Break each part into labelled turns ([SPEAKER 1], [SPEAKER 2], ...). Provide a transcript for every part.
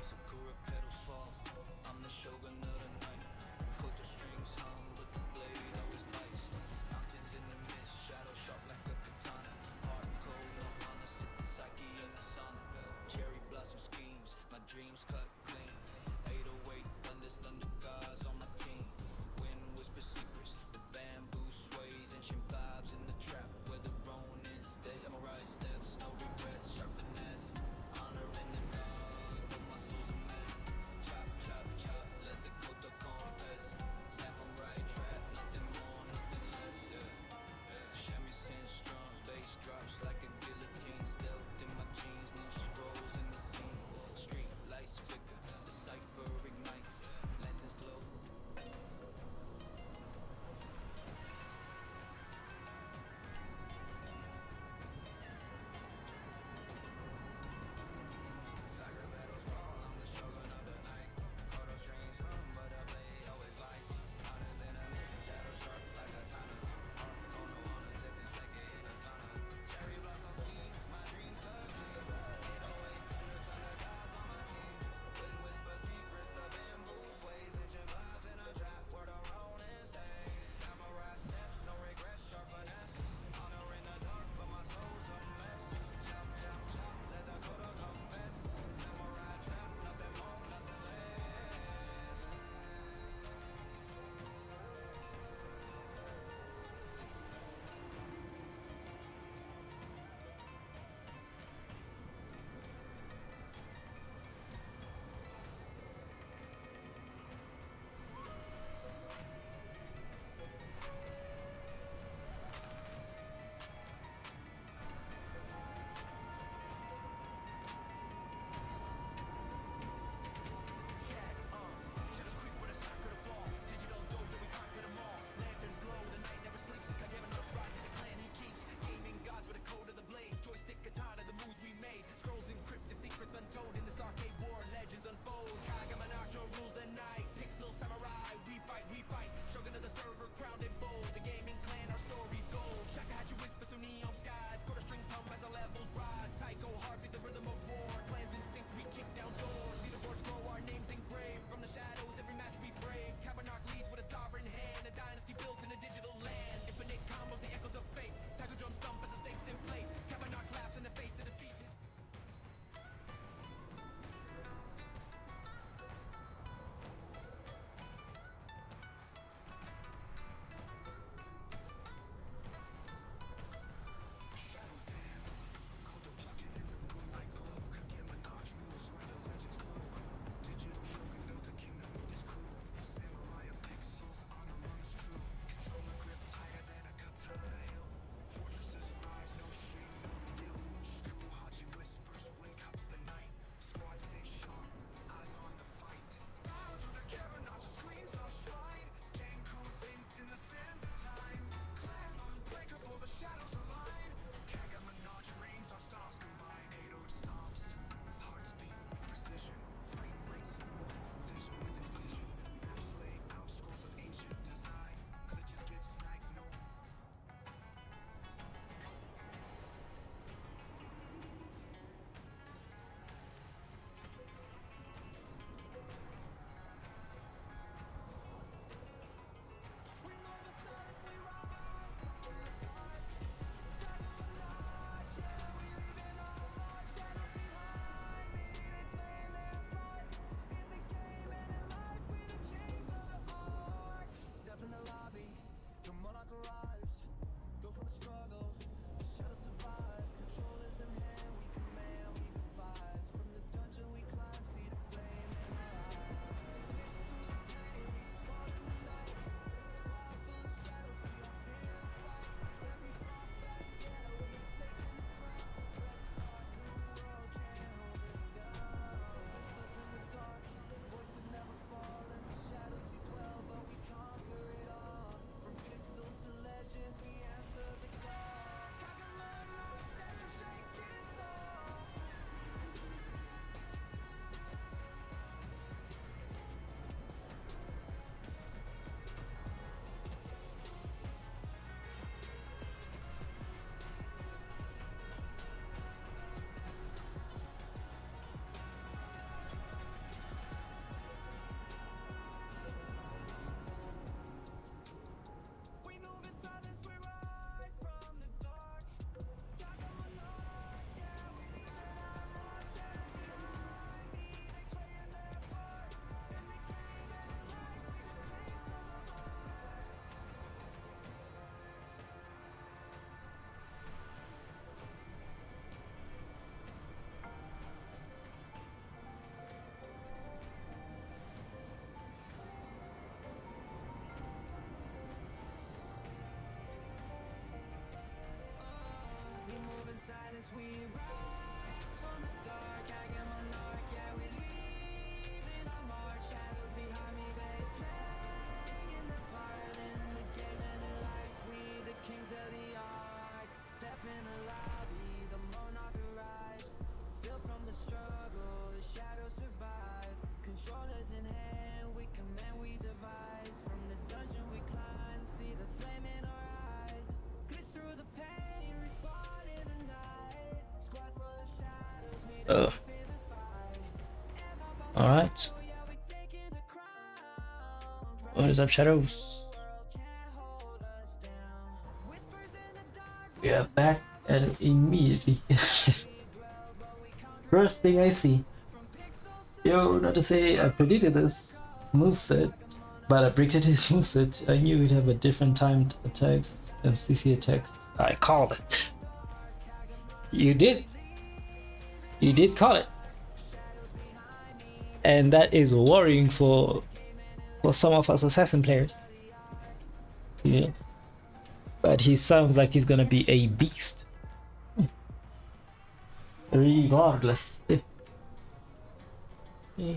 [SPEAKER 1] Sakura petals fall, I'm the shogun of the night. Put the strings hum, but the blade silence we rise from the dark. Kagemonarch, yeah, we leave in our march. Shadows behind me, they play in the part. In the game and in life, we the kings of the ark. Step in the lobby, the monarch arrives. Built from the struggle, the shadows survive. Controllers in hand, we command, we devise. From the dungeon we climb, see the flame in our eyes. Glitch through the pain, respawn in the night. Squad full of shadows, we don't fear the fight.
[SPEAKER 2] All right. What is up, shadows? We are back and immediately. First thing I see. Yo, not to say I predicted this moveset, but I predicted his moveset. I knew he'd have a different timed attacks and CC attacks. I called it. You did. You did call it. And that is worrying for some of us assassin players. Yeah. But he sounds like he's gonna be a beast. Regardless. Yeah.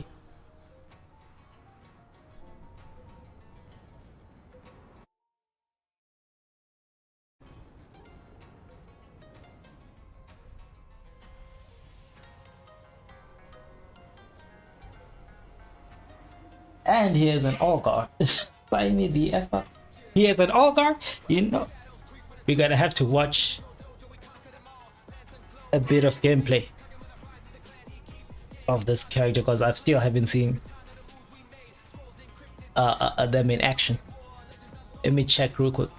[SPEAKER 2] And he has an all guard. Sign me the F up. He has an all guard. You know, we're gonna have to watch a bit of gameplay of this character because I still haven't seen them in action. Let me check real quick.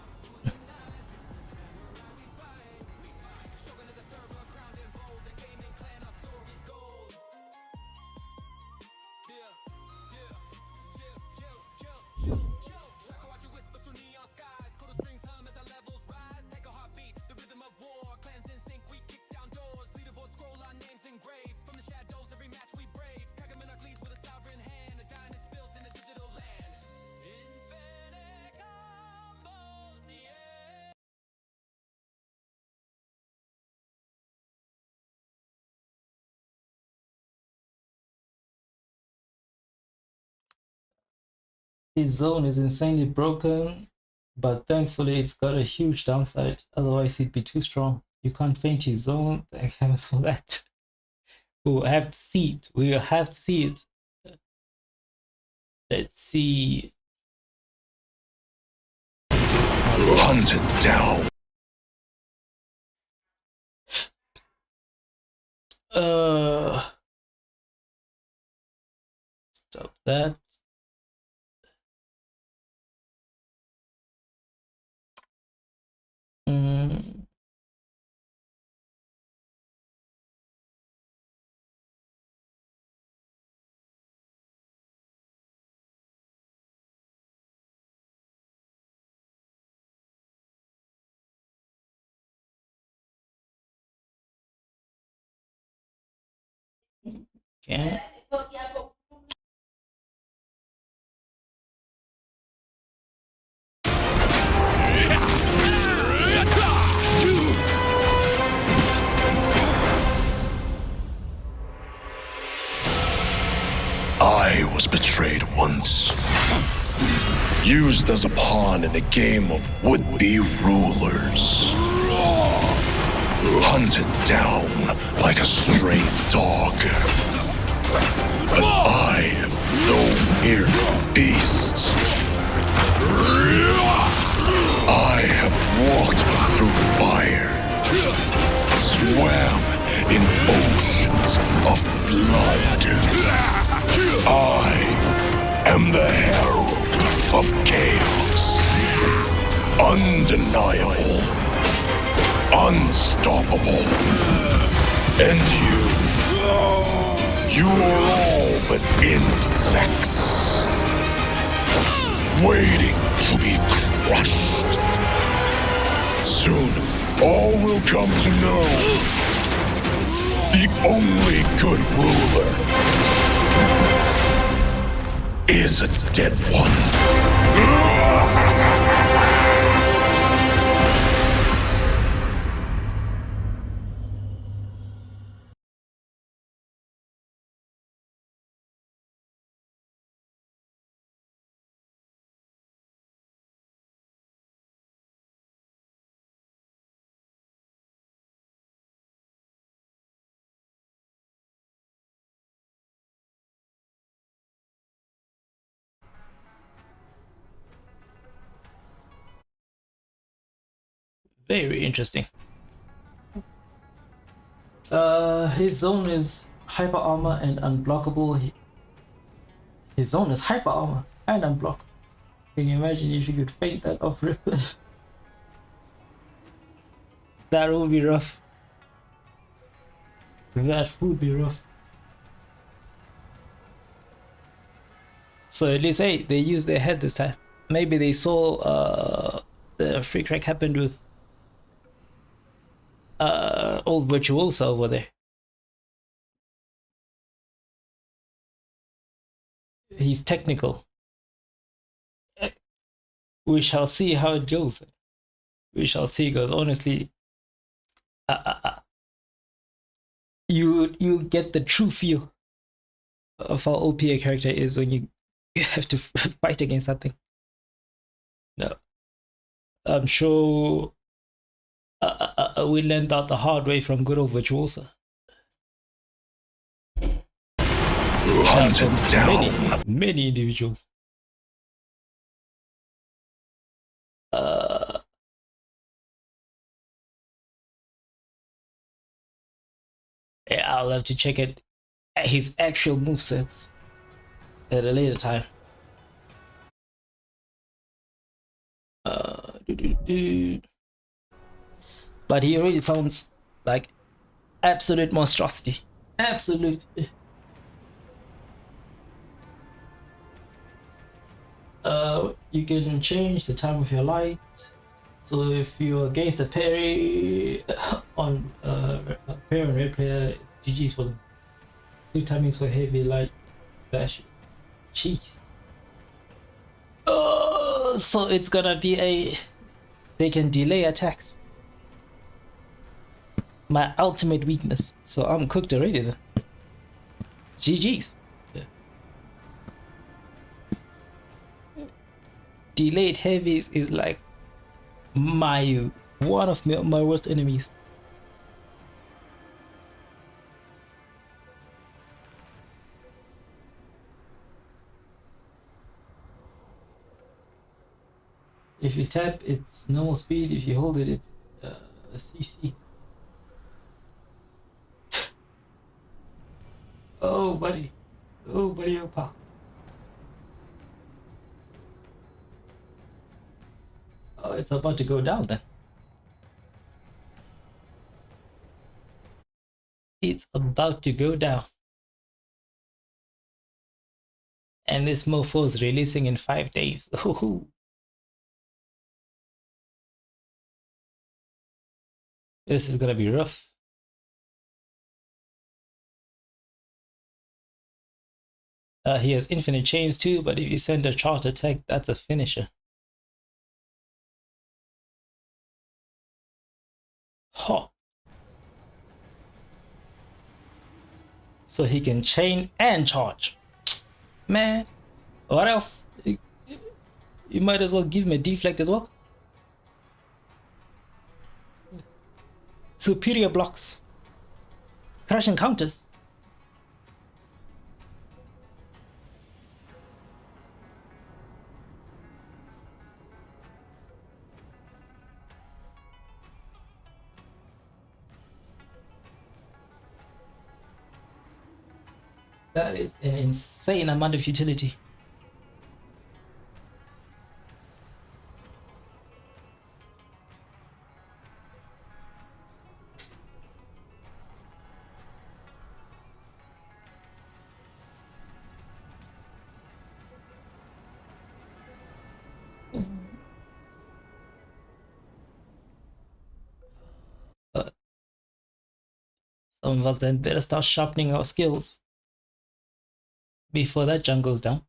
[SPEAKER 2] His zone is insanely broken, but thankfully it's got a huge downside, otherwise he'd be too strong. You can't feint his zone, thank heavens for that. We'll have to see it. We'll have to see it. Let's see.
[SPEAKER 3] Hunted down.
[SPEAKER 2] Stop that. Okay.
[SPEAKER 3] I was betrayed once. Used as a pawn in a game of would-be rulers. Hunted down like a stray dog. But I am no mere beast. I have walked through fire, swam in oceans of blood. I am the herald of chaos. Undeniable. Unstoppable. And you are all but insects, waiting to be crushed. Soon, all will come to know the only good ruler is a dead one.
[SPEAKER 2] Very interesting. His zone is hyper armor and unblockable. His zone is hyper armor and unblockable. Can you imagine if you could fake that off rip? That would be rough. That would be rough. So at least, hey, they used their head this time. Maybe they saw the free crack happened with old Virtuosa over there. He's technical. We shall see how it goes. We shall see, because honestly, you get the true feel of how OP a character is when you have to fight against something. No, I'm sure we learned that the hard way from good old Virtuosa.
[SPEAKER 3] Hunted down.
[SPEAKER 2] Many individuals. Yeah, I'll have to check it at his actual movesets at a later time. But he already sounds like absolute monstrosity. Absolute. You can change the time of your light. So if you're against a parry on parry on red player, it's GG for them. 2 timings for heavy light bash. Jeez. So it's gonna be a. They can delay attacks. My ultimate weakness. So I'm cooked already then. GG's. Yeah. Delayed heavies is like one of my worst enemies. If you tap, it's normal speed. If you hold it, it's a CC. Oh, buddy. Oh, buddy, oh, pal. Oh, it's about to go down then. It's about to go down. And this mofo is releasing in 5 days. Ooh. This is gonna be rough. He has infinite chains too, but if you send a charge attack, that's a finisher. Huh. So he can chain and charge. Man, what else? You might as well give him a deflect as well. Superior blocks. Crash encounters. That is an insane amount of utility. Some of us then better start sharpening our skills before that junk goes down.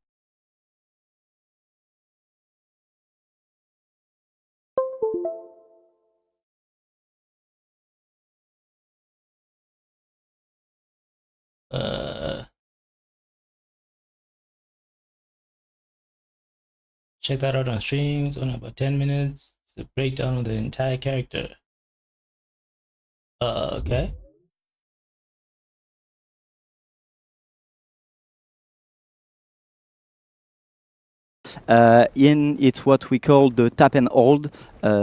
[SPEAKER 2] Check that out on streams on about 10 minutes. It's a breakdown of the entire character. Okay.
[SPEAKER 4] In it's what we call the tap and hold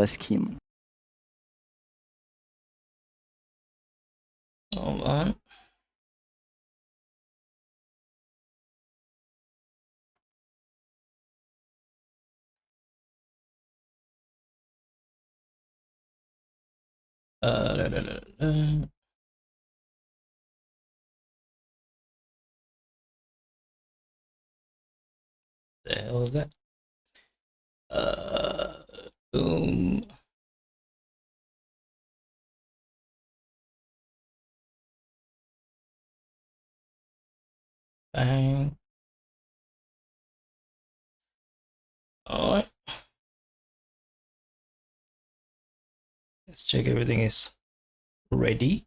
[SPEAKER 4] scheme.
[SPEAKER 2] Hold on. Da, da, da, da. The hell is that? Boom. Bang. Alright. Let's check everything is ready.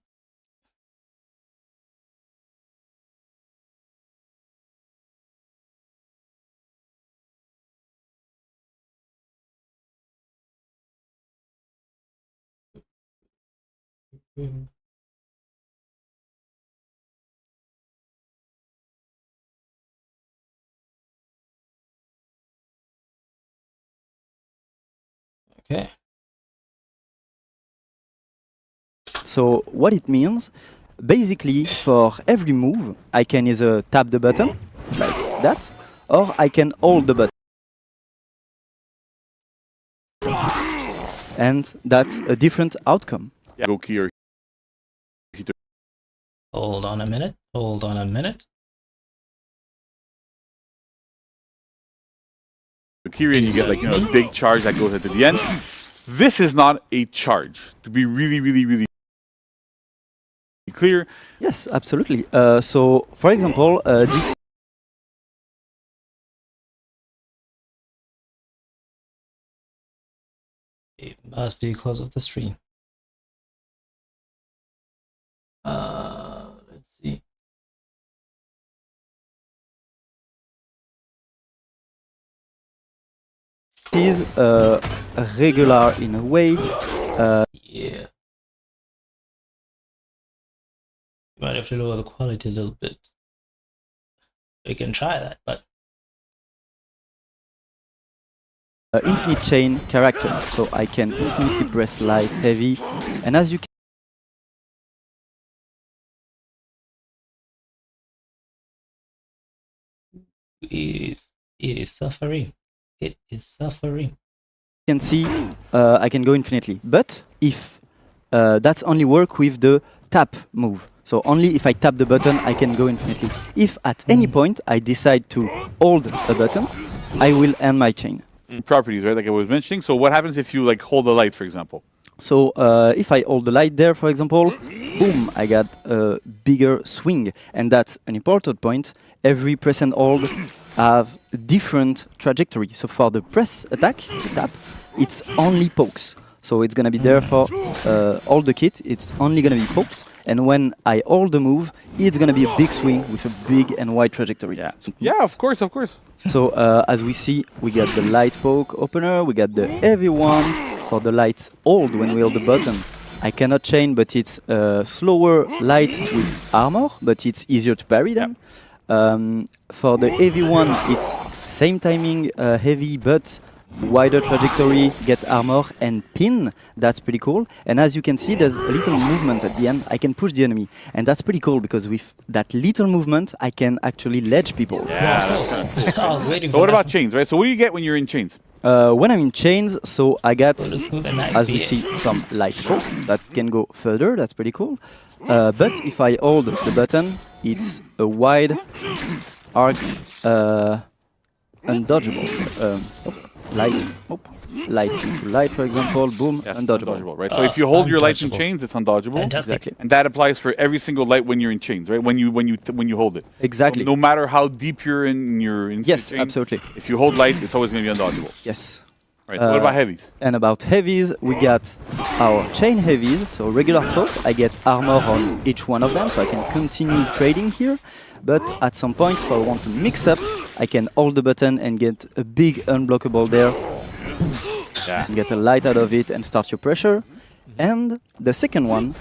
[SPEAKER 2] Okay.
[SPEAKER 4] So what it means, basically for every move, I can either tap the button, like that, or I can hold the button. And that's a different outcome.
[SPEAKER 5] Yeah. Go key or
[SPEAKER 2] Hold on a minute. Hold on a minute.
[SPEAKER 5] Kiri, and you get like a big charge that goes at the end. This is not a charge. To be really clear.
[SPEAKER 4] Yes, absolutely. So for example, this
[SPEAKER 2] It must be because of the stream. Let's see.
[SPEAKER 4] is regular in a way.
[SPEAKER 2] Yeah. You might have to lower the quality a little bit. We can try that, but
[SPEAKER 4] Infinite chain character, so I can infinitely press light, heavy, and as you
[SPEAKER 2] it is suffering. It is suffering.
[SPEAKER 4] can see, I can go infinitely. But if that's only work with the tap move, so only if I tap the button, I can go infinitely. If at any point I decide to hold a button, I will end my chain.
[SPEAKER 5] Properties, right? Like I was mentioning. So what happens if you like hold the light, for example?
[SPEAKER 4] So if I hold the light there, for example, boom, I got a bigger swing. And that's an important point. Every press and hold have different trajectory. So for the press attack, the tap, it's only pokes. So it's going to be there for all the kit, it's only going to be pokes. And when I hold the move, it's going to be a big swing with a big and wide trajectory.
[SPEAKER 5] Yeah. Yeah, of course.
[SPEAKER 4] So as we see, we got the light poke opener, we got the heavy one for the light hold when we hold the button. I cannot chain, but it's slower light with armor, but it's easier to parry then. For the heavy one, it's same timing, heavy, but wider trajectory, get armor and pin. That's pretty cool. And as you can see, there's a little movement at the end. I can push the enemy, and that's pretty cool because with that little movement, I can actually ledge people.
[SPEAKER 5] Yeah, that's kind of cool.
[SPEAKER 2] I was waiting
[SPEAKER 5] So
[SPEAKER 2] for
[SPEAKER 5] what
[SPEAKER 2] that.
[SPEAKER 5] about chains, right? So what do you get when you're in chains?
[SPEAKER 4] When I'm in chains, so I got,
[SPEAKER 2] So let's move the knife
[SPEAKER 4] as we
[SPEAKER 2] here.
[SPEAKER 4] see, some light stroke that can go further. That's pretty cool. But if I hold the button, it's a wide arc, undodgeable. Light, light into light, for example, boom,
[SPEAKER 5] Yes,
[SPEAKER 4] undodgeable.
[SPEAKER 5] right? So if you hold your light in
[SPEAKER 2] Undodgeable.
[SPEAKER 5] chains, it's undodgeable.
[SPEAKER 2] Fantastic.
[SPEAKER 4] Exactly.
[SPEAKER 5] And that applies for every single light when you're in chains, right? When you hold it.
[SPEAKER 4] Exactly.
[SPEAKER 5] No matter how deep you're in your
[SPEAKER 4] Yes,
[SPEAKER 5] chain,
[SPEAKER 4] absolutely.
[SPEAKER 5] If you hold light, it's always going to be undodgeable.
[SPEAKER 4] Yes.
[SPEAKER 5] Right. So what about heavies?
[SPEAKER 4] And about heavies, we got our chain heavies. So regular poke, I get armor on each one of them, so I can continue trading here. But at some point, if I want to mix up, I can hold the button and get a big unblockable there.
[SPEAKER 5] Yeah.
[SPEAKER 4] And get a light out of it and start your pressure. And the second one,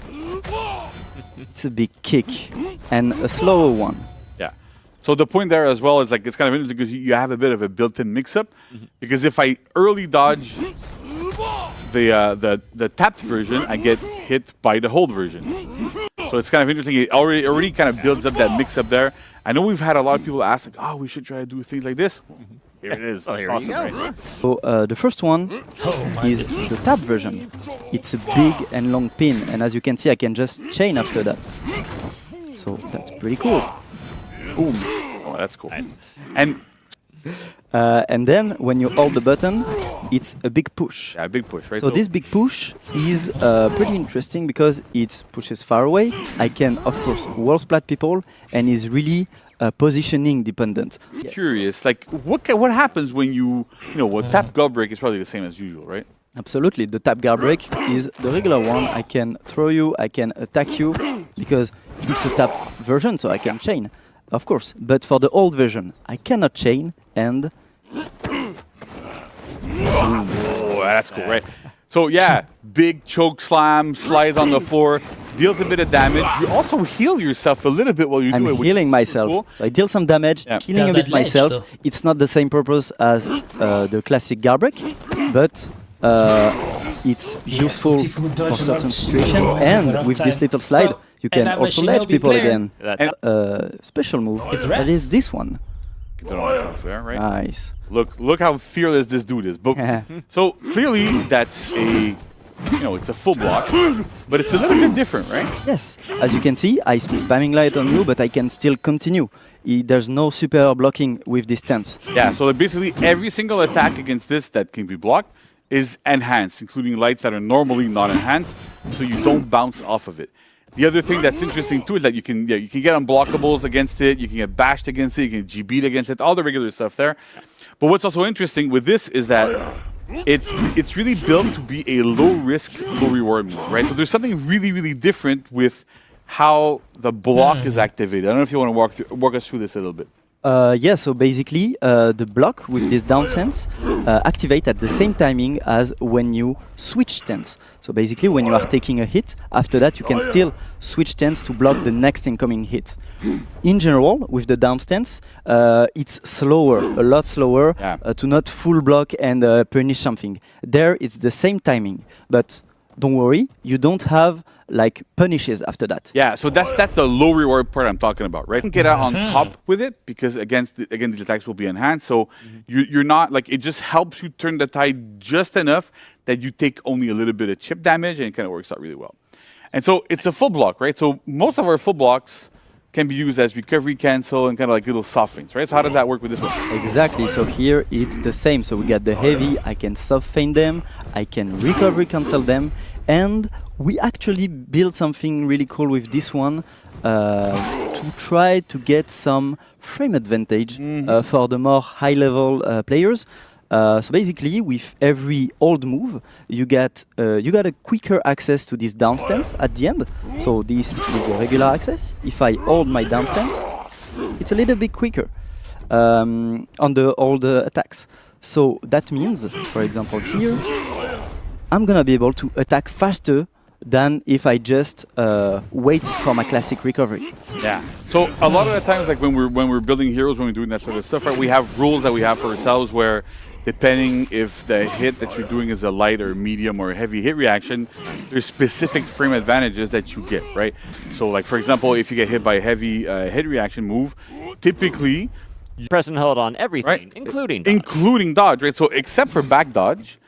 [SPEAKER 4] it's a big kick and a slower one.
[SPEAKER 5] Yeah. So the point there as well is like it's kind of interesting because you have a bit of a built-in mix-up. Because if I early dodge the tapped version, I get hit by the hold version. So it's kind of interesting. It already kind of builds up that mix up there. I know we've had a lot of people ask, like, oh, we should try to do things like this. Here it is.
[SPEAKER 6] Well, here
[SPEAKER 5] It's
[SPEAKER 6] you
[SPEAKER 5] awesome,
[SPEAKER 6] go.
[SPEAKER 5] right?
[SPEAKER 4] So the first one is the tap version. It's a big and long pin, and as you can see, I can just chain after that. So that's pretty cool. Boom.
[SPEAKER 5] Oh, that's cool. And
[SPEAKER 4] And then when you hold the button, it's a big push.
[SPEAKER 5] yeah, big push, right?
[SPEAKER 4] So this big push is pretty interesting because it pushes far away. I can, of course, wall splat people, and is really positioning dependent.
[SPEAKER 5] Curious, like what happens when you tap guard break is probably the same as usual, right?
[SPEAKER 4] Absolutely, the tap guard break is the regular one. I can throw you, I can attack you, because it's a tap version, so I can chain, of course. But for the old version, I cannot chain, and
[SPEAKER 5] Oh, that's cool, right? So yeah, big choke slam, slides on the floor, deals a bit of damage. You also heal yourself a little bit while you do it.
[SPEAKER 4] I'm
[SPEAKER 5] which
[SPEAKER 4] healing
[SPEAKER 5] is
[SPEAKER 4] myself.
[SPEAKER 5] cool.
[SPEAKER 4] So I deal some damage,
[SPEAKER 5] Yeah.
[SPEAKER 4] healing a
[SPEAKER 2] Got
[SPEAKER 4] bit
[SPEAKER 2] that ledge,
[SPEAKER 4] myself.
[SPEAKER 2] though.
[SPEAKER 4] It's not the same purpose as the classic guard break, but it's useful
[SPEAKER 2] people
[SPEAKER 4] for
[SPEAKER 2] dodge a
[SPEAKER 4] certain
[SPEAKER 2] lot.
[SPEAKER 4] situations.
[SPEAKER 2] Oh,
[SPEAKER 4] And
[SPEAKER 2] rough
[SPEAKER 4] with this
[SPEAKER 2] time.
[SPEAKER 4] little slide,
[SPEAKER 2] Well,
[SPEAKER 4] you
[SPEAKER 2] and
[SPEAKER 4] can
[SPEAKER 2] I'm a
[SPEAKER 4] also ledge
[SPEAKER 2] shinobi
[SPEAKER 4] people
[SPEAKER 2] player.
[SPEAKER 4] again.
[SPEAKER 6] That-
[SPEAKER 4] Special move.
[SPEAKER 2] It's
[SPEAKER 4] That
[SPEAKER 2] wrapped.
[SPEAKER 4] is this one.
[SPEAKER 5] Get that on myself there, right?
[SPEAKER 4] Nice.
[SPEAKER 5] Look how fearless this dude is. But so clearly that's it's a full block, but it's a little bit different, right?
[SPEAKER 4] Yes, as you can see, I spamming light on you, but I can still continue. There's no super blocking with this stance.
[SPEAKER 5] Yeah, so basically every single attack against this that can be blocked is enhanced, including lights that are normally not enhanced, so you don't bounce off of it. The other thing that's interesting too is that you can get unblockables against it, you can get bashed against it, you can GB'd against it, all the regular stuff there. But what's also interesting with this is that it's really built to be a low risk, low reward move, right? So there's something really, really different with how the block is activated. I don't know if you want to walk us through this a little bit.
[SPEAKER 4] Yeah, so basically, the block with this down stance activate at the same timing as when you switch stance. So basically, when you are taking a hit, after that you can still switch stance to block the next incoming hit. In general, with the down stance, it's slower, a lot slower,
[SPEAKER 5] Yeah.
[SPEAKER 4] to not full block and punish something. There, it's the same timing, but don't worry, you don't have like punishes after that.
[SPEAKER 5] Yeah, so that's the low reward part I'm talking about, right? You can get out on top with it because again these attacks will be enhanced. So you're not like, it just helps you turn the tide just enough that you take only a little bit of chip damage, and it kind of works out really well. And so it's a full block, right? So most of our full blocks can be used as recovery cancel and kind of like little soft feints, right? So how does that work with this one?
[SPEAKER 4] Exactly, so here it's the same. So we got the heavy, I can soft feint them, I can recovery cancel them, and we actually built something really cool with this one to try to get some frame advantage for the more high level players. So basically, with every old move, you got a quicker access to this down stance at the end. So this is the regular access. If I hold my down stance, it's a little bit quicker on the old attacks. So that means, for example, here, I'm gonna be able to attack faster than if I just wait for my classic recovery.
[SPEAKER 5] Yeah. So a lot of the times, like when we're building heroes, when we're doing that sort of stuff, right, we have rules that we have for ourselves where, depending if the hit that you're doing is a light or medium or a heavy hit reaction, there's specific frame advantages that you get, right? So like, for example, if you get hit by a heavy hit reaction move, typically,
[SPEAKER 6] Press and hold on everything,
[SPEAKER 5] right,
[SPEAKER 6] including dodge.
[SPEAKER 5] including dodge, right? So except for back dodge,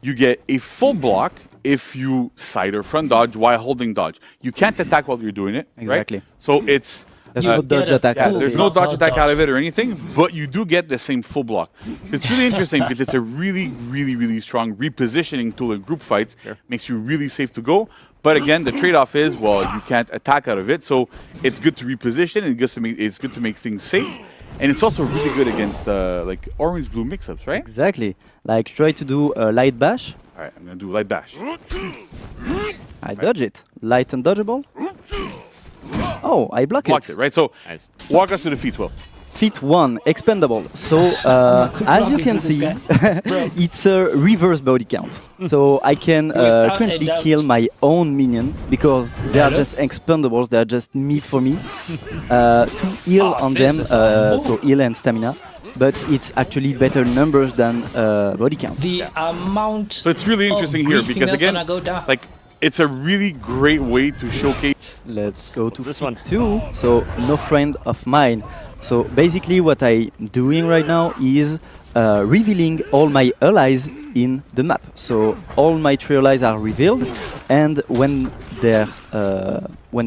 [SPEAKER 5] you get a full block if you side or front dodge while holding dodge. You can't attack while you're doing it,
[SPEAKER 4] Exactly.
[SPEAKER 5] right? So it's
[SPEAKER 4] There's no dodge attack.
[SPEAKER 5] yeah,
[SPEAKER 4] out of
[SPEAKER 5] there's
[SPEAKER 4] it.
[SPEAKER 5] no dodge attack
[SPEAKER 2] dodge.
[SPEAKER 5] out of it or anything, but you do get the same full block. It's really interesting because it's a really, really, really strong repositioning tool in group fights. Makes you really safe to go. But again, the trade-off is, well, you can't attack out of it, so it's good to reposition and it's good to make things safe. And it's also really good against like orange-blue mix-ups, right?
[SPEAKER 4] Exactly. Like try to do a light bash.
[SPEAKER 5] All right, I'm gonna do light bash.
[SPEAKER 4] I dodge it. Light and dodgeable. Oh, I block
[SPEAKER 5] Blocked
[SPEAKER 4] it.
[SPEAKER 5] it, right? So
[SPEAKER 6] Nice.
[SPEAKER 5] walk us through the feet, Will.
[SPEAKER 4] Feat 1, expendable. So, as you can see, it's a reverse body count. So I can
[SPEAKER 2] Without a
[SPEAKER 4] currently
[SPEAKER 2] doubt.
[SPEAKER 4] kill my own minion because they are just expendables, they are just meat for me. To heal on them,
[SPEAKER 2] this is
[SPEAKER 4] so heal and stamina. But it's actually better numbers than body count.
[SPEAKER 2] The amount.
[SPEAKER 5] So it's really interesting here because
[SPEAKER 2] beefing is
[SPEAKER 5] again,
[SPEAKER 2] gonna go down.
[SPEAKER 5] like it's a really great way to showcase.
[SPEAKER 4] Let's go to
[SPEAKER 6] What's this one?
[SPEAKER 4] 2. So no friend of mine. So basically what I'm doing right now is revealing all my allies in the map. So all my 3 allies are revealed, and when they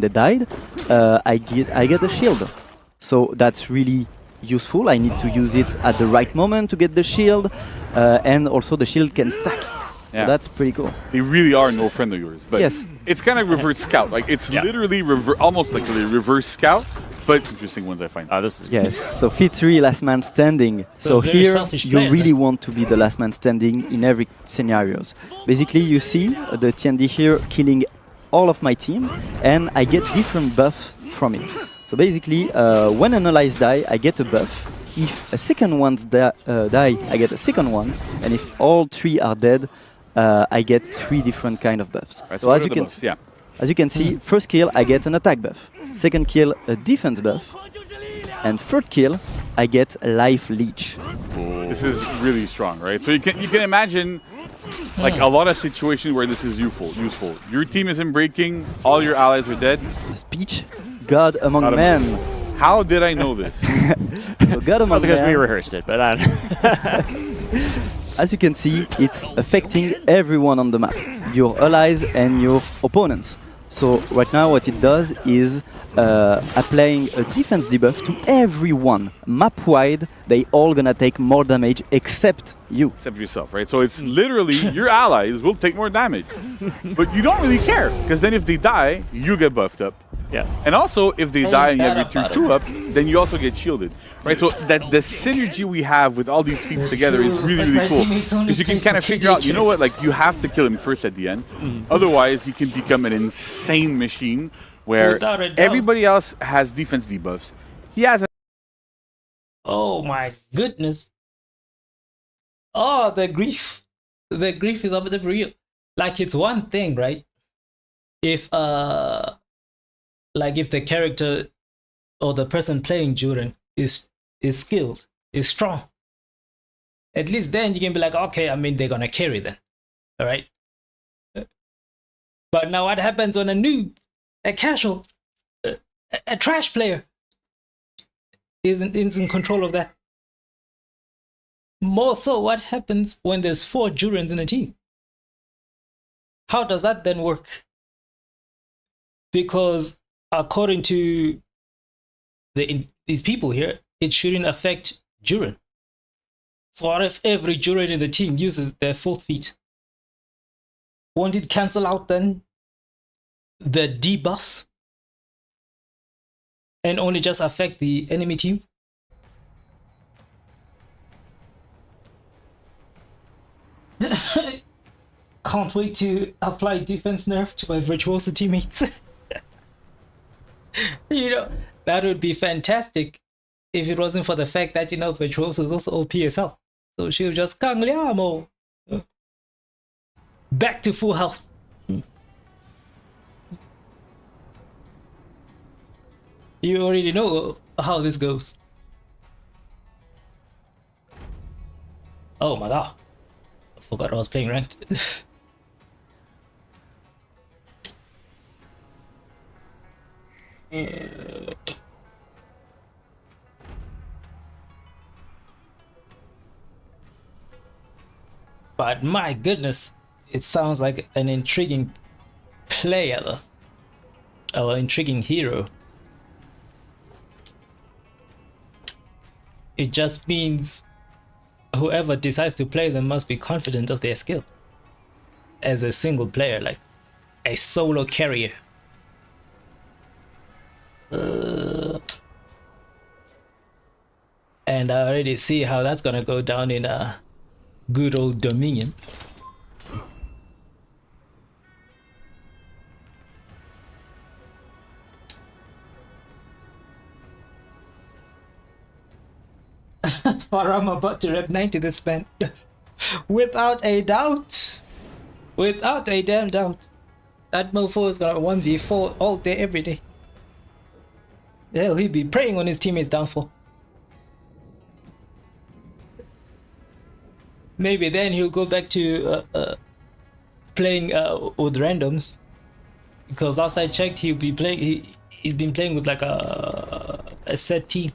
[SPEAKER 4] died, I get a shield. So that's really useful. I need to use it at the right moment to get the shield, and also the shield can stack.
[SPEAKER 5] Yeah.
[SPEAKER 4] So that's pretty cool.
[SPEAKER 5] They really are no friend of yours. But
[SPEAKER 4] Yes.
[SPEAKER 5] it's kind of reverse scout. Like it's literally almost like a reverse scout, but interesting ones I find.
[SPEAKER 6] This is
[SPEAKER 4] Yes, so Fit3, last man standing. So
[SPEAKER 2] very
[SPEAKER 4] here
[SPEAKER 2] selfish
[SPEAKER 4] you
[SPEAKER 2] player,
[SPEAKER 4] really want to be the last man standing in every scenarios. Basically you see the TND here killing all of my team, and I get different buffs from it. So basically when an allies die, I get a buff. If a second one die, I get a second one, and if all 3 are dead, I get 3 different kind of buffs.
[SPEAKER 5] Right,
[SPEAKER 4] So
[SPEAKER 5] what
[SPEAKER 4] as
[SPEAKER 5] are
[SPEAKER 4] you
[SPEAKER 5] the
[SPEAKER 4] can
[SPEAKER 5] buffs? Yeah.
[SPEAKER 4] as you can see, first kill I get an attack buff, second kill a defense buff, and third kill I get a life leech.
[SPEAKER 5] This is really strong, right? So you can imagine like a lot of situations where this is useful. Your team isn't breaking, all your allies are dead.
[SPEAKER 4] Speech, God among
[SPEAKER 5] God
[SPEAKER 4] men.
[SPEAKER 5] How did I know this?
[SPEAKER 4] So God among
[SPEAKER 6] because we
[SPEAKER 4] men,
[SPEAKER 6] rehearsed it, but I don't
[SPEAKER 4] as you can see, it's affecting everyone on the map, your allies and your opponents. So right now what it does is applying a defense debuff to everyone. Map-wide, they all gonna take more damage except you.
[SPEAKER 5] Except yourself, right? So it's literally your allies will take more damage. But you don't really care, because then if they die, you get buffed up.
[SPEAKER 6] Yeah.
[SPEAKER 5] And also, if they die and you have your
[SPEAKER 2] bad
[SPEAKER 5] tier 2 up, then you also get shielded. Right? So that the synergy we have with all these feats together is really, really cool. Because you can kind of figure out, you know what, like you have to kill him first at the end. Otherwise, he can become an insane machine where
[SPEAKER 2] Without a doubt.
[SPEAKER 5] everybody else has defense debuffs. He has
[SPEAKER 2] Oh my goodness. Oh, the grief. The grief is a bit real. Like it's one thing, right? If like if the character or the person playing Juren is skilled, is strong. At least then you can be like, okay, I mean they're gonna carry then. Alright? But now what happens when a noob, a casual, a trash player is in control of that? More so, what happens when there's 4 Jurens in a team? How does that then work? Because according to these people here, it shouldn't affect Juren. So what if every Juren in the team uses their 4th feat? Won't it cancel out then the debuffs and only just affect the enemy team? Can't wait to apply defense nerf to my Virtuoso teammates. You know, that would be fantastic if it wasn't for the fact that, you know, Virtuoso is also OPSL. So she'll just Kangliamo back to full health. You already know how this goes. Oh my god. I forgot I was playing ranked. But my goodness, it sounds like an intriguing player, or intriguing hero. It just means whoever decides to play them must be confident of their skill as a single player, like a solo carrier. And I already see how that's gonna go down in a good old Dominion. I'm about to rep 90 this man. Without a doubt. Without a damn doubt. That mofo is gonna 1v4 all day, every day. Hell, he'd be preying on his teammates' downfall. Maybe then he'll go back to playing with randoms Because last I checked, he'll be playing. He's been playing with like a set team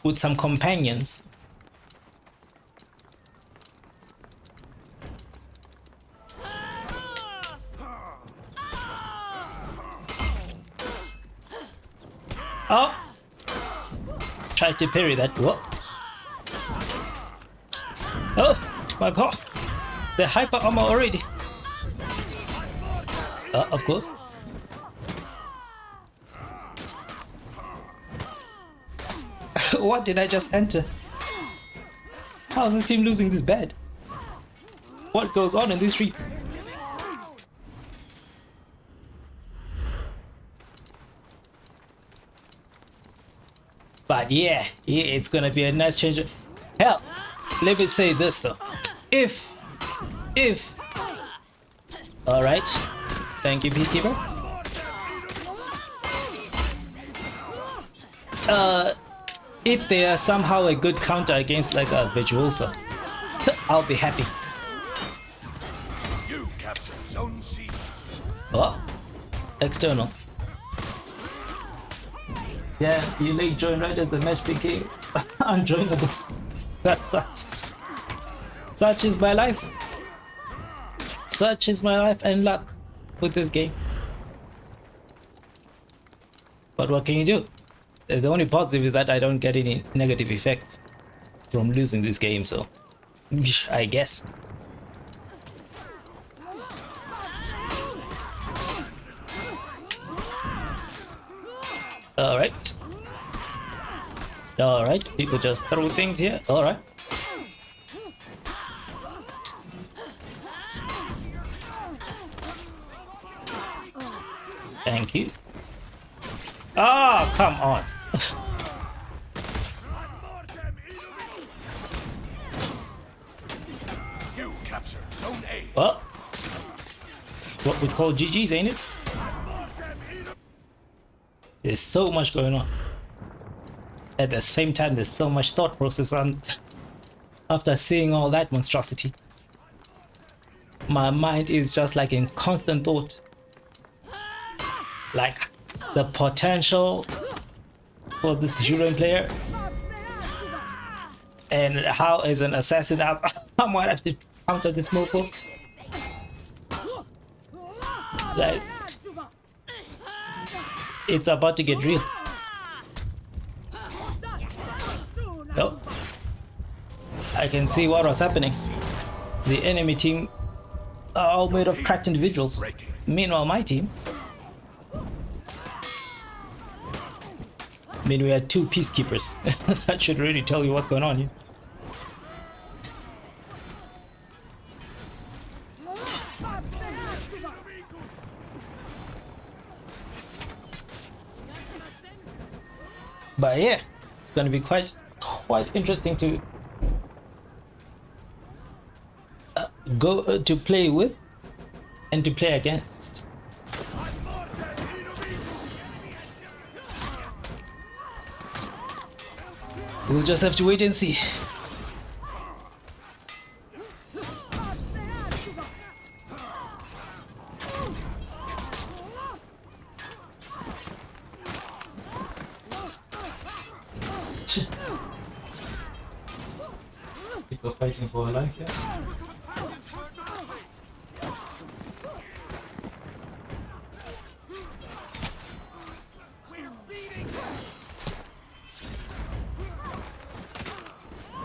[SPEAKER 2] with some companions. Oh! Tried to parry that. What? Oh my god! They're hyper armor already. Of course. What did I just enter? How is this team losing this bad? What goes on in these streets? But yeah, it's gonna be a nice change. Hell, let me say this though. If, all right, thank you, Beekeeper. If they are somehow a good counter against like a Virtuoso, I'll be happy.
[SPEAKER 3] You capture Zone C.
[SPEAKER 2] Oh, external. Yeah, you late join right as the match became unjoinable. That sucks. Such is my life. Such is my life and luck with this game. But what can you do? The only positive is that I don't get any negative effects from losing this game, so I guess. Alright. Alright, people just throw things here. Alright. Thank you. Oh, come on.
[SPEAKER 3] You capture Zone A.
[SPEAKER 2] Well, what we call GG's, ain't it? There's so much going on. At the same time, there's so much thought process on. After seeing all that monstrosity, my mind is just like in constant thought. Like the potential for this Julian player, and how as an assassin I might have to counter this mofo. Like, it's about to get real. Oh, I can see what was happening. The enemy team are all made of cracked individuals. Meanwhile, my team, I mean, we had two peacekeepers. That should really tell you what's going on here. But yeah, it's going to be quite interesting to go to play with and to play against. We'll just have to wait and see. People fighting for a life, yeah.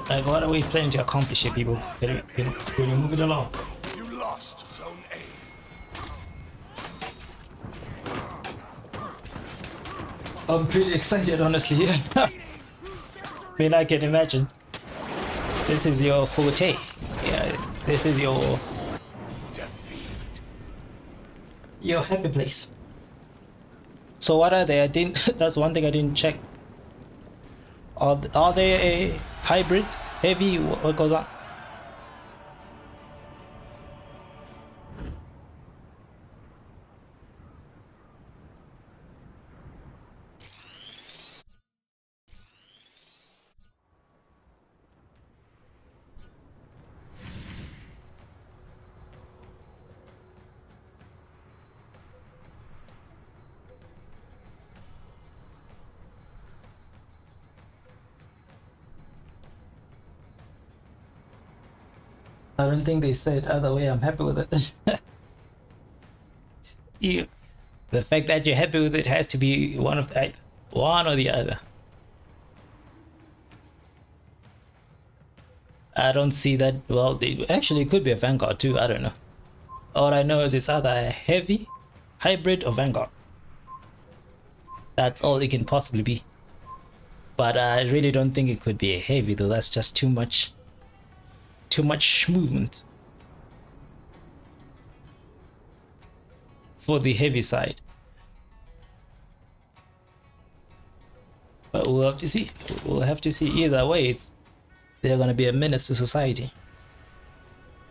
[SPEAKER 2] Like, what are we planning to accomplish here, people? Can you move it along?
[SPEAKER 3] You lost Zone A.
[SPEAKER 2] I'm pretty excited, honestly. I mean, I can imagine. This is your forte. Yeah, this is your happy place. So what are they? I didn't. That's one thing I didn't check. Are they a hybrid, heavy? What goes on? I don't think they said other way. I'm happy with it. You, the fact that you're happy with it has to be one of the one or the other. I don't see that. Well, actually, it could be a Vanguard too. I don't know. All I know is it's either a heavy, hybrid, or Vanguard. That's all it can possibly be. But I really don't think it could be a heavy though. That's just too much movement for the heavy side. But we'll have to see. We'll have to see. Either way, they're gonna be a menace to society.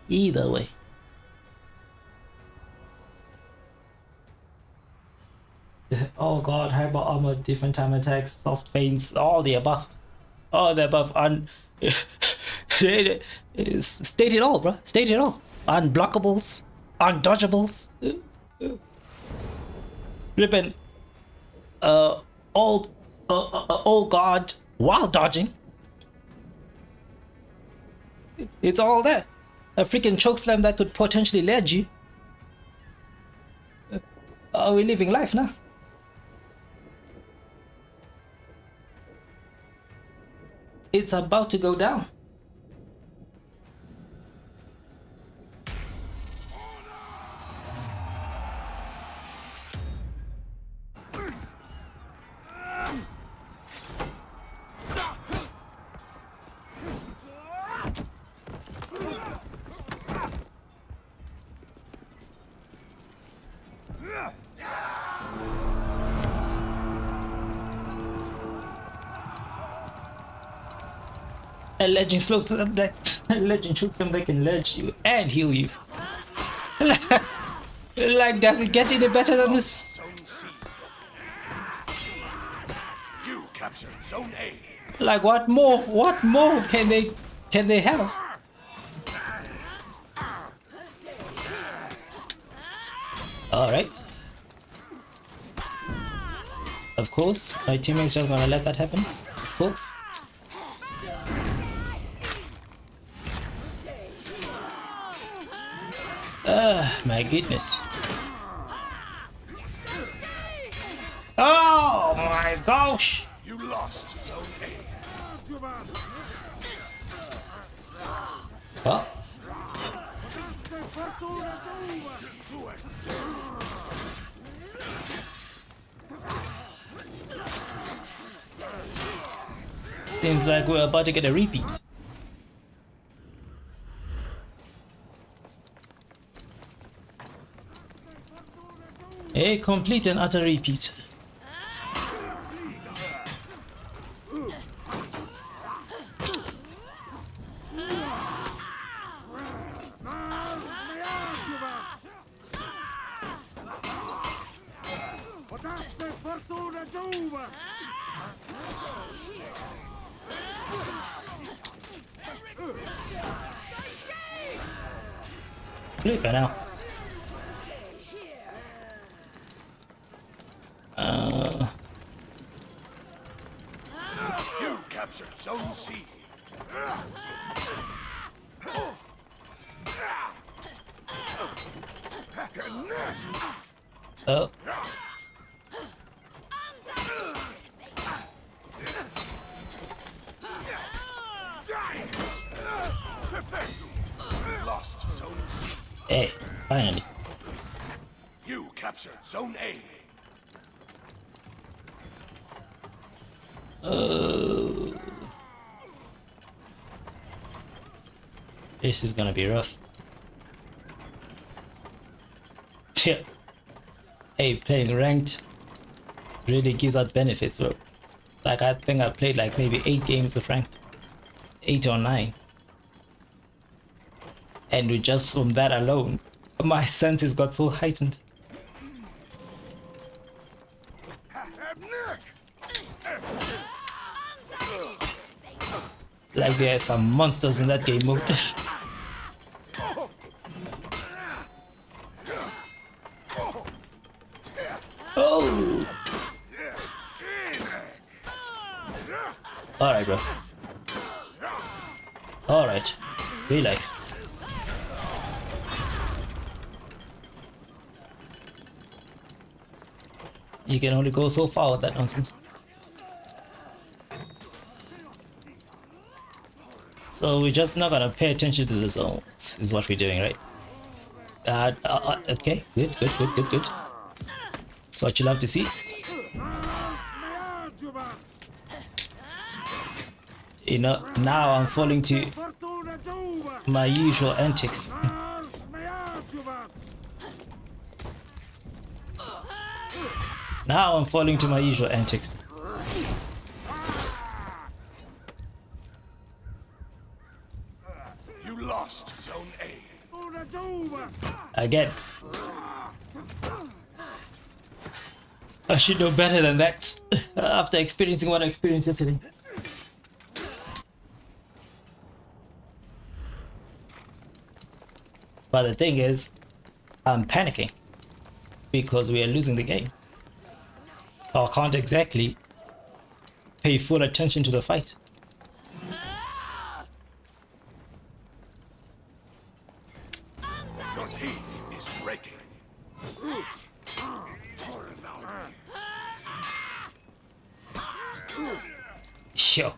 [SPEAKER 2] Either way. Oh god, hyper armor, different time attacks, soft feints, all the above. All the above. State it all, bro. State it all. Unblockables, undodgeables. Flippin'. All god, while dodging. It's all there. A freaking chokeslam that could potentially ledge you. Are we living life now? It's about to go down. A legend slopes them that legend shoots them that can ledge you and heal you. Like, does it get any better than this?
[SPEAKER 3] Zone C. You captured Zone A.
[SPEAKER 2] Like, what more? What more can they have? All right. Of course, my teammates just gonna let that happen. Of course. My goodness. Oh my gosh!
[SPEAKER 3] You lost Zone A.
[SPEAKER 2] Well. Seems like we're about to get a repeat. A complete and utter repeat. Flip it now.
[SPEAKER 3] You captured Zone C.
[SPEAKER 2] Oh.
[SPEAKER 3] Lost Zone C.
[SPEAKER 2] Hey, finally.
[SPEAKER 3] You captured Zone A.
[SPEAKER 2] This is gonna be rough. Yeah. Hey, playing ranked really gives out benefits, bro. Like, I think I played like maybe 8 games of ranked. 8 or 9. And with just from that alone, my senses got so heightened. Like, there are some monsters in that game mode. Oh! Alright, bro. Alright. Relax. You can only go so far with that nonsense. So we're just not gonna pay attention to the zones, is what we're doing, right? Okay, good. That's what you love to see. You know, now I'm falling to my usual antics. Now I'm falling to my usual antics.
[SPEAKER 3] You lost Zone A.
[SPEAKER 2] Again. I should know better than that after experiencing what I experienced yesterday. But the thing is, I'm panicking because we are losing the game. I can't exactly pay full attention to the fight.
[SPEAKER 3] Your team is breaking.
[SPEAKER 2] Sure.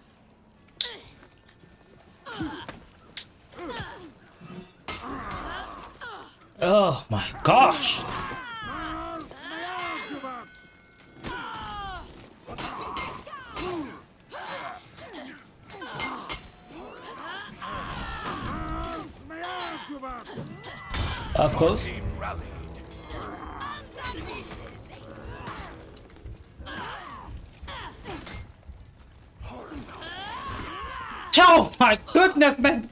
[SPEAKER 2] Oh my gosh! Up close.
[SPEAKER 3] Team rallied.
[SPEAKER 2] Oh my goodness, man!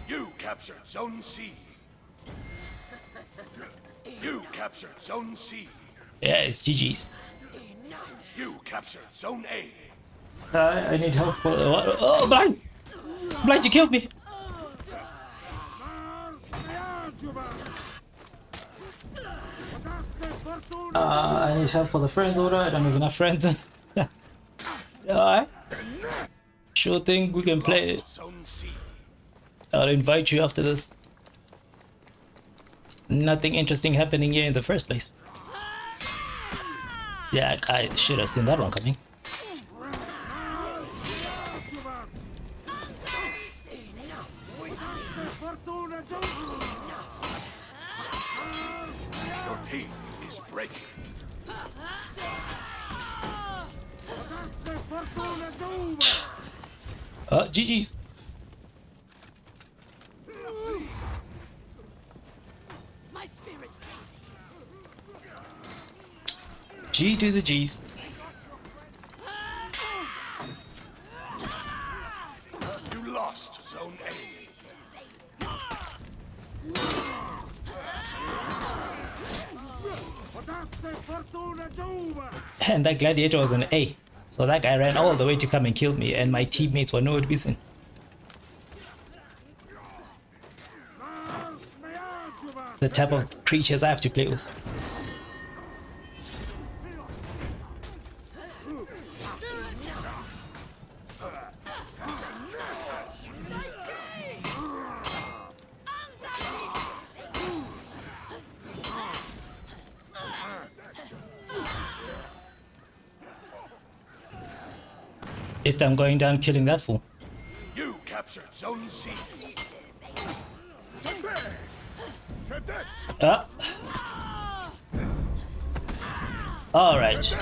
[SPEAKER 3] You captured Zone C. You captured Zone C.
[SPEAKER 2] Yeah, it's GG's.
[SPEAKER 3] You captured Zone A.
[SPEAKER 2] I need help for what? Oh, blind! Blind, you killed me! I need help for the friends order. I don't have enough friends. Alright. Sure thing, we can play it.
[SPEAKER 3] Lost Zone C.
[SPEAKER 2] I'll invite you after this. Nothing interesting happening here in the first place. Yeah, I should have seen that one coming.
[SPEAKER 3] Your team is breaking.
[SPEAKER 2] GG's.
[SPEAKER 1] My spirit stays here.
[SPEAKER 2] G to the G's.
[SPEAKER 3] You lost Zone A.
[SPEAKER 2] And that gladiator was an A. So that guy ran all the way to come and kill me, and my teammates were nowhere to be seen. The type of creatures I have to play with. At least I'm going down killing that fool.
[SPEAKER 3] You captured Zone C.
[SPEAKER 2] Alright.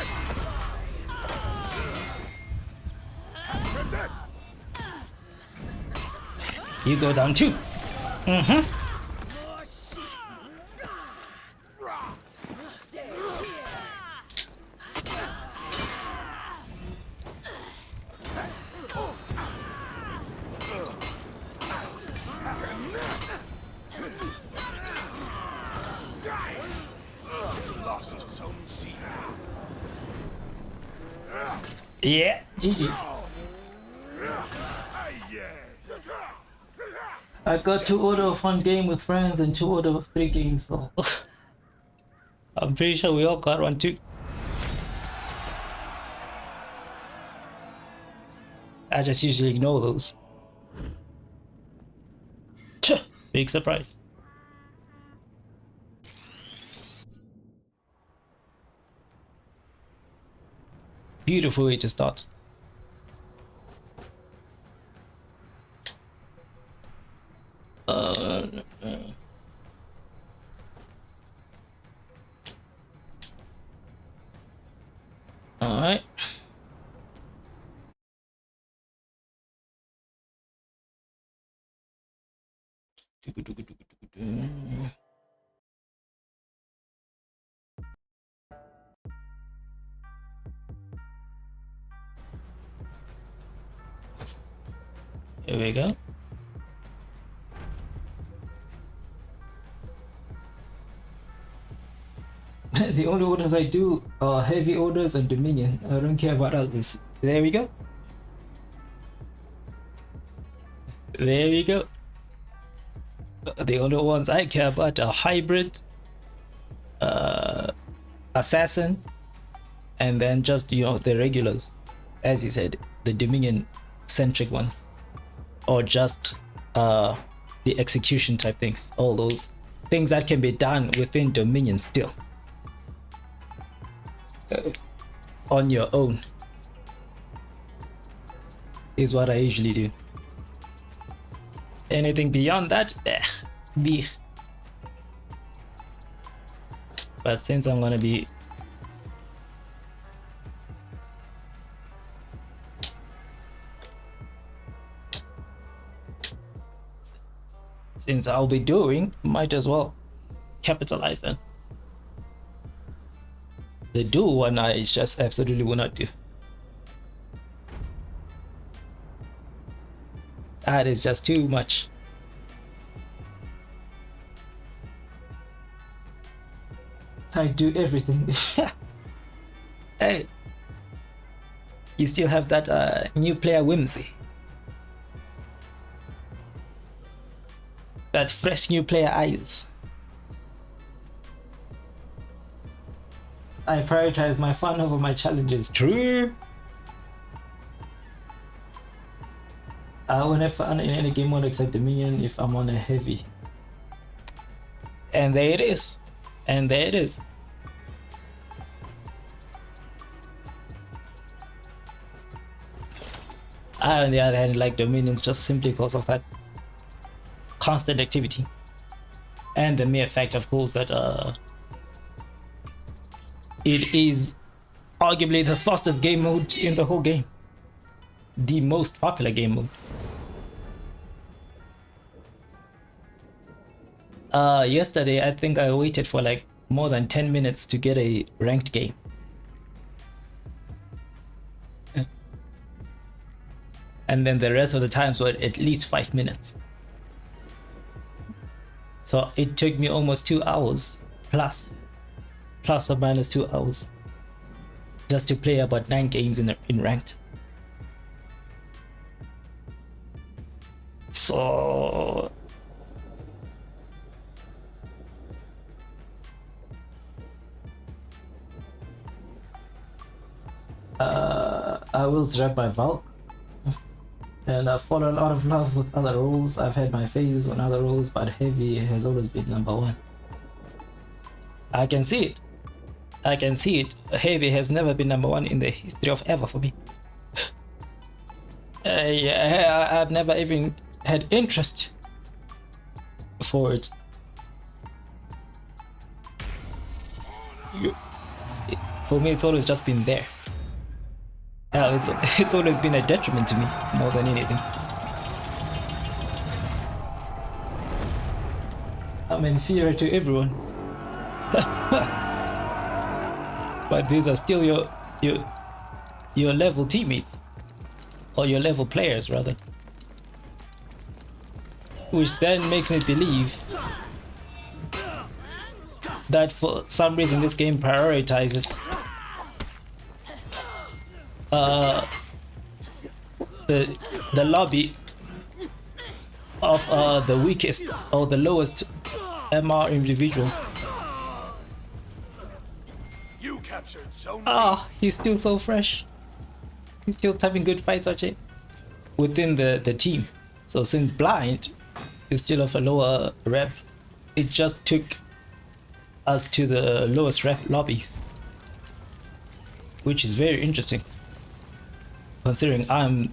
[SPEAKER 2] You go down too.
[SPEAKER 3] Lost Zone C.
[SPEAKER 2] Yeah, GG. I got 2 out of 1 game with friends and 2 out of 3 games, so I'm pretty sure we all got 1 too. I just usually ignore those. Big surprise. beautiful way to start. All right. Here we go. The only orders I do are heavy orders and dominion. I don't care about others. There we go. There we go. The only ones I care about are hybrid, assassin, and then just, you know, the regulars, as you said, the dominion centric ones, or just the execution type things, all those things that can be done within dominion still on your own is what I usually do. Anything beyond that, bleh. But since I'm gonna be I'll be doing, might as well capitalize then. The dual one I just absolutely will not do. That is just too much. I do everything. Hey, you still have that new player whimsy. That fresh new player eyes. I prioritize my fun over my challenges. True. I won't have fun in any game mode except Dominion if I'm on a heavy. And there it is. And there it is. I, on the other hand, like Dominions just simply because of that constant activity. And the mere fact, of course, that it is arguably the fastest game mode in the whole game. The most popular game mode. Yesterday, I think I waited for like more than 10 minutes to get a ranked game. And then the rest of the times were at least 5 minutes. So it took me almost 2 hours plus or minus 2 hours just to play about 9 games in ranked. So I will drop my Valk and I've fallen out of love with other roles. I've had my phases on other roles, but heavy has always been #1. I can see it. I can see it. Heavy has never been #1 in the history of ever for me. I've never even had interest for it. For me, it's always just been there. It's always been a detriment to me more than anything. I'm inferior to everyone. But these are still your level teammates, or your level players rather, which then makes me believe that for some reason this game prioritizes the lobby of the weakest or the lowest MR individual.
[SPEAKER 3] You captured Zone
[SPEAKER 2] He's still so fresh. He's still having good fights, actually, within the team. So since blind is still of a lower rep, it just took us to the lowest rep lobbies, which is very interesting. considering I'm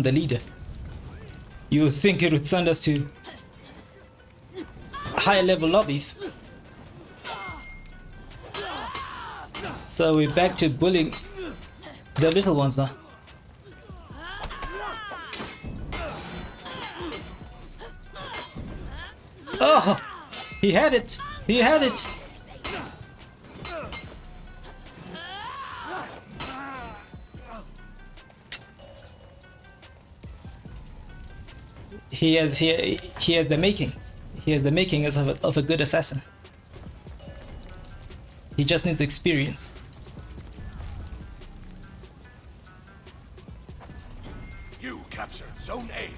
[SPEAKER 2] the leader. You would think it would send us to higher level lobbies. So we're back to bullying the little ones now. Oh, he had it. He had it. He has the makings. He has the makings of a good assassin. He just needs experience.
[SPEAKER 3] You captured Zone A.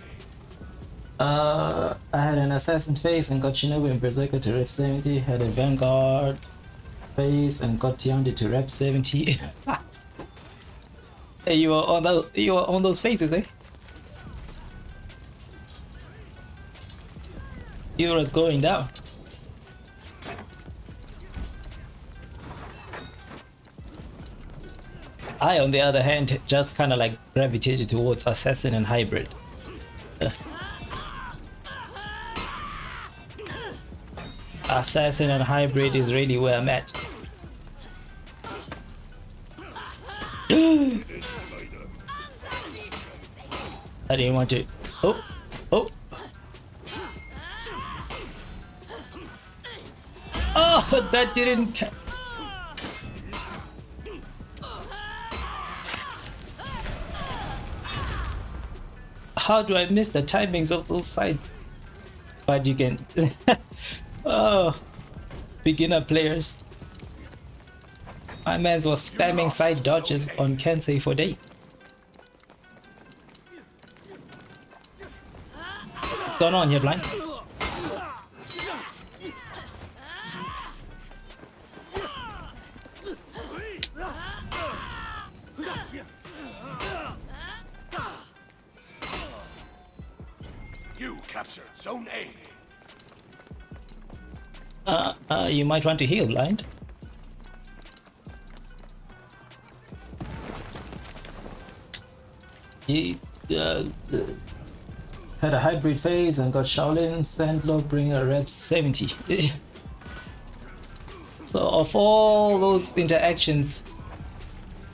[SPEAKER 2] I had an assassin phase and got Shinobu and Berserker to rep 70. Had a Vanguard phase and got Tiandi to rep 70. Hey, you were on those phases, eh? You was going down. I, on the other hand, just kind of like gravitated towards assassin and hybrid. Assassin and hybrid is really where I'm at. I didn't want to. Oh, oh. Oh, that didn't. How do I miss the timings of those sides? But you can. Oh, beginner players. My man was spamming side dodges on Kensei for days. What's going on here, Blind?
[SPEAKER 3] You captured Zone A.
[SPEAKER 2] You might want to heal, Blind. He had a hybrid phase and got Shaolin Sandlordbringer rep 70. So of all those interactions,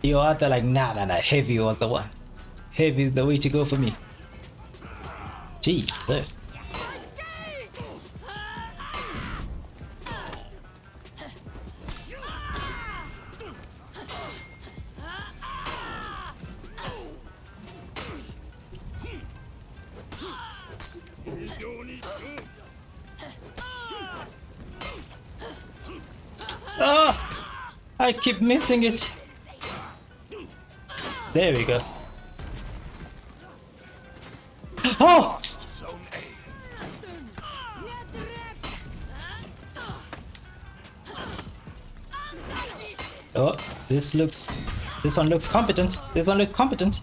[SPEAKER 2] you're out there like, nah, heavy was the one. Heavy is the way to go for me. Jesus. Oh, I keep missing it. There we go. Oh!
[SPEAKER 3] Zone A.
[SPEAKER 2] Oh, this one looks competent. This one looks competent.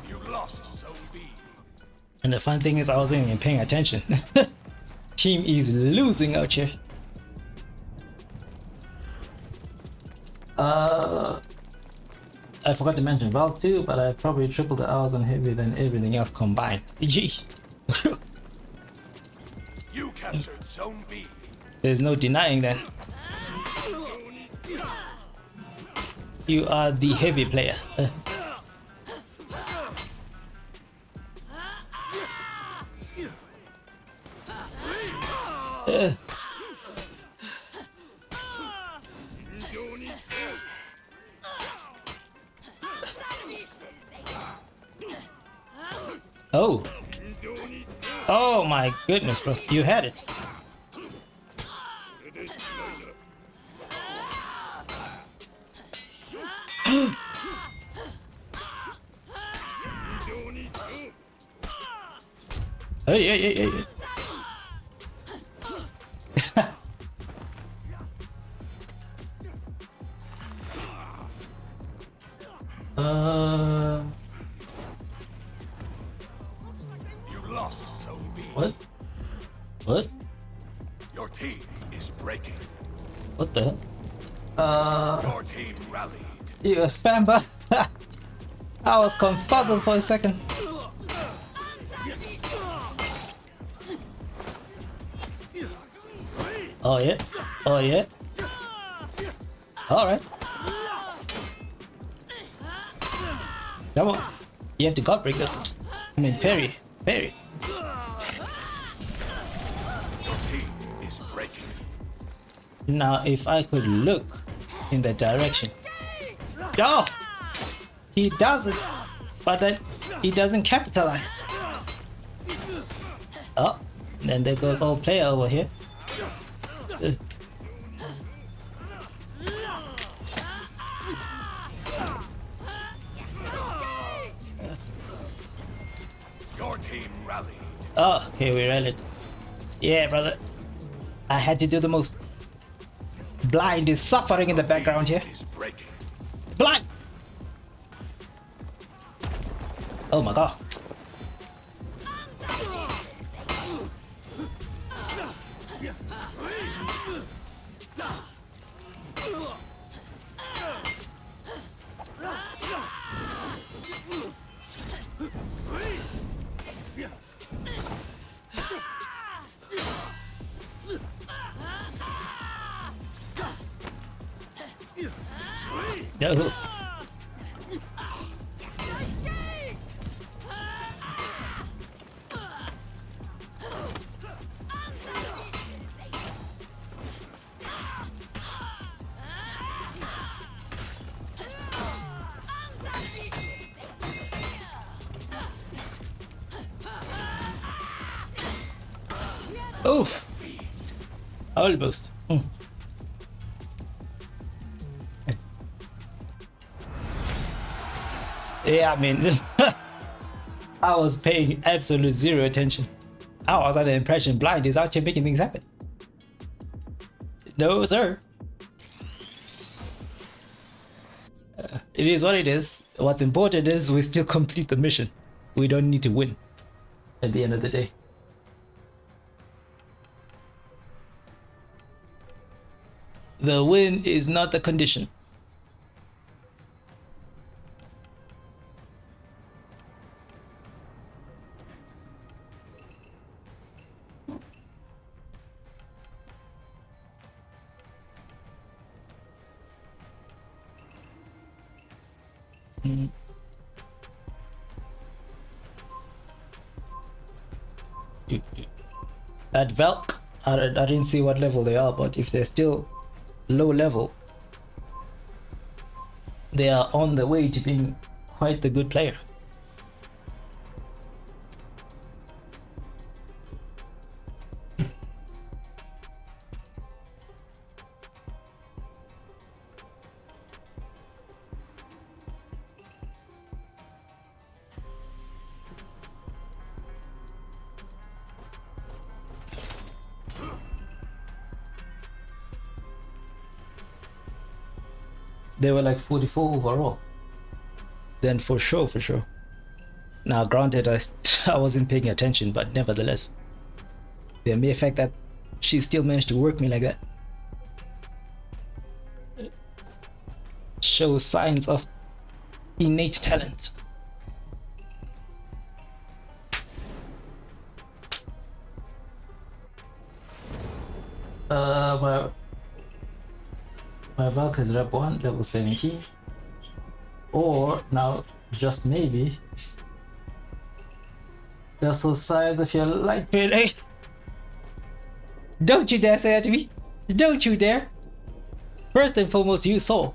[SPEAKER 3] You lost Zone B.
[SPEAKER 2] And the fun thing is I wasn't even paying attention. Team is losing out here. I forgot to mention Valve too, but I probably tripled the hours on heavy than everything else combined. Gee.
[SPEAKER 3] You captured Zone B.
[SPEAKER 2] There's no denying that. You are the heavy player. Oh. Oh my goodness, bro. You had it. Hey.
[SPEAKER 3] You lost Zone B.
[SPEAKER 2] What? What?
[SPEAKER 3] Your team is breaking.
[SPEAKER 2] What the hell?
[SPEAKER 3] Your team rallied.
[SPEAKER 2] You a spammer? I was confuzzled for a second. Oh yeah. Oh yeah. Alright. Come on. You have to god break this. I mean parry. Parry.
[SPEAKER 3] Your team is breaking.
[SPEAKER 2] Now if I could look in that direction. Oh! He does it, but then he doesn't capitalize. Oh, then there goes old player over here.
[SPEAKER 3] Your team rallied.
[SPEAKER 2] Oh, okay, we rallied. Yeah, brother. I had to do the most. Blind is suffering in the background here.
[SPEAKER 3] Is breaking.
[SPEAKER 2] Blind! Oh my god. No. Oh, almost. Yeah, I mean, I was paying absolute zero attention. I was under the impression Blind is out here making things happen. No, sir. It is what it is. What's important is we still complete the mission. We don't need to win at the end of the day. The win is not the condition. At Velk, I didn't see what level they are, but if they're still low level, they are on the way to being quite the good player. They were like 44 overall. Then for sure. Now granted, I wasn't paying attention, but nevertheless, the mere fact that she still managed to work me like that shows signs of innate talent. My Valk is rep 1, level 17. Or now, just maybe, the also size of your light melee. Don't you dare say that to me! Don't you dare! First and foremost, you saw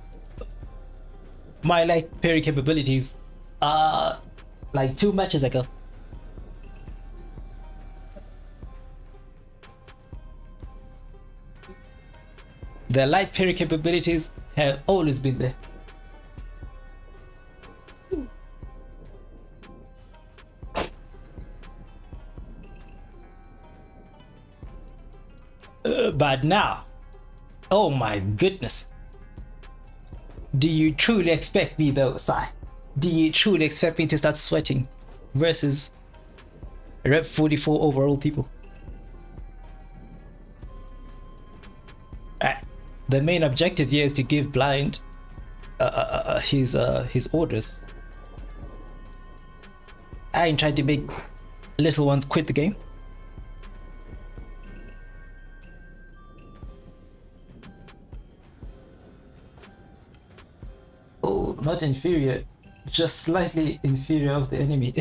[SPEAKER 2] my light parry capabilities like 2 matches ago. The light parry capabilities have always been there. But now, oh my goodness. Do you truly expect me though, Sai? Do you truly expect me to start sweating versus Rep 44 overall people? the main objective here is to give Blind his orders. I ain't trying to make little ones quit the game. Oh, not inferior, just slightly inferior of the enemy.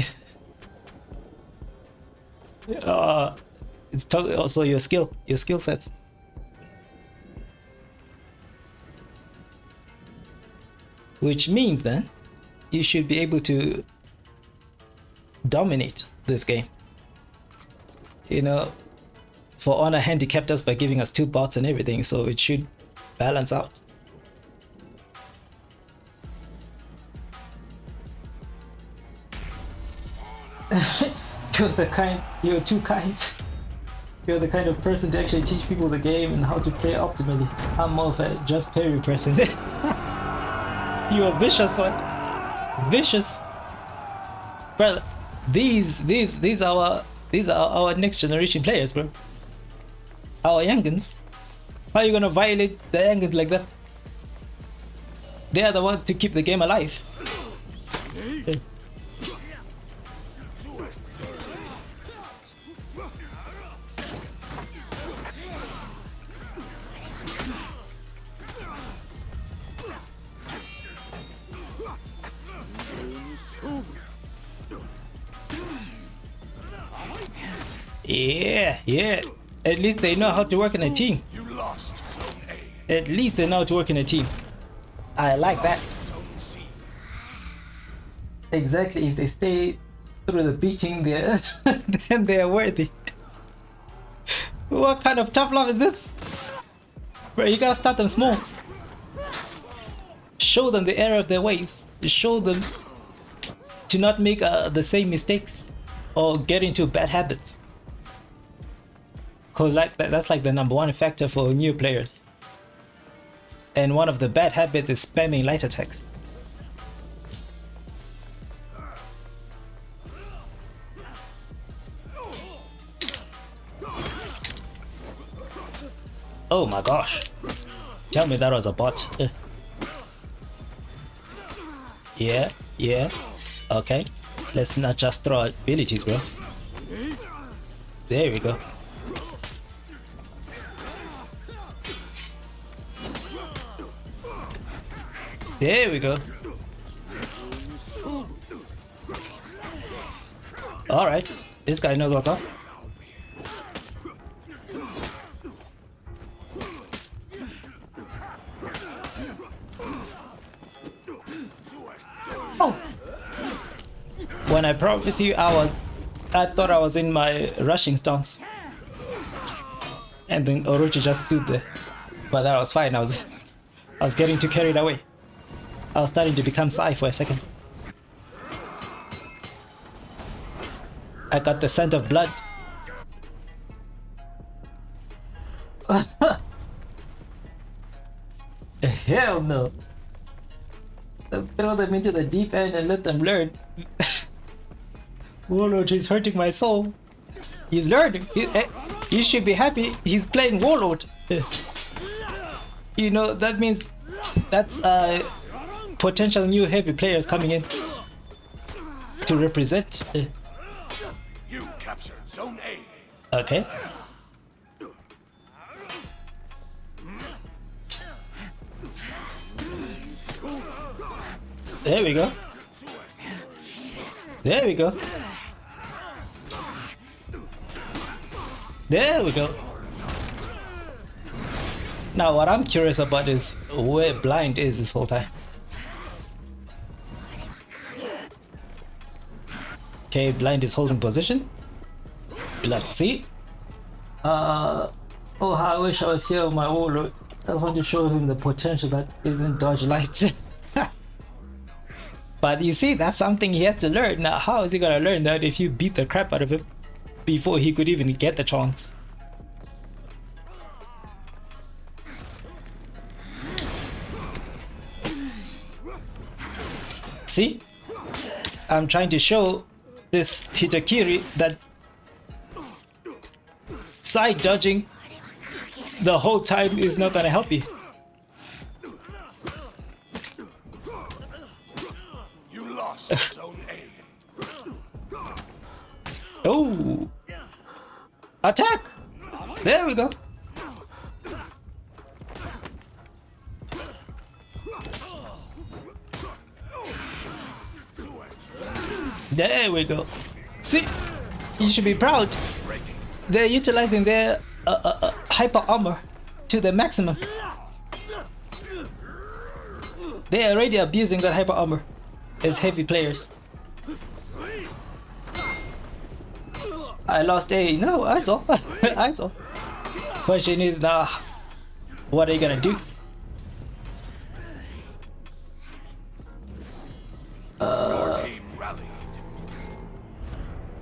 [SPEAKER 2] It's totally also your skill sets. Which means then you should be able to dominate this game. You know, For Honor handicapped us by giving us 2 bots and everything, so it should balance out. You're too kind. You're the kind of person to actually teach people the game and how to play optimally. I'm more of a just parry person. You're a vicious one. Vicious. Well, these are our next generation players, bro. Our youngins. How are you gonna violate the youngins like that? They are the ones to keep the game alive. Yeah. At least they know how to work in a team.
[SPEAKER 3] You lost Zone A.
[SPEAKER 2] At least they know how to work in a team. I like that.
[SPEAKER 3] Zone C.
[SPEAKER 2] Exactly. If they stay through the beating, then they are worthy. What kind of tough love is this? Bro, you gotta start them small. Show them the error of their ways. Show them to not make the same mistakes or get into bad habits. Cause that's like the #1 factor for new players. And one of the bad habits is spamming light attacks. Oh my gosh. Tell me that was a bot. Yeah. Okay. Let's not just throw abilities, bro. There we go. There we go. Alright. This guy knows what's up. Oh. When I promise you, I thought I was in my rushing stance. And then Orochi just stood there. But that was fine. I was getting too carried away. I was starting to become Psy for a second. I got the scent of blood. Hell no. Throw them into the deep end and let them learn. Warlord is hurting my soul. He's learning. You should be happy. He's playing Warlord. You know, that means that's potential new heavy players coming in to represent.
[SPEAKER 3] You captured Zone A.
[SPEAKER 2] Okay. There we go. There we go. There we go. Now what I'm curious about is where Blind is this whole time. Okay, Blind is holding position. We'll have to see. Oh, how I wish I was here with my Warlord. I just want to show him the potential that is in Dodge Light. But you see, that's something he has to learn. Now, how is he gonna learn that if you beat the crap out of him before he could even get the chance? See? I'm trying to show this Hitakiri that side dodging the whole time is not gonna help you.
[SPEAKER 3] lost Zone A.
[SPEAKER 2] Oh! Attack! There we go. There we go. See, you should be proud. They're utilizing their hyper armor to the maximum. They're already abusing that hyper armor as heavy players. I lost A. No, I saw. I saw. Question is now, what are you gonna do?
[SPEAKER 3] Your team rallied.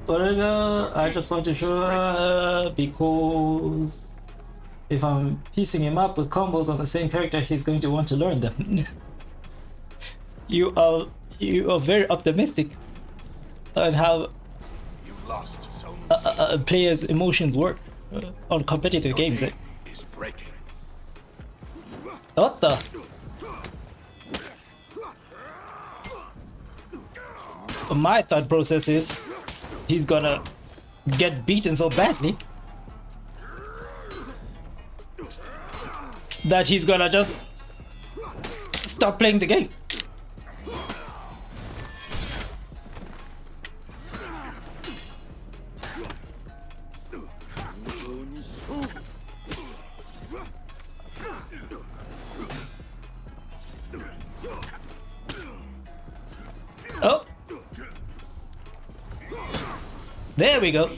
[SPEAKER 2] Whatever, I just want to show because if I'm piecing him up with combos on the same character, he's going to want to learn them. You are very optimistic on how
[SPEAKER 3] You lost Zone C.
[SPEAKER 2] players' emotions work on competitive games.
[SPEAKER 3] Team is breaking.
[SPEAKER 2] What the? My thought process is he's gonna get beaten so badly that he's gonna just stop playing the game. Oh, there we go.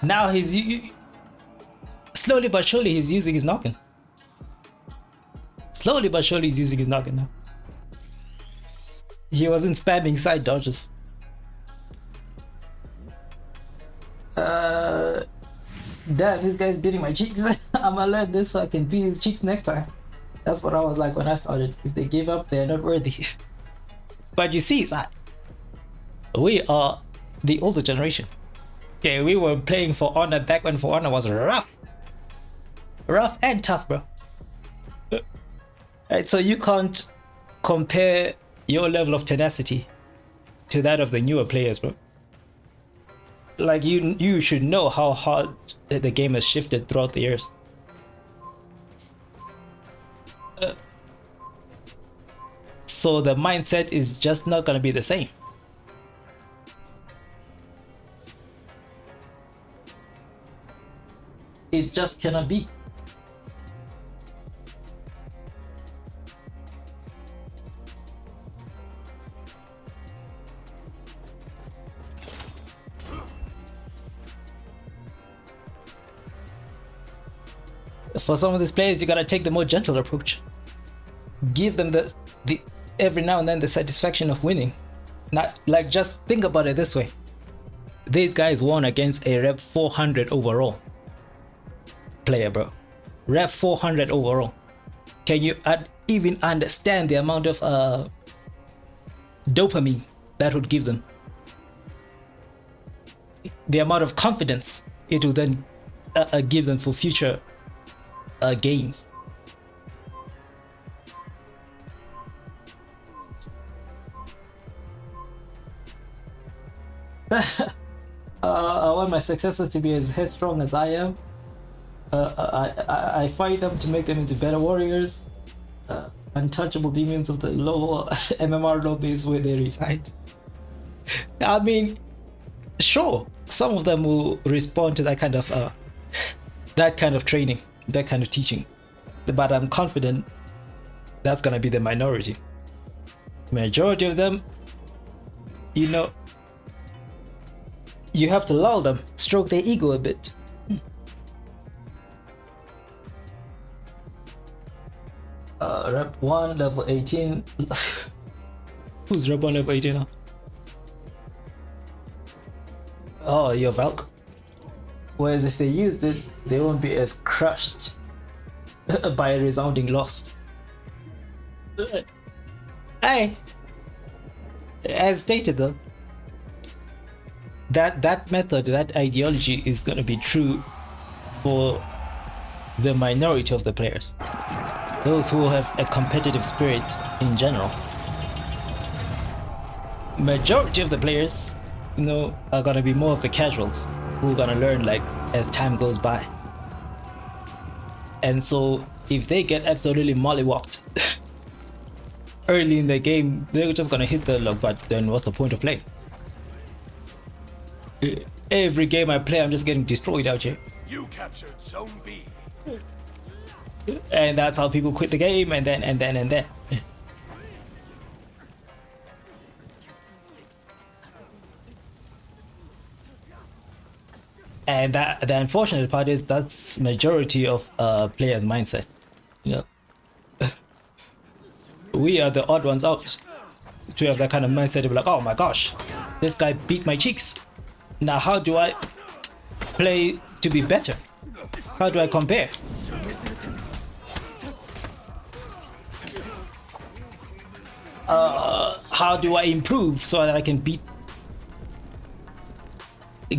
[SPEAKER 2] Now he's slowly but surely he's using his noggin. Slowly but surely he's using his noggin now. He wasn't spamming side dodges. Damn, this guy's beating my cheeks. I'm gonna learn this so I can beat his cheeks next time. That's what I was like when I started. If they give up, they're not worthy. But you see, we are the older generation. Okay, we were playing For Honor back when For Honor was rough. Rough and tough, bro. Right, so you can't compare your level of tenacity to that of the newer players, bro. Like you should know how hard the game has shifted throughout the years. So the mindset is just not gonna be the same. It just cannot be. For some of these players, you gotta take the more gentle approach. Give them the every now and then the satisfaction of winning. Not like, just think about it this way. These guys won against a rep 400 overall player, bro. Rep 400 overall. Can you even understand the amount of dopamine that would give them? The amount of confidence it will then give them for future games. I want my successors to be as headstrong as I am. I fight them to make them into better warriors, untouchable demons of the lower MMR lobbies where they reside. I mean, sure, some of them will respond to that kind of training, that kind of teaching, but I'm confident that's gonna be the minority. Majority of them, you know, you have to lull them, stroke their ego a bit. Rep 1 level 18. Who's rep 1 level 18 now? Oh, you're Valk. Whereas if they used it, they won't be as crushed by a resounding loss. Hey, as stated though, that method, that ideology is gonna be true for the minority of the players, those who have a competitive spirit in general. Majority of the players, you know, are gonna be more of the casuals who are gonna learn like as time goes by. And so if they get absolutely mollywopped early in the game, they're just gonna hit the log, but then what's the point of playing? Every game I play, I'm just getting destroyed out here.
[SPEAKER 3] You captured Zone B.
[SPEAKER 2] And that's how people quit the game, and then. And that the unfortunate part is that's majority of players' mindset. You know, we are the odd ones out to have that kind of mindset of like, oh my gosh, this guy beat my cheeks. Now how do I play to be better? How do I compare? How do I improve so that I can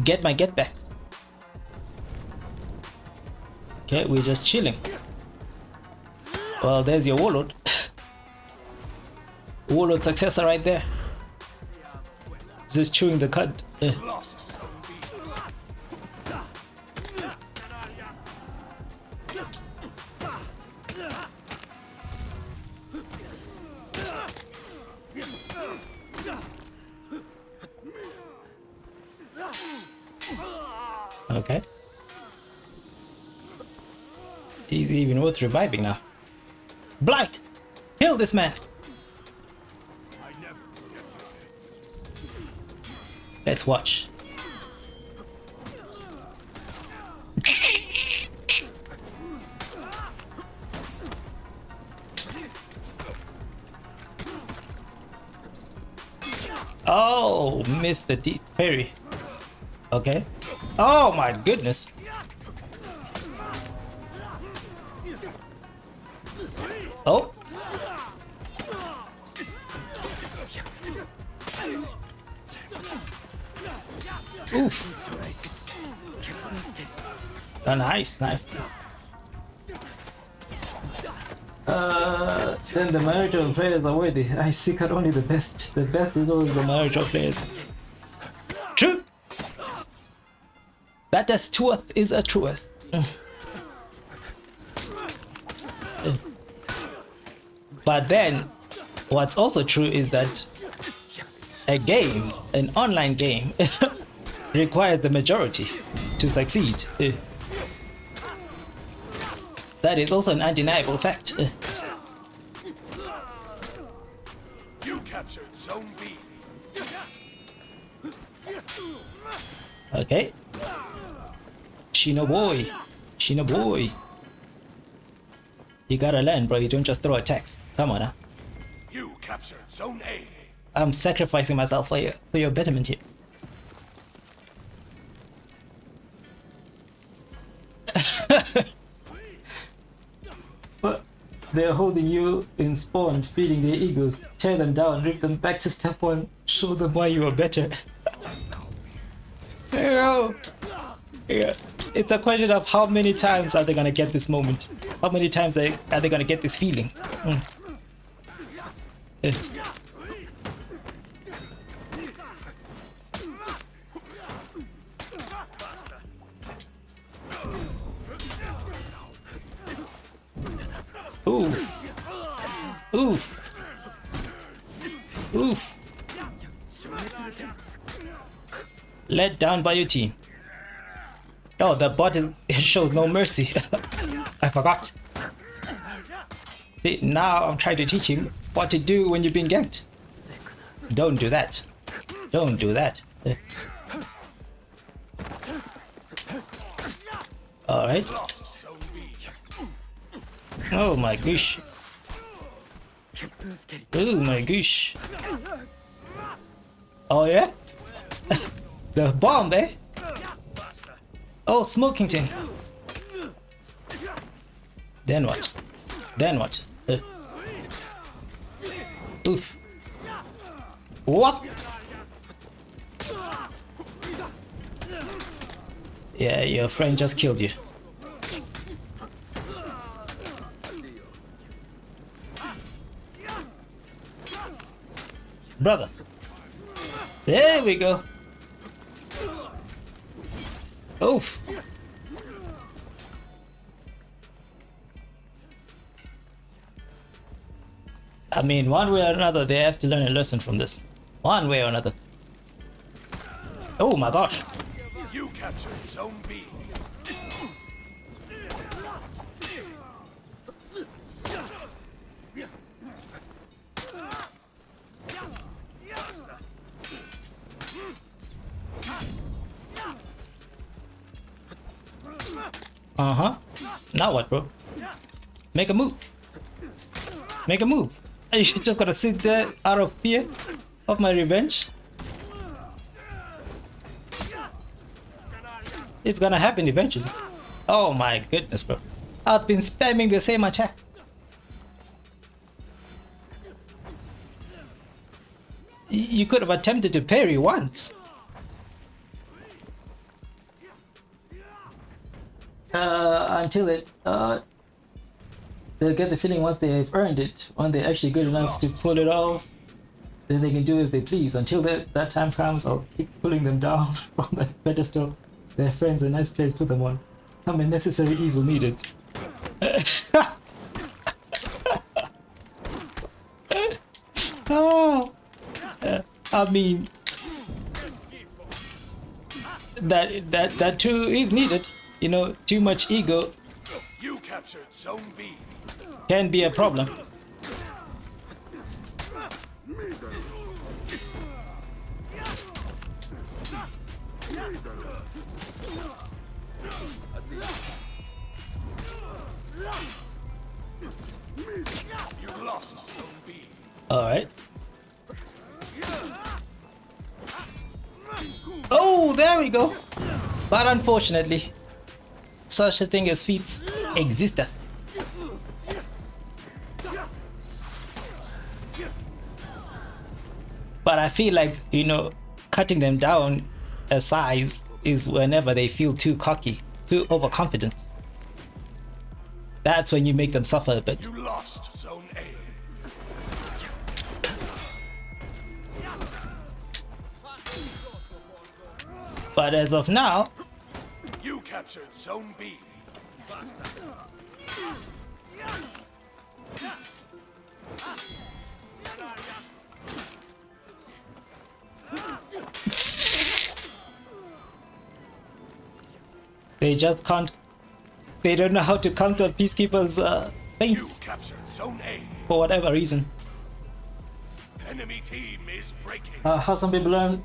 [SPEAKER 2] get my get back? Okay, we're just chilling. Well, there's your warlord. Warlord successor right there. Just chewing the cud. Okay. He's even worth reviving now. Blight! Kill this man! Let's watch. Oh, missed the deep parry. Okay. Oh my goodness. Oh. Oof. Oh, nice, nice. Then the majority of players are worthy. I seek out only the best. The best is always the majority of players. True. That a truth is a truth. But then, what's also true is that a game, an online game, requires the majority to succeed. That is also an undeniable fact.
[SPEAKER 3] You captured Zone B.
[SPEAKER 2] Okay. Shinoboy. Shinoboy. You gotta learn, bro. You don't just throw attacks. Come on, huh?
[SPEAKER 3] You captured Zone A.
[SPEAKER 2] I'm sacrificing myself for your betterment here. But they're holding you in spawn, feeding their egos. Tear them down, rip them back to step one, show them why you are better. Yeah. It's a question of how many times are they gonna get this moment? How many times are they gonna get this feeling? Ooh. Oof. Oof. Let down by your team. Oh, the bot it shows no mercy. I forgot. See, now I'm trying to teach him what to do when you're being ganked. Don't do that. Don't do that. Alright. Oh my gosh. Oh my gosh. Oh yeah? The bomb, eh? Oh, Smokington. Then what? Then what? Oof. What? Yeah, your friend just killed you. brother. There we go. Oof. I mean, one way or another, they have to learn a lesson from this. One way or another. Oh my gosh.
[SPEAKER 3] You captured Zone B.
[SPEAKER 2] Uh-huh. Now what, bro? Make a move. Make a move. Are you just gonna sit there out of fear of my revenge? It's gonna happen eventually. Oh my goodness, bro. I've been spamming the same attack. You could have attempted to parry once. Until it they'll get the feeling once they've earned it, when they're actually good enough to pull it off, then they can do as they please. Until that time comes, I'll keep pulling them down from that pedestal their friends a nice place put them on. I'm a necessary evil needed. Oh, I mean, that too is needed. You know, too much ego
[SPEAKER 3] You captured Zone B.
[SPEAKER 2] can be a problem.
[SPEAKER 3] You lost Zone B.
[SPEAKER 2] All right. Oh, there we go. But unfortunately, such a thing as feats exist. But I feel like, you know, cutting them down a size is whenever they feel too cocky, too overconfident. That's when you make them suffer a bit.
[SPEAKER 3] You lost Zone A.
[SPEAKER 2] But as of now,
[SPEAKER 3] You captured Zone B.
[SPEAKER 2] they just can't. They don't know how to counter Peacekeeper's
[SPEAKER 3] You
[SPEAKER 2] feints
[SPEAKER 3] captured Zone A.
[SPEAKER 2] for whatever reason.
[SPEAKER 3] Enemy team is breaking.
[SPEAKER 2] How some people learn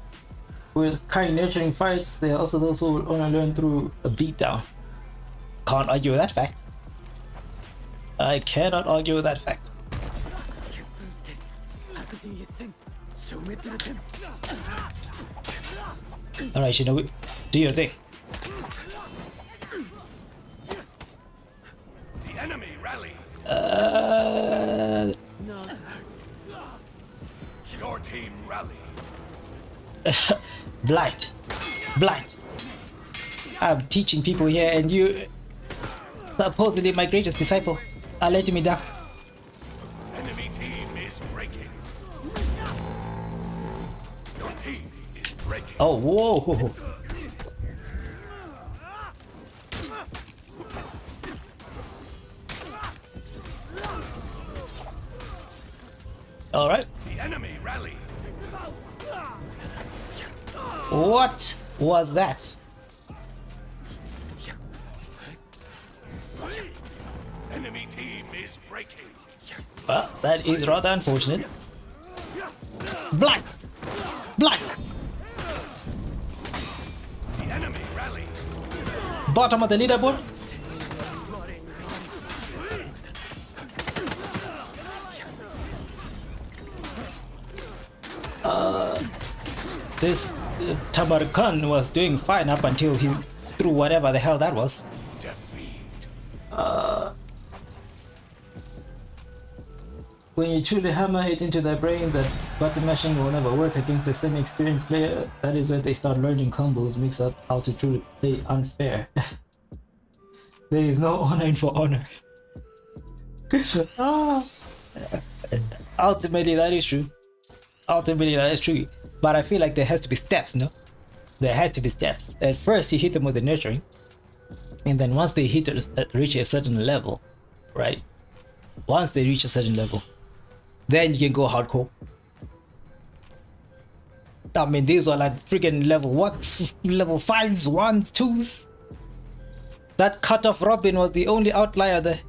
[SPEAKER 2] with kind nurturing fights, there are also those who will only learn through a beatdown. Can't argue with that fact. I cannot argue with that fact. Alright, Shinobu, do your thing.
[SPEAKER 3] The enemy rally. Your team rally.
[SPEAKER 2] Blind. Blind. I'm teaching people here and you, supposedly my greatest disciple, are letting me down.
[SPEAKER 3] Enemy team is breaking. Your team is breaking.
[SPEAKER 2] Oh, whoa. Alright.
[SPEAKER 3] The enemy rally.
[SPEAKER 2] What was that?
[SPEAKER 3] Enemy team is breaking.
[SPEAKER 2] Well, that is rather unfortunate. Blind! Blind!
[SPEAKER 3] The enemy rally.
[SPEAKER 2] Bottom of the leaderboard. This Tamarkan was doing fine up until he threw whatever the hell that was.
[SPEAKER 3] Defeat.
[SPEAKER 2] When you truly hammer it into their brain that button mashing will never work against a semi-experienced player, that is when they start learning combos mix up how to truly play unfair. There is no honor in for honor. Ultimately, that is true. Ultimately, that's true. But I feel like there has to be steps, no? There has to be steps. At first, you hit them with the nurturing, and then once they reach a certain level, right? Once they reach a certain level, then you can go hardcore. I mean, these are like freaking level what? Level 5s, 1s, 2s. That cutoff Robin was the only outlier there.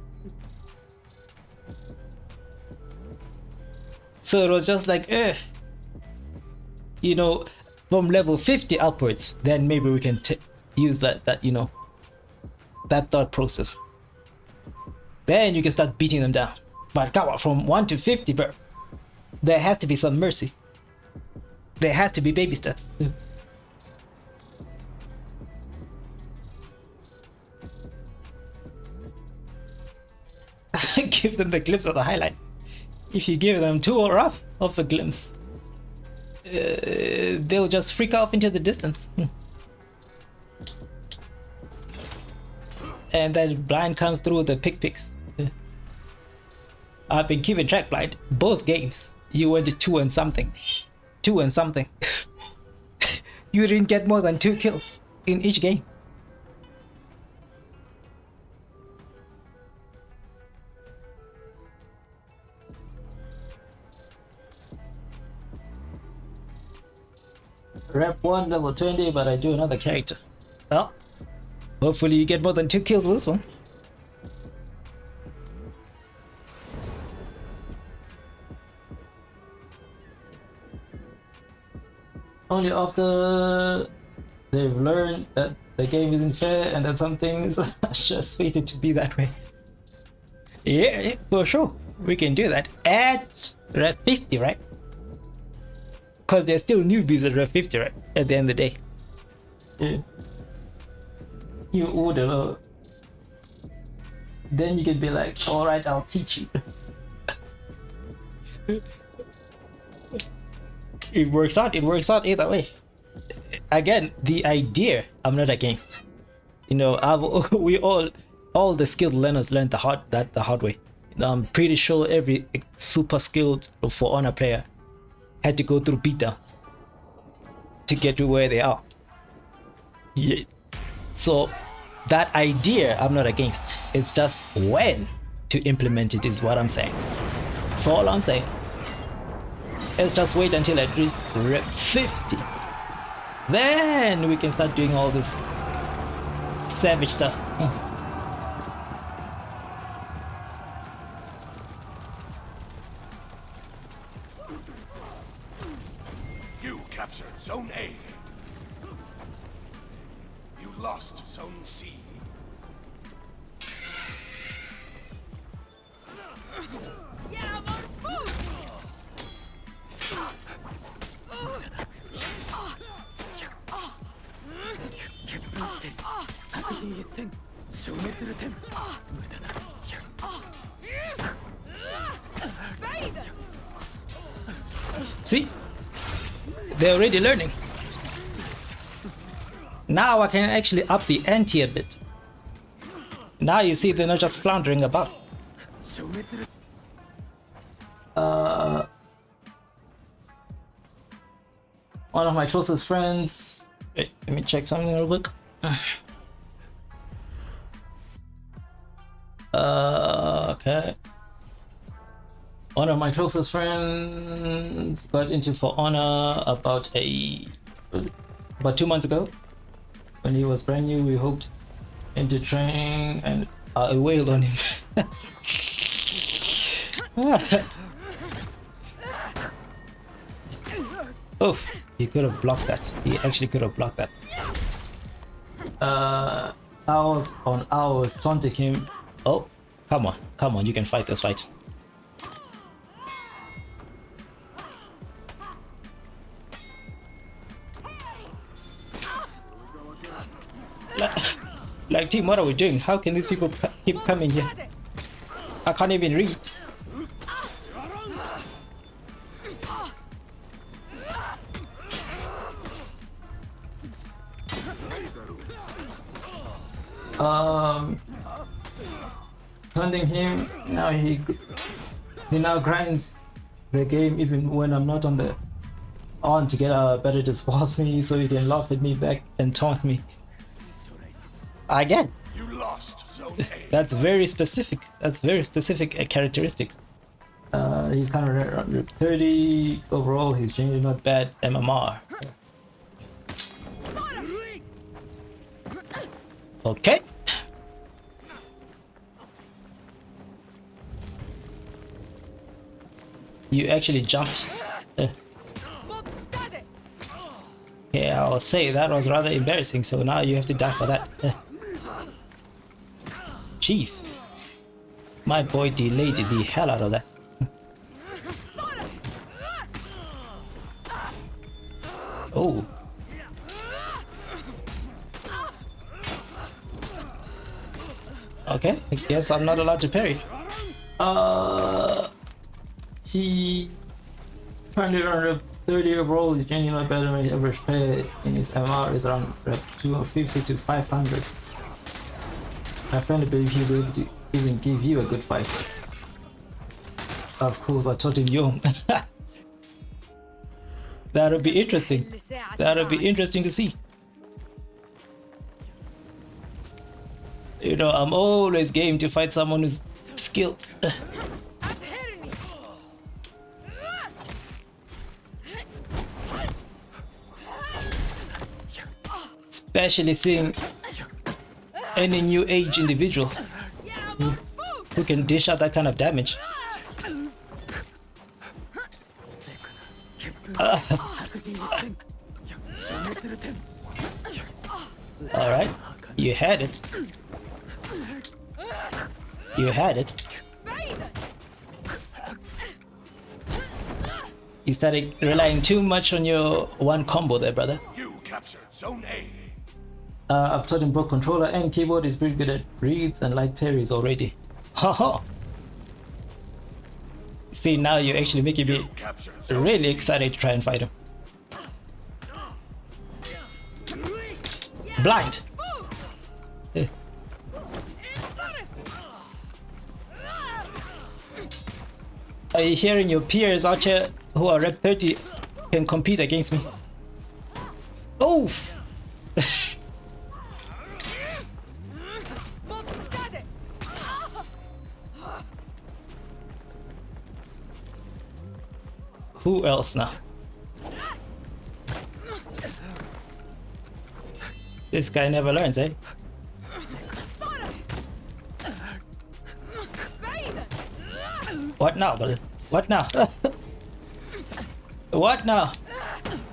[SPEAKER 2] So it was just like, you know, from level 50 upwards, then maybe we can use that, you know, that thought process. Then you can start beating them down. But come on, from 1 to 50, bro, there has to be some mercy. There has to be baby steps. Give them the glimpse of the highlight. If you give them too rough of a glimpse, they'll just freak off into the distance. And then blind comes through the picks. I've been keeping track, blind. Both games, you went to 2 and something. 2 and something. You didn't get more than 2 kills in each game. Rep 1 level 20, but I do another character. Well, hopefully you get more than 2 kills with this one. Only after they've learned that the game isn't fair and that some things are just fated to be that way. Yeah, for sure. We can do that at rep 50, right? Because they're still newbies at rep 50, right? At the end of the day. Yeah. You order. Then you can be like, alright, I'll teach you. It works out either way. Again, the idea I'm not against. You know, all the skilled learners learned the hard way. I'm pretty sure every super skilled For Honor player had to go through beatdowns to get to where they are. Yeah. So that idea I'm not against. It's just when to implement it is what I'm saying. That's all I'm saying. Let's just wait until at least rep 50. Then we can start doing all this savage stuff.
[SPEAKER 3] You captured Zone A. You lost Zone C.
[SPEAKER 2] See? They're already learning. Now I can actually up the ante a bit. Now you see they're not just floundering about. One of my closest friends. Wait, let me check something real quick. Okay. One of my closest friends got into For Honor about 2 months ago. When he was brand new, we hooked into training and I wailed on him. Oof, he could have blocked that. He actually could have blocked that. Hours on hours taunting him. Oh, come on, you can fight this fight. Like team, what are we doing? How can these people keep coming here? I can't even read. Taunting him. Now he now grinds the game even when I'm not on the on to get better disperse me so you can laugh at me back and taunt me. Again,
[SPEAKER 3] You lost Zone A.
[SPEAKER 2] that's very specific. That's very specific characteristics. He's kind of around 30 overall. He's generally not bad MMR. Okay. You actually jumped. Yeah, I'll say that was rather embarrassing. So now you have to die for that. Jeez. My boy delayed the hell out of that. Oh. Okay, I guess I'm not allowed to parry. He currently around 30 overall. He's generally not better than his average pay, and his MR is around 250 to 500. I firmly believe he will even give you a good fight. Of course, I taught him Yom. That'll be interesting. That'll be interesting to see. You know, I'm always game to fight someone who's skilled. Especially seeing any new age individual who can dish out that kind of damage. Alright, you had it. You had it. You started relying too much on your one combo there, brother.
[SPEAKER 3] You captured Zone A.
[SPEAKER 2] I've taught him both controller and keyboard. He's pretty good at reads and light parries already. Haha. See, now you're actually making me really excited to try and fight him. Blind. Are you hearing your peers out here who are rep 30 can compete against me? Oh! Who else now? This guy never learns, eh? What now, brother? What now? What now?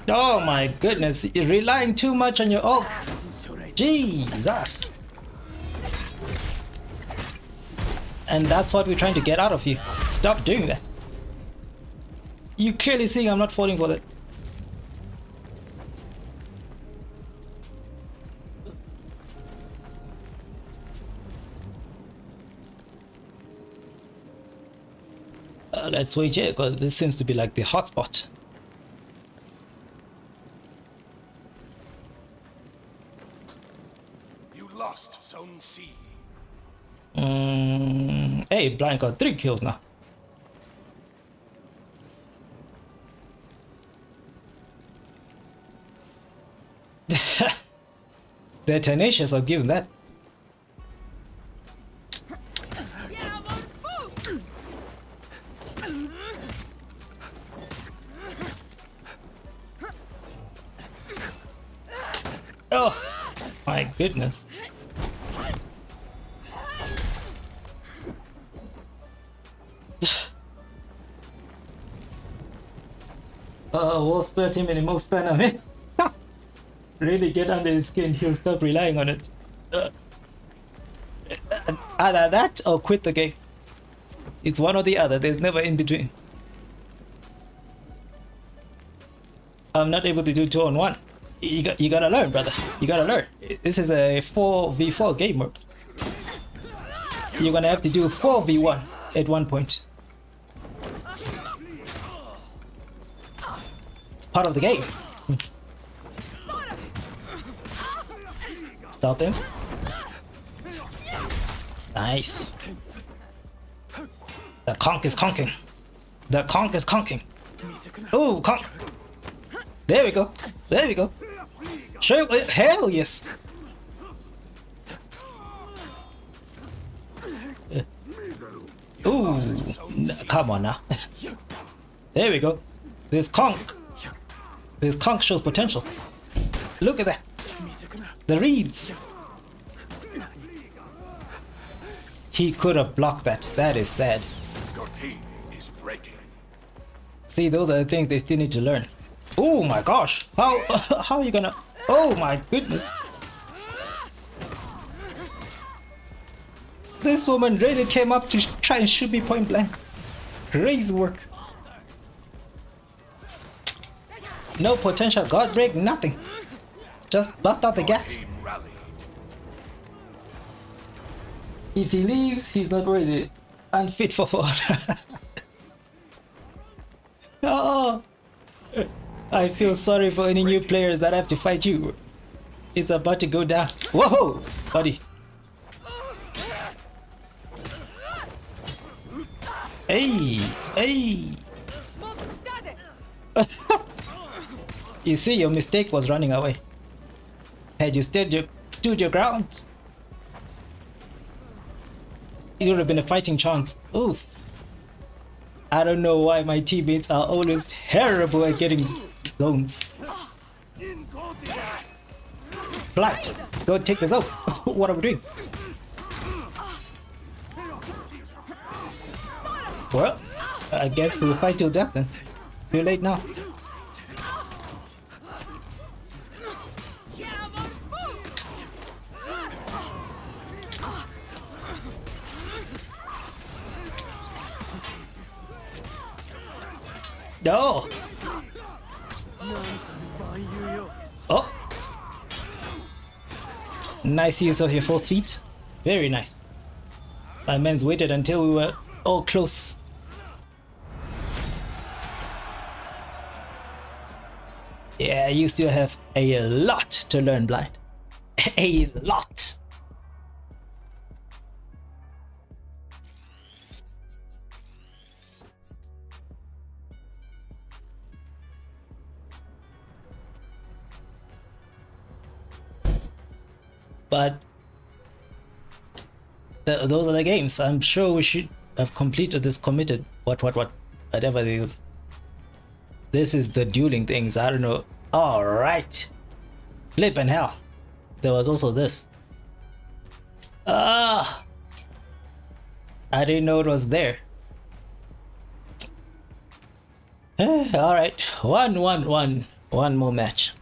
[SPEAKER 2] Oh my goodness, you're relying too much on your ult. Jesus. And that's what we're trying to get out of you. Stop doing that. You clearly seeing I'm not falling for that. Let's wait here, because this seems to be like the hotspot.
[SPEAKER 3] You lost Zone C.
[SPEAKER 2] Hey, Blind got 3 kills now. They're tenacious, I'll give them that. Oh my goodness. We'll split him in the most span of it. Really get under his skin, he'll stop relying on it. Either that or quit the game. It's one or the other, there's never in between. I'm not able to do 2-on-1. You gotta learn, brother. You gotta learn. This is a 4v4 game mode. You're gonna have to do 4v1 at one point. It's part of the game. Stop him. Nice. The conk is conking. The conk is conking. Oh, conk. There we go. There we go. Sure. Hell yes. Ooh. Come on now. There we go. This conch. This conch shows potential. Look at that. The reeds. He could have blocked that. That is sad.
[SPEAKER 3] Your team is breaking.
[SPEAKER 2] See, those are the things they still need to learn. Oh my gosh. How are you gonna... Oh my goodness. This woman really came up to try and shoot me point blank. Crazy work. No potential guard break, nothing. Just bust out the gap.
[SPEAKER 3] Team rallied.
[SPEAKER 2] If he leaves, he's not worthy. Unfit for fun. Oh, I feel sorry for any new players that have to fight you. It's about to go down. Whoa, buddy. Hey, hey. You see, your mistake was running away. Had you stood your ground, it would have been a fighting chance. Oof. I don't know why my teammates are always terrible at getting zones. Flight, go take this out. What are we doing? Well, I guess we'll fight till death then. Too late now. No. Oh. Nice use of your 4 feet. Very nice. My man's waited until we were all close. Yeah, you still have a lot to learn, Blind. A lot. But those are the games. I'm sure we should have completed this, committed whatever it is. This is the dueling things. I don't know. All right. Flip and hell. There was also this. I didn't know it was there. All right. One more match.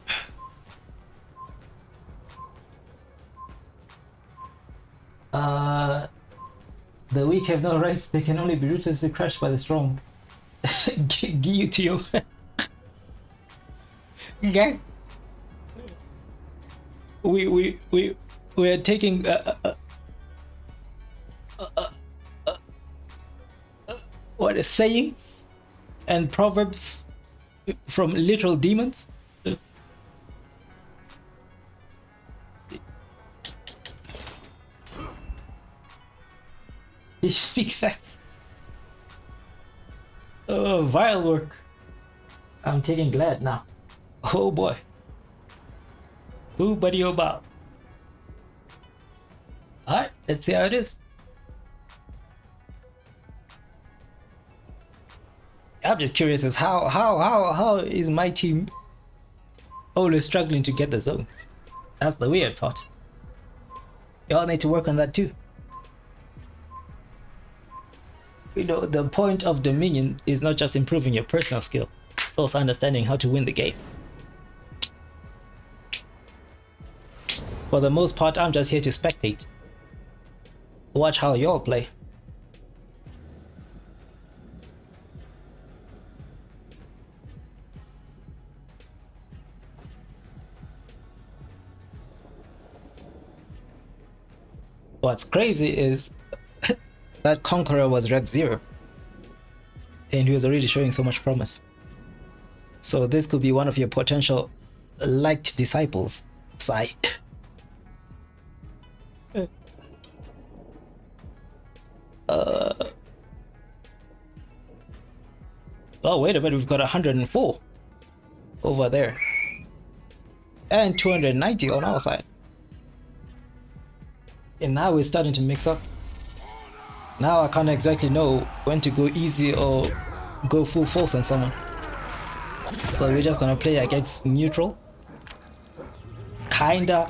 [SPEAKER 2] The weak have no rights. They can only be ruthlessly crushed by the strong. Guillotine. Okay. We are taking what is sayings and proverbs from literal demons. He speaks facts. Oh, vile work. I'm taking glad now. Oh boy. Who buddy about? Alright, let's see how it is. I'm just curious as how is my team always struggling to get the zones? That's the weird part. Y'all need to work on that too. You know, the point of Dominion is not just improving your personal skill, it's also understanding how to win the game. For the most part, I'm just here to spectate. Watch how y'all play. What's crazy is that Conqueror was Rep 0 and he was already showing so much promise. So this could be one of your potential liked disciples. Sigh. Oh wait a minute, we've got 104. over there. And 290 on our side. And now we're starting to mix up. Now I can't exactly know when to go easy or go full force on someone. So we're just gonna play against neutral. Kinda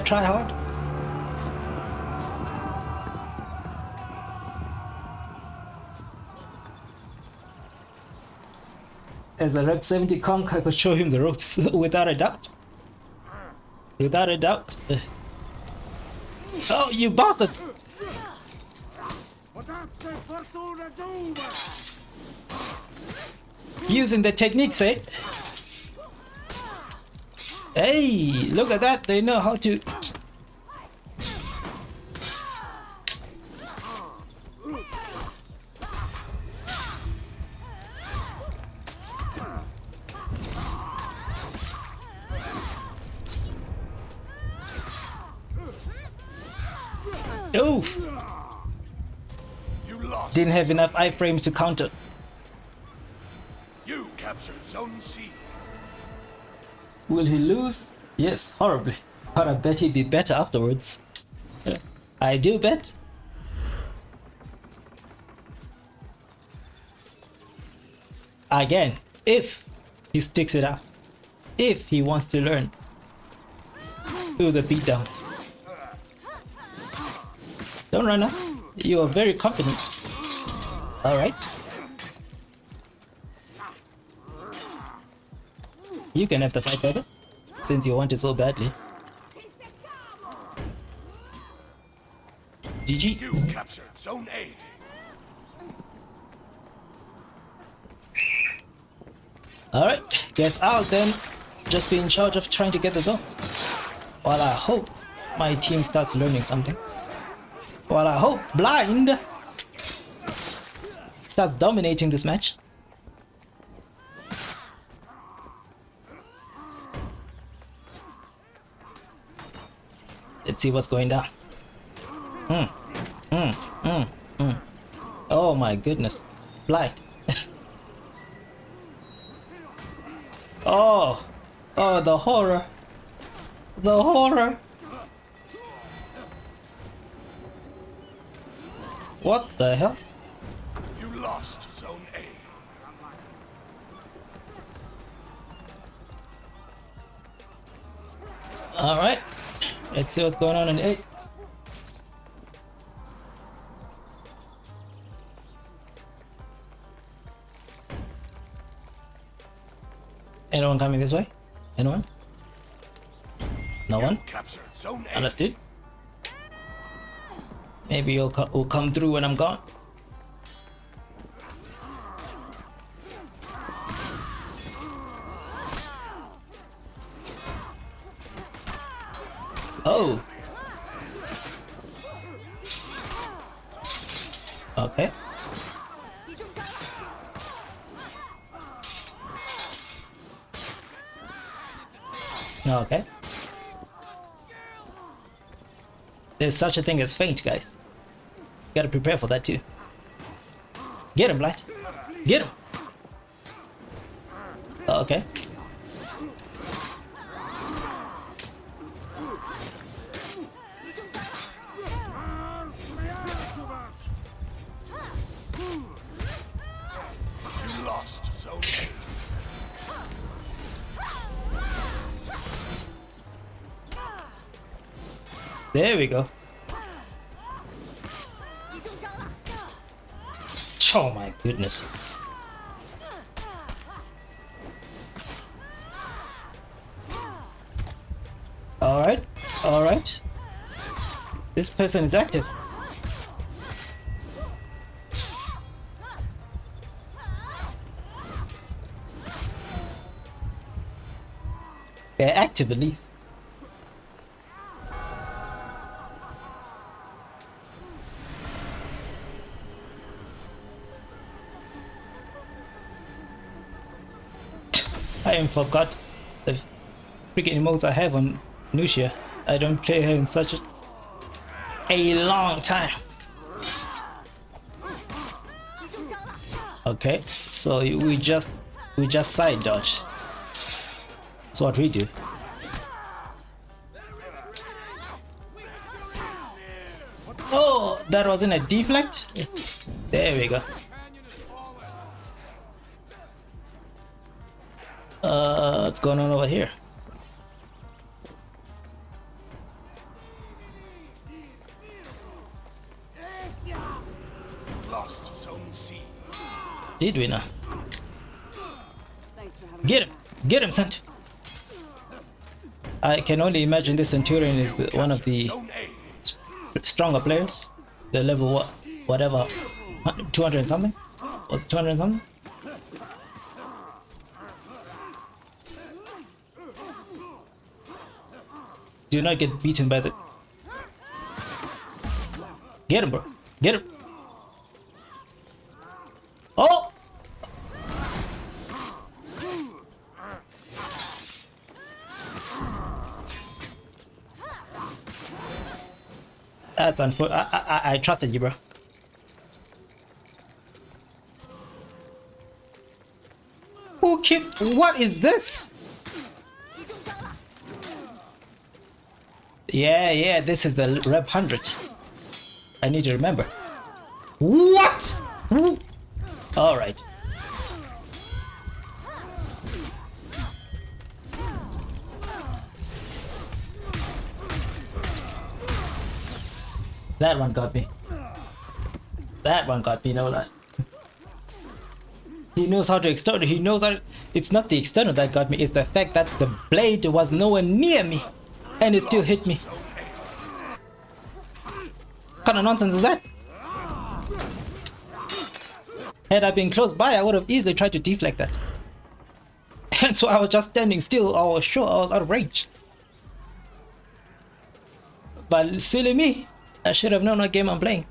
[SPEAKER 2] try hard. As a rep 70 conk, I could show him the ropes without a doubt. Without a doubt. Oh, you bastard! Using the techniques, eh? Hey, look at that. They know how to. Oof.
[SPEAKER 3] You lost.
[SPEAKER 2] Didn't have enough iframes to counter.
[SPEAKER 3] You captured Zone C.
[SPEAKER 2] Will he lose? Yes, horribly. But I bet he'd be better afterwards. I do bet. Again, if he sticks it out. If he wants to learn. Do the beatdowns. Don't run up. You are very confident. Alright. You can have the fight better, since you want it so badly. GG.
[SPEAKER 3] You captured Zone A.
[SPEAKER 2] Alright, guess I'll then just be in charge of trying to get the zones. While I hope my team starts learning something. While I hope Blind starts dominating this match. Let's see what's going down. Oh my goodness. Blind. Oh, the horror. The horror. What the hell?
[SPEAKER 3] You lost Zone A.
[SPEAKER 2] Alright. Let's see what's going on in 8. Anyone coming this way? Anyone? No one?
[SPEAKER 3] You captured Zone A.
[SPEAKER 2] Understood. Maybe you'll will come through when I'm gone. Oh. Okay. Okay. There's such a thing as feint, guys. You gotta prepare for that too. Get him, Blight. Get him. Okay.
[SPEAKER 3] You lost Zone A.
[SPEAKER 2] There we go. Oh my goodness. Alright, alright. This person is active. They're active at least. I forgot the freaking emotes I have on Nucia. I don't play her in such a long time. Okay, so we just We just side dodge. That's what we do. Oh, that wasn't a deflect? There we go. What's going on over here?
[SPEAKER 3] Lost Zone C.
[SPEAKER 2] Did we now? Get him! Get him, Sant! I can only imagine this Centurion is one of the
[SPEAKER 3] Zone A.
[SPEAKER 2] stronger players. The level what? Whatever. 200 and something? Was it 200 and something? Do not get beaten by the... Get him, bro. Get him. Oh! That's unfortunate. I trusted you, bro. Who kicked? What is this? Yeah, this is the Rep 100. I need to remember. What? Alright. That one got me. That one got me, no lie. He knows how to external. He knows how. It's not the external that got me, it's the fact that the blade was nowhere near me and it still hit me. What kind of nonsense is that? Had I been close by, I would have easily tried to deflect that. And so I was just standing still. I was sure I was out of range. But silly me, I should have known what game I'm playing.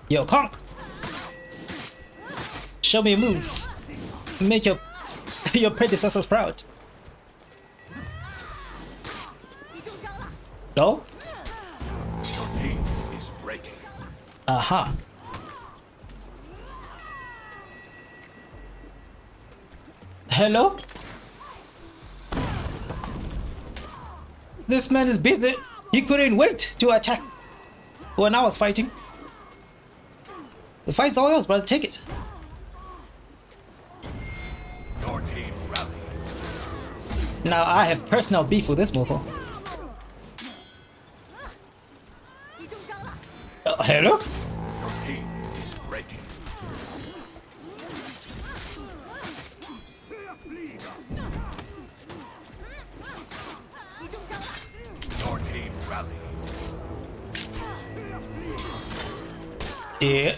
[SPEAKER 2] Yo, Conk! Show me your moves. Make your predecessors proud. No?
[SPEAKER 3] Your team is breaking.
[SPEAKER 2] Aha. Hello? This man is busy. He couldn't wait to attack when I was fighting. The fight's all yours, brother. Take it.
[SPEAKER 3] Your team rallied.
[SPEAKER 2] Now I have personal beef with this mofo. Hello?
[SPEAKER 3] Your team is breaking. Your team rallied.
[SPEAKER 2] Yeah.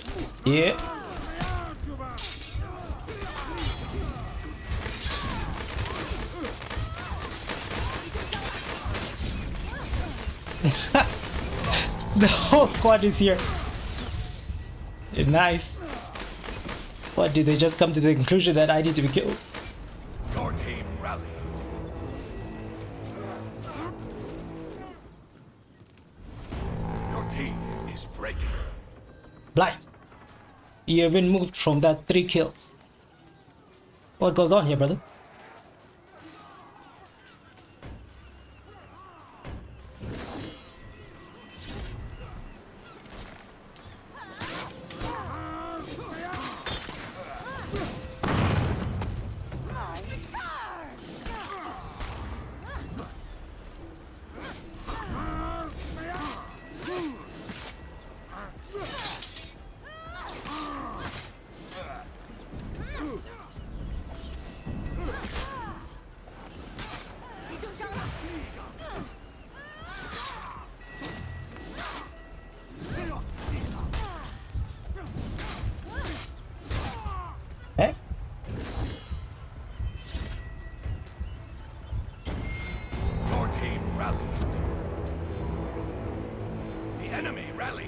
[SPEAKER 2] The whole squad is here. Nice. What, did they just come to the conclusion that I need to be killed?
[SPEAKER 3] Your team rallied. Your team is breaking.
[SPEAKER 2] Blind. You have been moved from that 3 kills. What goes on here, brother? Eh?
[SPEAKER 3] Your team rallied. The enemy rallied.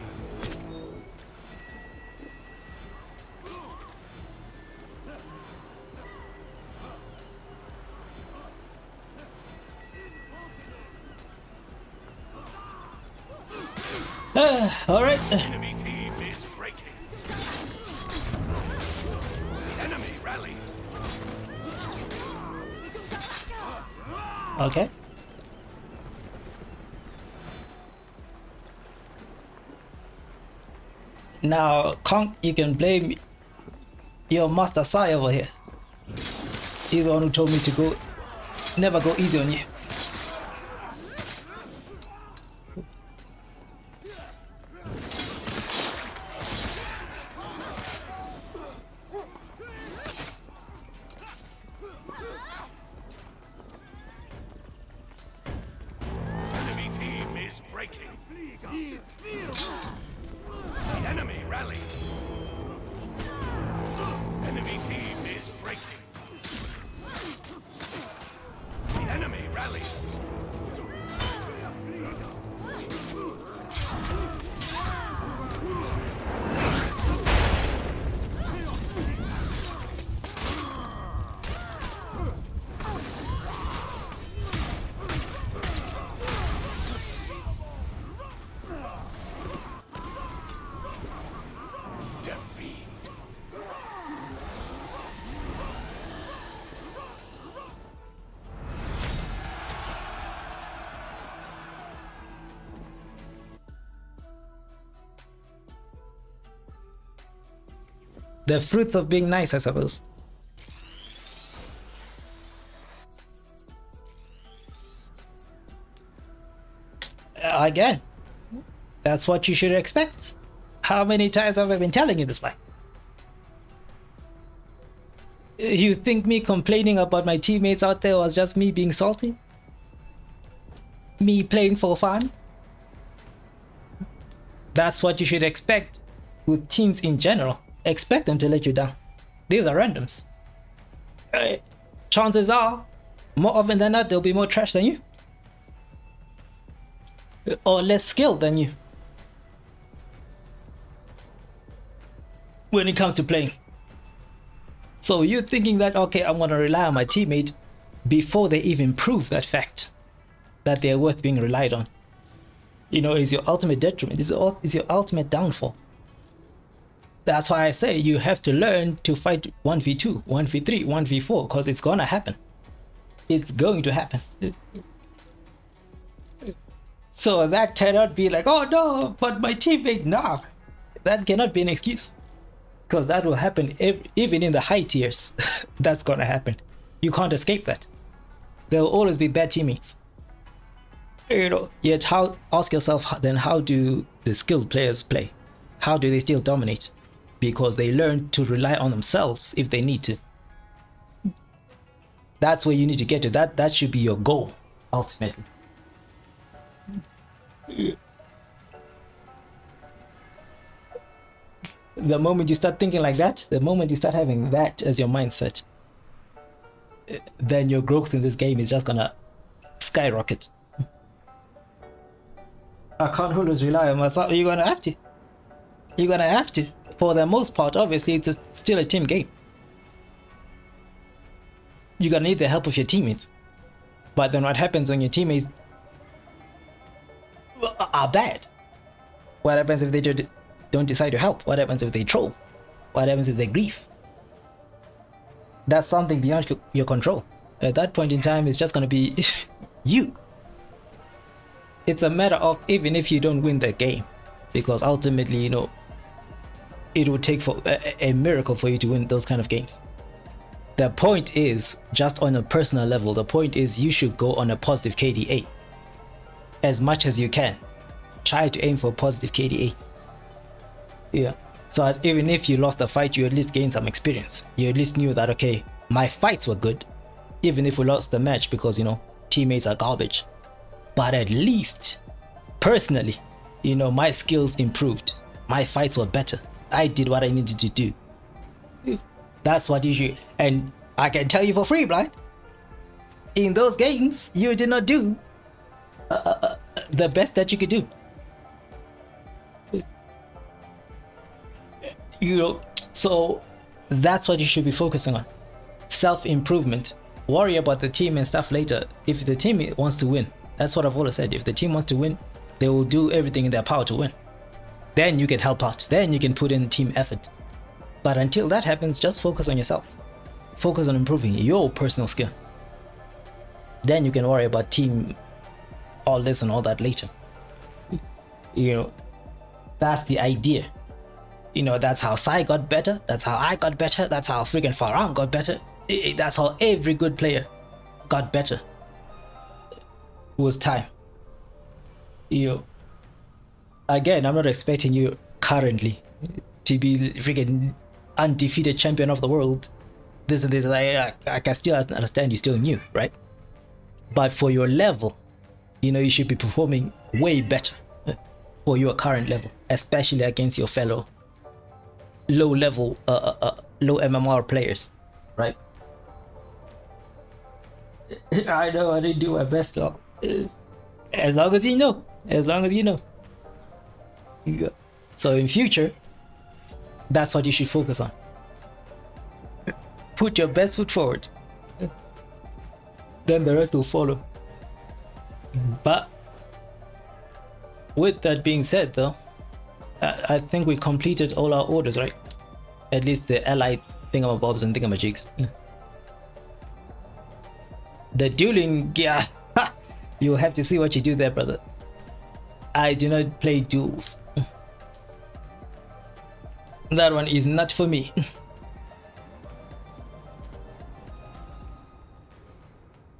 [SPEAKER 2] Alright.
[SPEAKER 3] Enemy team is breaking.
[SPEAKER 2] Okay. Now, Kong, you can blame your master Sai over here. He's the one who told me to never go easy on you.
[SPEAKER 3] Enemy team is breaking. The enemy rally. Enemy team is breaking. The enemy rally. Defeat.
[SPEAKER 2] The fruits of being nice, I suppose. Again, that's what you should expect. How many times have I been telling you this, way? You think me complaining about my teammates out there was just me being salty? Me playing for fun? That's what you should expect with teams in general. Expect them to let you down. These are randoms. Chances are, more often than not, they'll be more trash than you. Or less skilled than you. When it comes to playing. So you're thinking that, okay, I'm gonna rely on my teammate before they even prove that fact, that they're worth being relied on. You know, is your ultimate detriment, is your ultimate downfall. That's why I say you have to learn to fight 1v2, 1v3, 1v4, because it's gonna happen. It's going to happen. So that cannot be like, oh no, but my teammate, nah. That cannot be an excuse. Because that will happen even in the high tiers. That's gonna happen. You can't escape that. There will always be bad teammates. You know, yet ask yourself then, how do the skilled players play? How do they still dominate? Because they learn to rely on themselves if they need to. That's where you need to get to. That should be your goal, ultimately. The moment you start thinking like that, the moment you start having that as your mindset, then your growth in this game is just gonna skyrocket. I can't always rely on myself. You're gonna have to. You're gonna have to. For the most part, obviously, it's still a team game. You're gonna need the help of your teammates. But then what happens when your teammates are bad? What happens if they don't decide to help? What happens if they troll? What happens if they grief? That's something beyond your control. At that point in time, it's just gonna be you. It's a matter of even if you don't win the game, because ultimately, you know, it would take for a miracle for you to win those kind of games. The point is, just on a personal level, the point is you should go on a positive KDA. As much as you can. Try to aim for positive KDA. Yeah. So that even if you lost the fight, you at least gained some experience. You at least knew that, okay, my fights were good. Even if we lost the match because, you know, teammates are garbage. But at least, personally, you know, my skills improved. My fights were better. I did what I needed to do. That's what you should. And I can tell you for free, right? In those games, you did not do the best that you could do. You know, so that's what you should be focusing on. Self-improvement. Worry about the team and stuff later. If the team wants to win, that's what I've always said. If the team wants to win, they will do everything in their power to win. Then you can help out. Then you can put in team effort. But until that happens, just focus on yourself. Focus on improving your personal skill. Then you can worry about team, all this and all that later. You know, that's the idea. You know, that's how Sai got better. That's how I got better. That's how freaking Farang got better. That's how every good player got better with time. You know, again, I'm not expecting you currently to be freaking undefeated champion of the world. This and this. I can still understand you're still new, right? But for your level, you know, you should be performing way better for your current level, especially against your fellow low level, low MMR players, right? I know I didn't do my best, though. As long as you know, So in future, that's what you should focus on. Put your best foot forward. Then the rest will follow. But with that being said, though, I think we completed all our orders, right? At least the allied thingamabobs and thingamajigs. The dueling, yeah, you'll have to see what you do there, brother. I do not play duels. That one is not for me.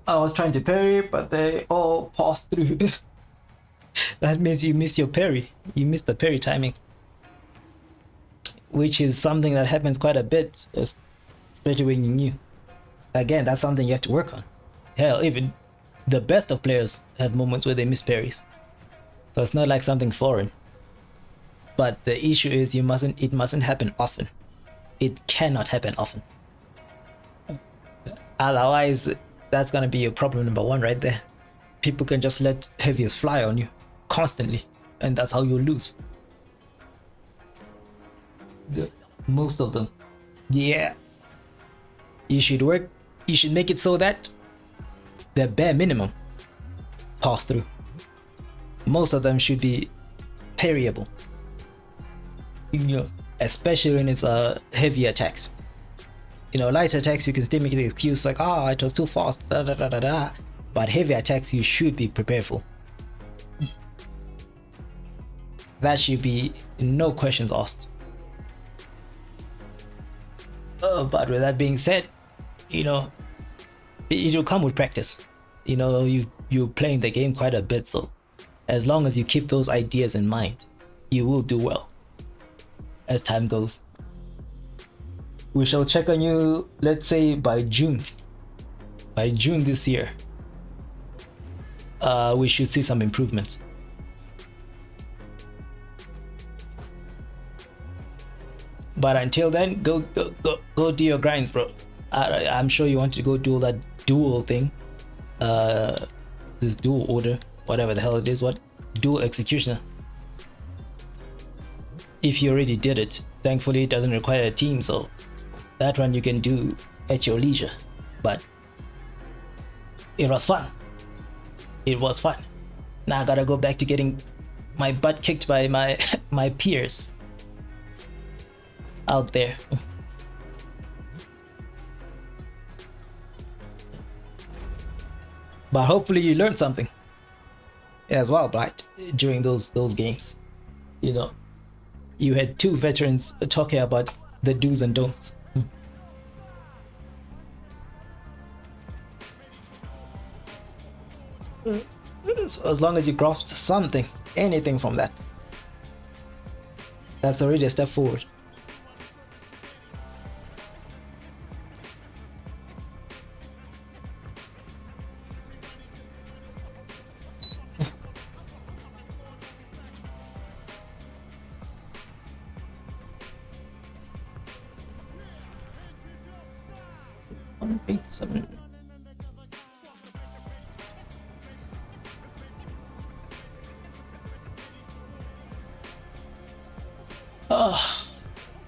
[SPEAKER 2] I was trying to parry, but they all passed through. That means you missed your parry. You missed the parry timing, which is something that happens quite a bit, especially when you're new. Again, that's something you have to work on. Hell, even the best of players have moments where they miss parries, so it's not like something foreign. But the issue is it mustn't happen often. It cannot happen often. Otherwise, that's gonna be your problem number one right there. People can just let heaviest fly on you constantly, and that's how you lose. Most of them. Yeah. You should make it so that the bare minimum pass through. Most of them should be parryable. You know, especially when it's heavy attacks. You know, light attacks you can still make an excuse like, it was too fast, da da da da da. But heavy attacks you should be prepared for. That should be no questions asked. But with that being said, you know, it will come with practice. You know, you're playing the game quite a bit, so as long as you keep those ideas in mind, you will do well as time goes. We shall check on you, let's say by June. By June this year, we should see some improvement. But until then, go do your grinds, bro. I'm sure you want to go do that dual thing, this dual order, whatever the hell it is. What dual executioner? If you already did it, thankfully it doesn't require a team, so that one you can do at your leisure. But it was fun. It was fun. Now I gotta go back to getting my butt kicked by my peers out there. But hopefully you learned something as well, right? During those games, you know, you had two veterans talking about the do's and don'ts. So as long as you grasped something, anything from that, that's already a step forward.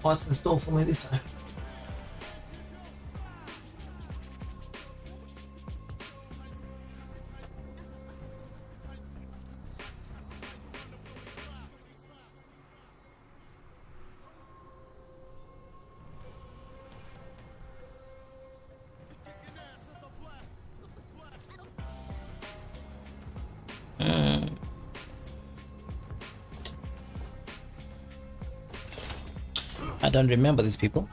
[SPEAKER 2] What's in store for me this time? don't remember these people.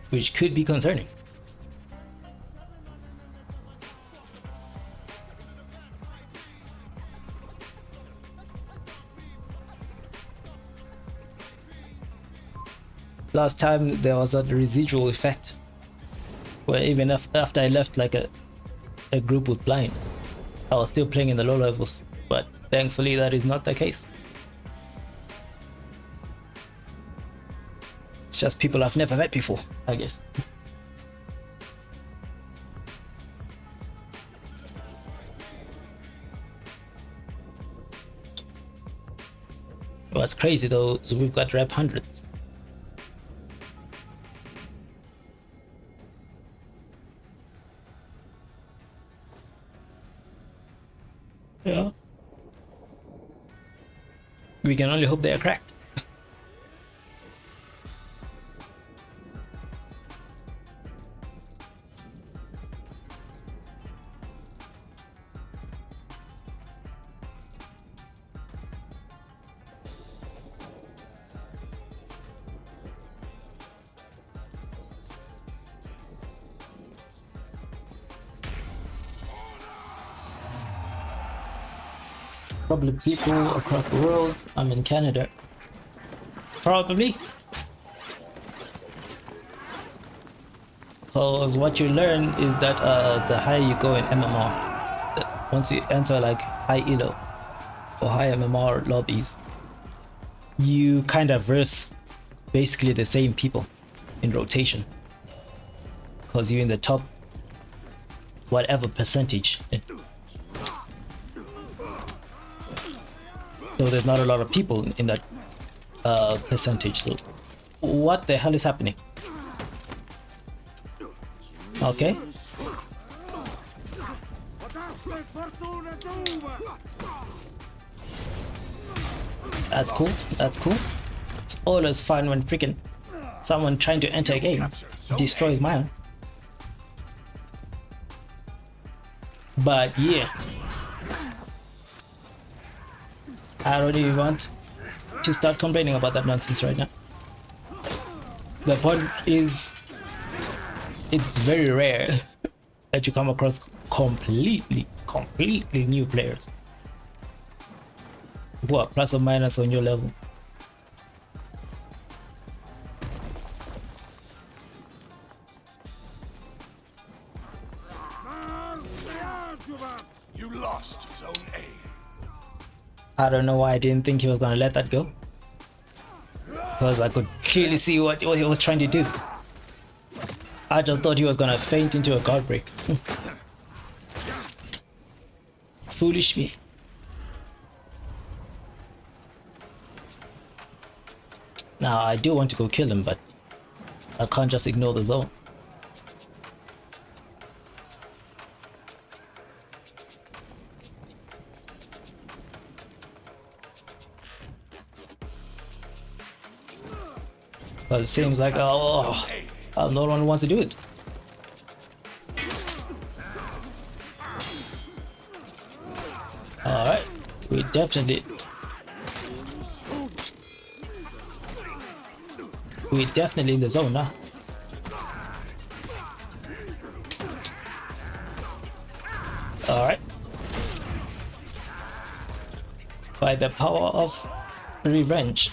[SPEAKER 2] Which could be concerning. Last time there was a residual effect where even after I left like a group with blind, I was still playing in the low levels, but thankfully that is not the case. It's just people I've never met before, I guess. What's crazy though is we've got rep hundreds. Yeah. We can only hope they are cracked. Probably people across the world. I'm in Canada. Probably. Because what you learn is that the higher you go in MMR, once you enter like high elo or high MMR lobbies, you kind of verse basically the same people in rotation. Because you're in the top whatever percentage. So there's not a lot of people in that percentage. So what the hell is happening? Okay. That's cool. That's cool. It's always fun when freaking someone trying to enter a game destroys mine. But yeah. I don't even want to start complaining about that nonsense right now. The point is, it's very rare that you come across completely new players who are plus or minus on your level.
[SPEAKER 3] You lost Zone A.
[SPEAKER 2] I don't know why I didn't think he was gonna let that go. Because I could clearly see what he was trying to do. I just thought he was gonna faint into a guard break. Foolish me. Now I do want to go kill him, but I can't just ignore the zone. But it seems like no one wants to do it. Alright, we definitely in the zone now. Alright. By the power of revenge.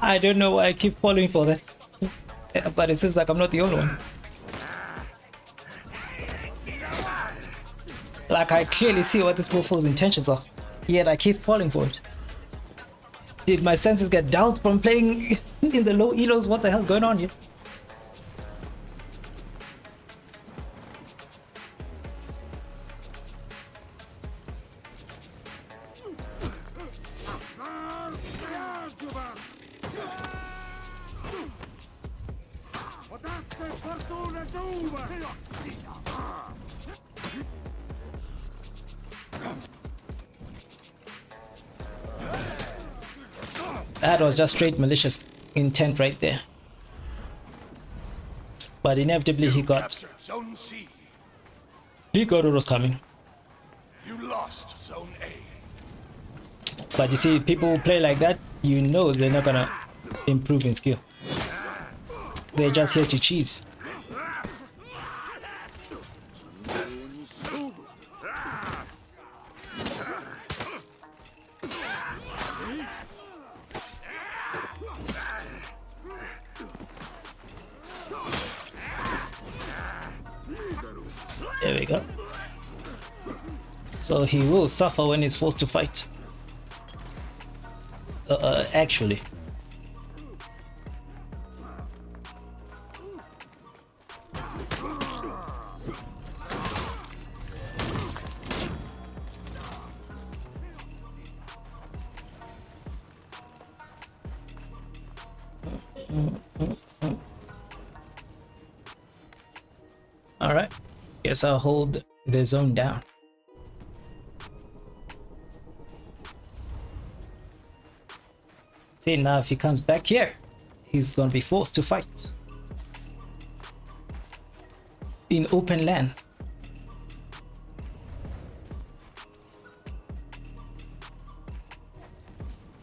[SPEAKER 2] I don't know why I keep falling for that. But it seems like I'm not the only one. Like, I clearly see what this motherfucker's intentions are, yet I keep falling for it. Did my senses get dulled from playing in the low elos? What the hell's going on here? That was just straight malicious intent right there. But inevitably he got
[SPEAKER 3] Captured Zone C.
[SPEAKER 2] what was coming.
[SPEAKER 3] You lost Zone A.
[SPEAKER 2] But you see, people who play like that, you know they're not gonna improve in skill. They're just here to cheese. There we go. So he will suffer when he's forced to fight. Actually. All right. Guess I'll hold the zone down. See, now if he comes back here, he's gonna be forced to fight in open land.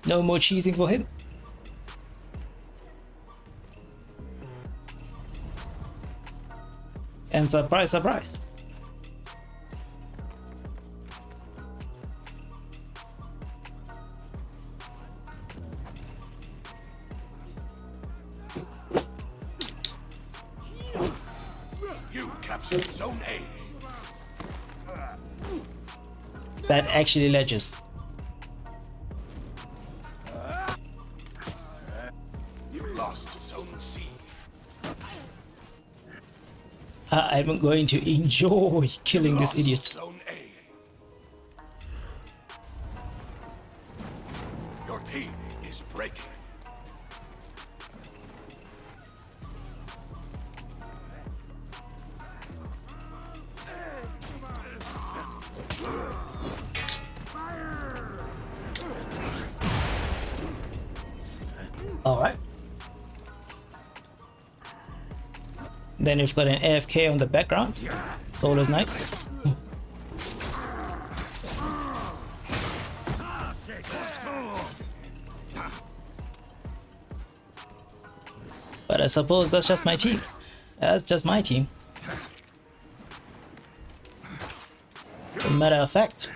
[SPEAKER 2] No more cheesing for him. And surprise, surprise.
[SPEAKER 3] You captured Zone A.
[SPEAKER 2] That actually ledges.
[SPEAKER 3] You lost Zone C.
[SPEAKER 2] I'm going to enjoy killing this
[SPEAKER 3] Lost
[SPEAKER 2] idiot.
[SPEAKER 3] Zone A. Your team is breaking.
[SPEAKER 2] Alright. Then you've got an AFK on the background. Always nice. But I suppose that's just my team. That's just my team. As a matter of fact.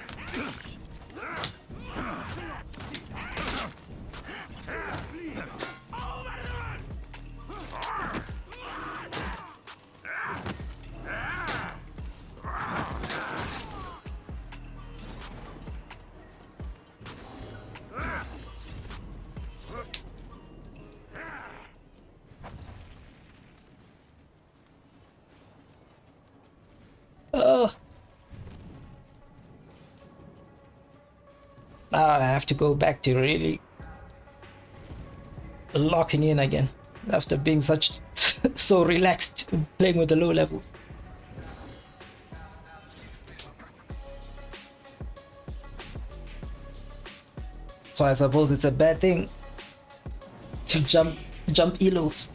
[SPEAKER 2] Oh. Now I have to go back to really locking in again after being such so relaxed playing with the low levels. So I suppose it's a bad thing to jump elos.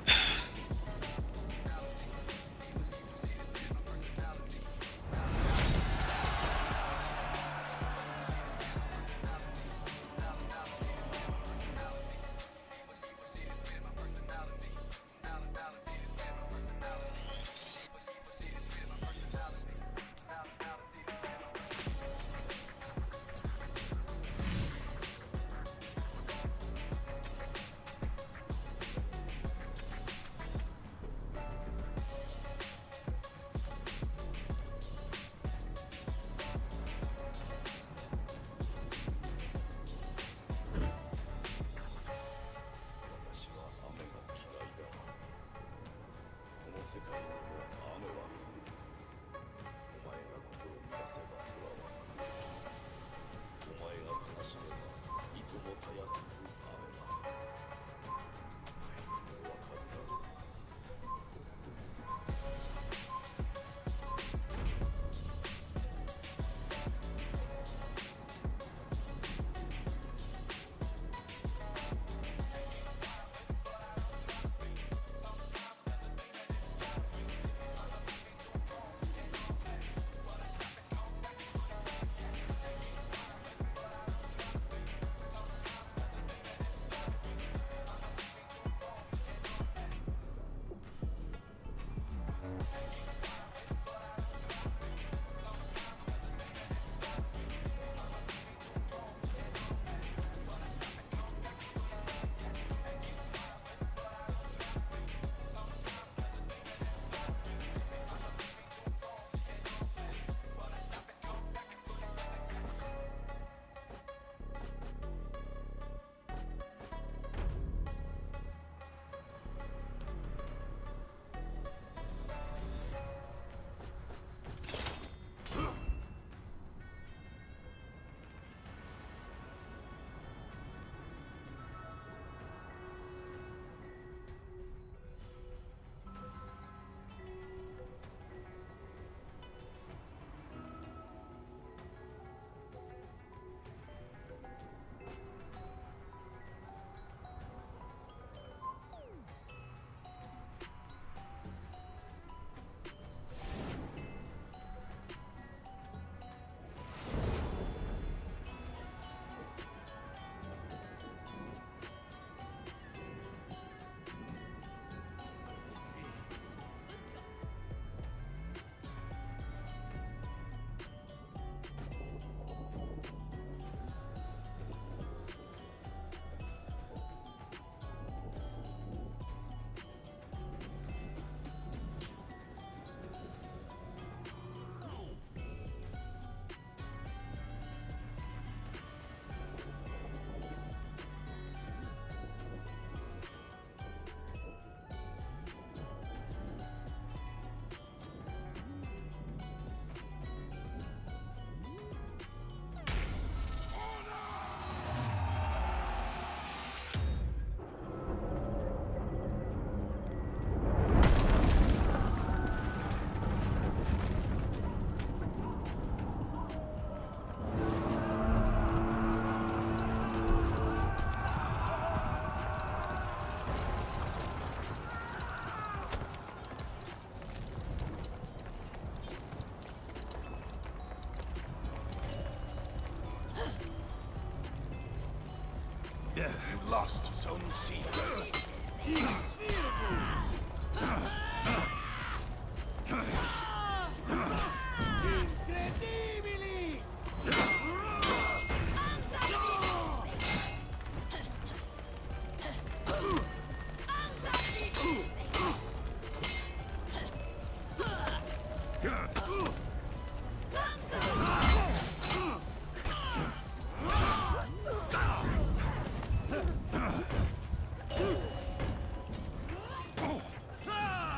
[SPEAKER 3] You lost Zone C.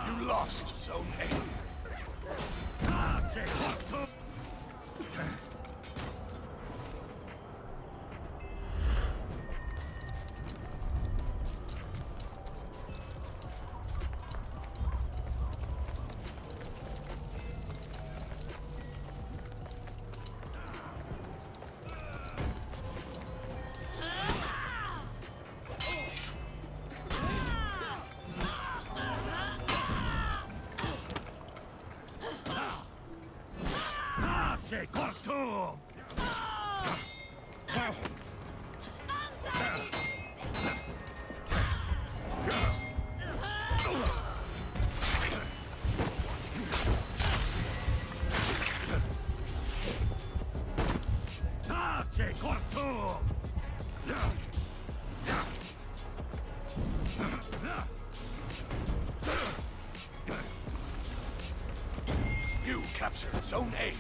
[SPEAKER 3] You lost Zone A. You captured Zone A.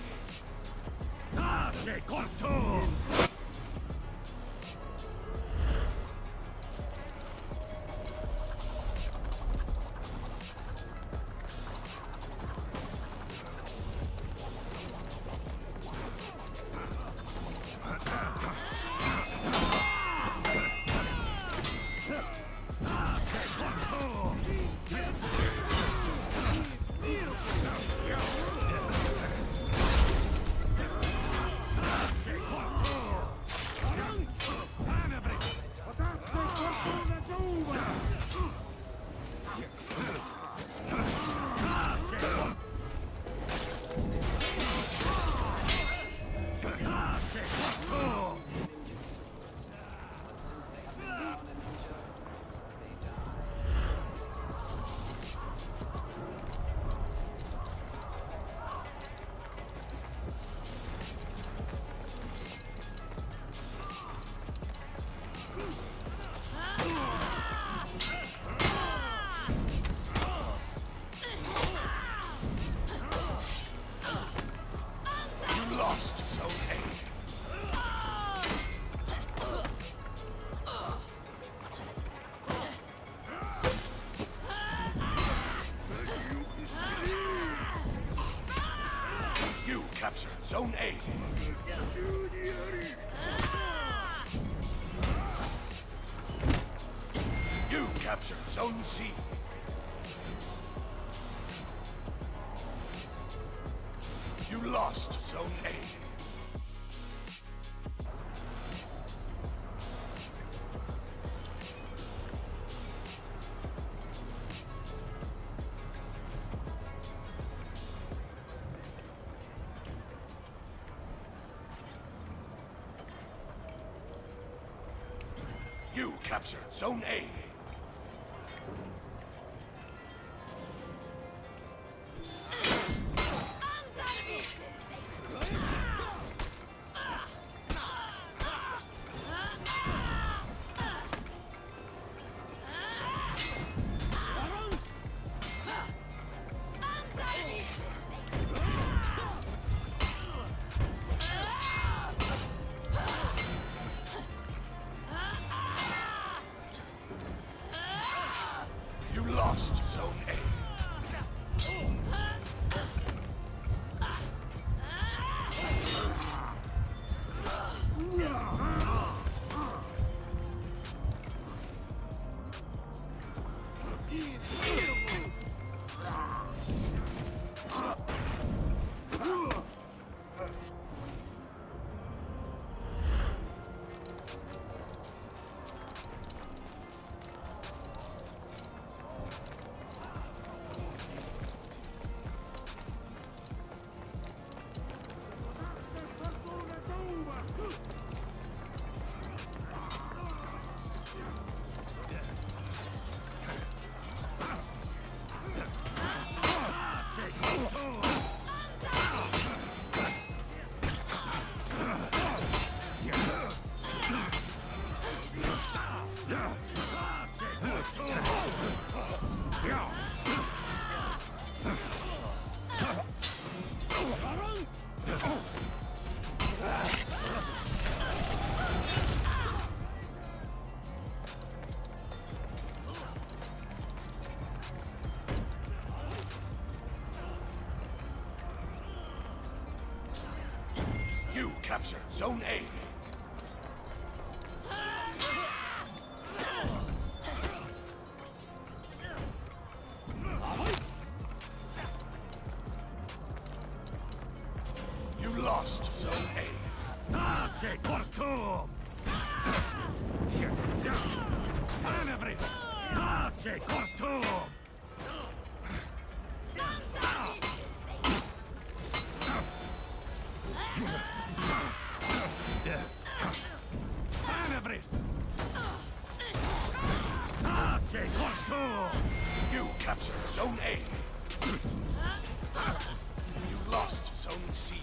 [SPEAKER 3] You lost Zone A. You captured Zone A. You captured Zone C. You lost Zone A. You captured Zone A. You lost Zone A. You captured Zone A. You lost Zone A. You captured Zone A. You lost Zone C.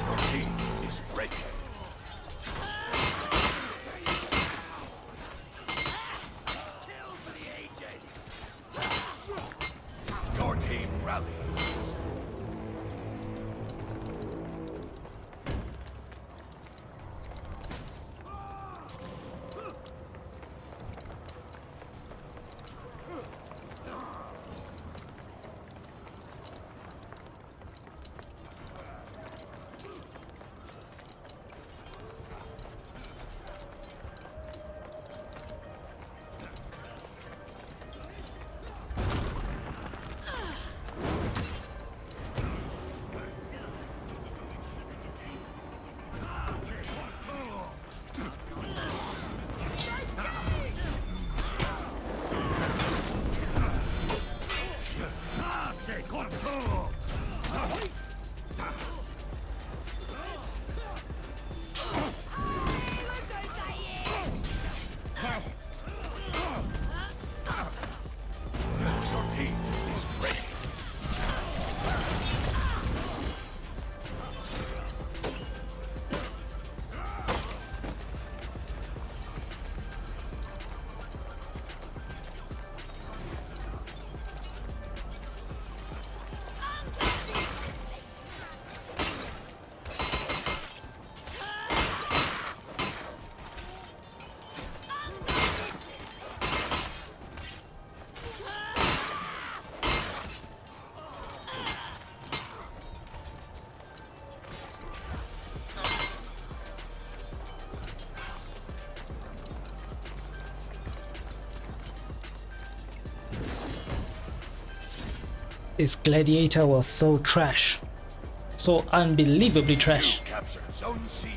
[SPEAKER 3] Your team is breaking. Your team rallied. Your team is breaking.
[SPEAKER 2] This gladiator was so trash. so unbelievably trash.
[SPEAKER 3] Captured Zone C.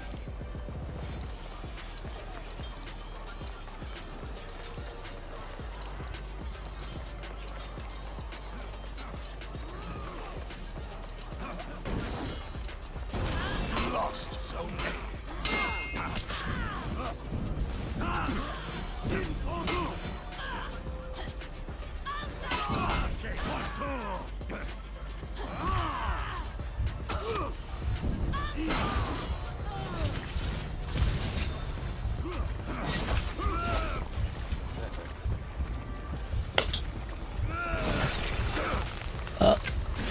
[SPEAKER 3] Lost Zone A.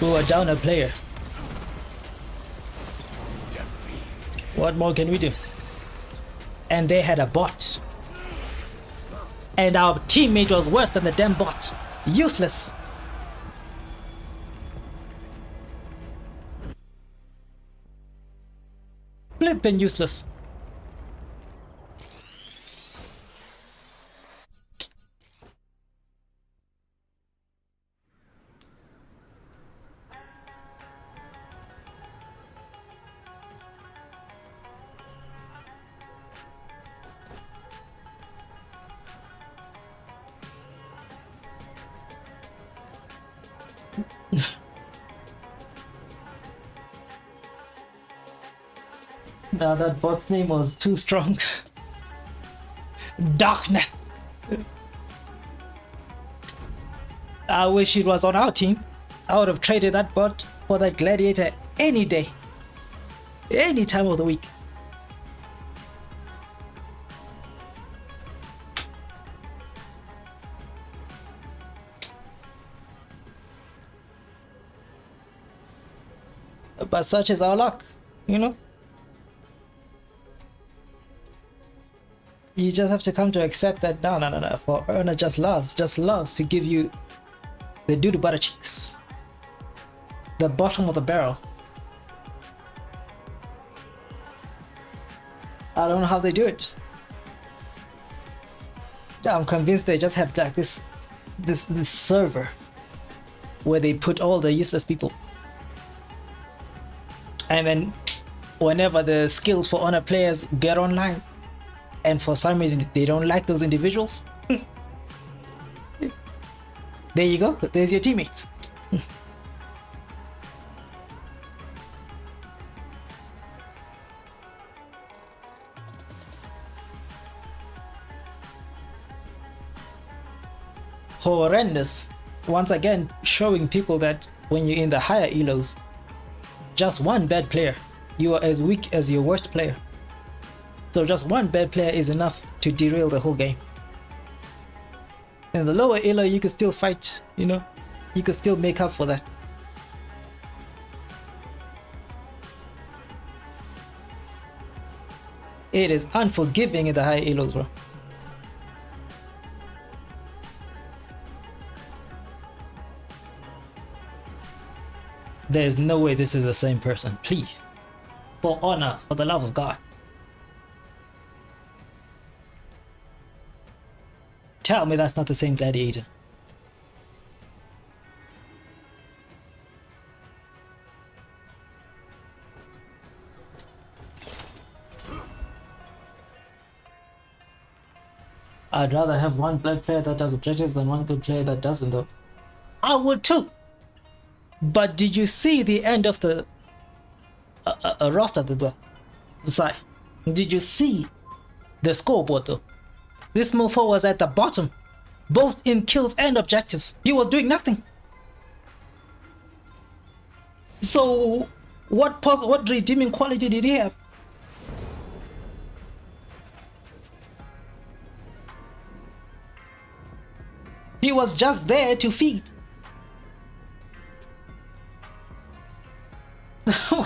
[SPEAKER 2] We were down a player. What more can we do? And they had a bot. And our teammate was worse than the damn bot. Useless. Flippin' useless. Now that bot's name was too strong. Darknet. I wish it was on our team. I would have traded that bot for that gladiator any day. Any time of the week. But such is our luck, you know? You just have to come to accept that no. For Erna just loves to give you the doo-doo butter cheeks. The bottom of the barrel. I don't know how they do it. I'm convinced they just have like this server where they put all the useless people. And then whenever the skills for honor players get online, and for some reason they don't like those individuals, there you go, there's your teammate. Horrendous. Once again, showing people that when you're in the higher elos, just one bad player, you are as weak as your worst player. So just one bad player is enough to derail the whole game. In the lower elo, you can still fight, you know, you can still make up for that. It is unforgiving in the high elos, bro. There's no way this is the same person, please. For honor, for the love of God. Tell me that's not the same gladiator. I'd rather have one bad player that does objectives than one good player that doesn't, though. I would too. But did you see the end of the roster, the side? Did you see the scoreboard, though? This mofo was at the bottom, both in kills and objectives. He was doing nothing. So, what redeeming quality did he have? He was just there to feed.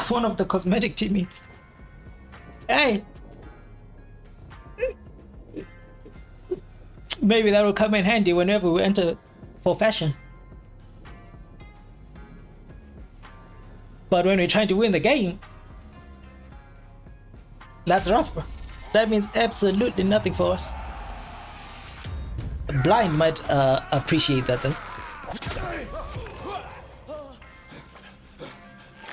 [SPEAKER 2] One of the cosmetic teammates. Hey! Maybe that will come in handy whenever we enter for fashion. But when we're trying to win the game, that's rough, bro. That means absolutely nothing for us. Blind might appreciate that though.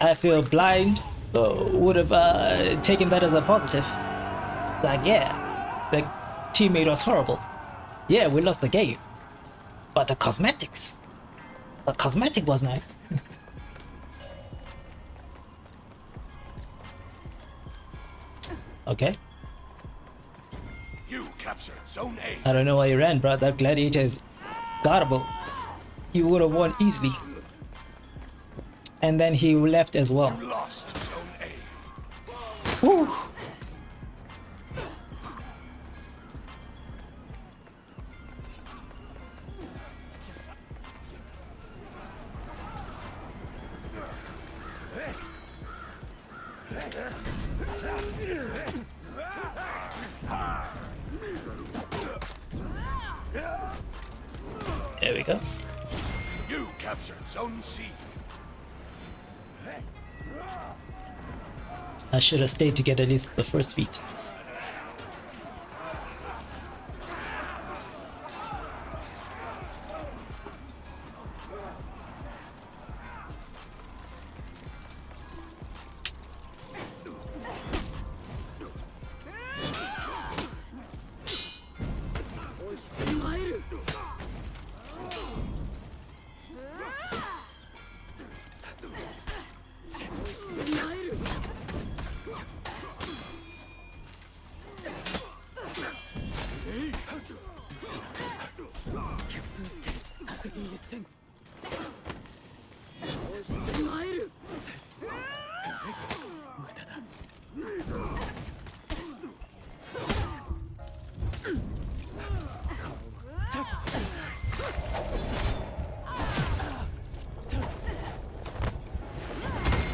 [SPEAKER 2] I feel blind. Would have taken that as a positive. Like, yeah, the teammate was horrible. Yeah, we lost the game. But the cosmetic was nice. Okay.
[SPEAKER 3] You captured Zone A.
[SPEAKER 2] I don't know why you ran, bro. That gladiator is guardable. You would have won easily. And then he left as well.
[SPEAKER 3] You lost Zone A.
[SPEAKER 2] Woo. There we go.
[SPEAKER 3] You captured Zone C.
[SPEAKER 2] I should have stayed to get at least the first feat.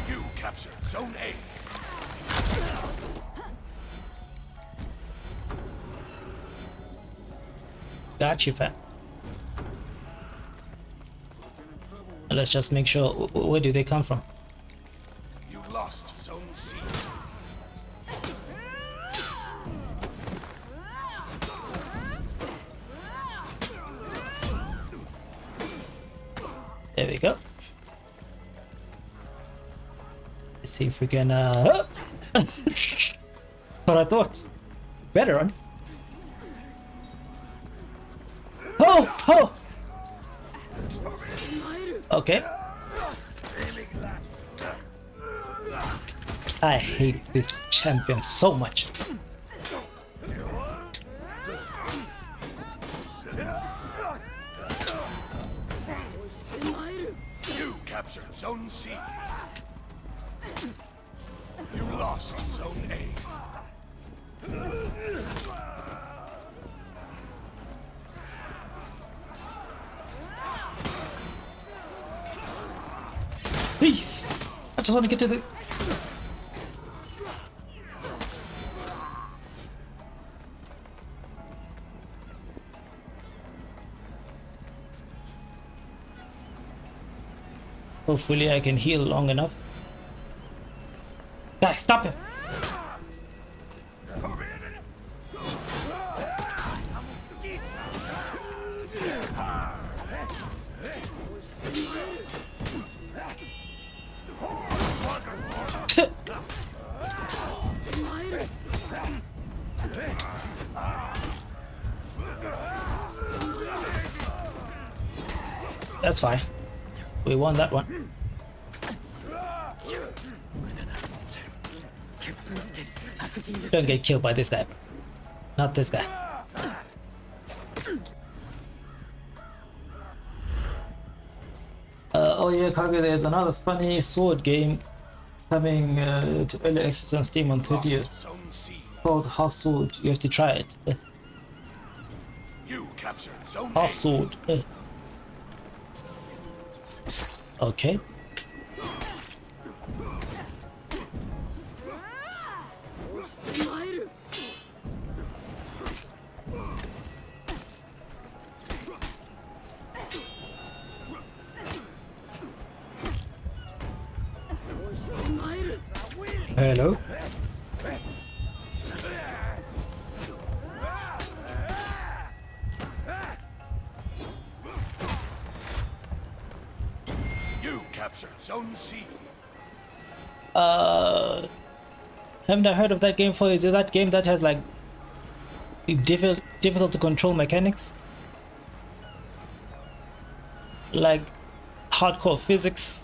[SPEAKER 3] You captured Zone A.
[SPEAKER 2] Got you, fam. Let's just make sure. Where do they come from?
[SPEAKER 3] You lost Zone C.
[SPEAKER 2] There we go. Let's see if we can. What I thought. Better run. Oh! Oh! Okay. I hate this champion so much.
[SPEAKER 3] You captured Zone C. You lost Zone A.
[SPEAKER 2] Please! I just want to get to the... Hopefully I can heal long enough. Guys, stop him! That's fine. We won that one. Don't get killed by this guy. Not this guy. Oh yeah, Kage, there's another funny sword game coming to early access on Steam on 30th
[SPEAKER 3] Lost Zone C.
[SPEAKER 2] called Half Sword. You have to try it.
[SPEAKER 3] You captured Zone
[SPEAKER 2] Half
[SPEAKER 3] A.
[SPEAKER 2] Sword. Okay. Hello.
[SPEAKER 3] You captured Zone C.
[SPEAKER 2] Haven't I heard of that game for? Is it that game that has like difficult to control mechanics? Like hardcore physics,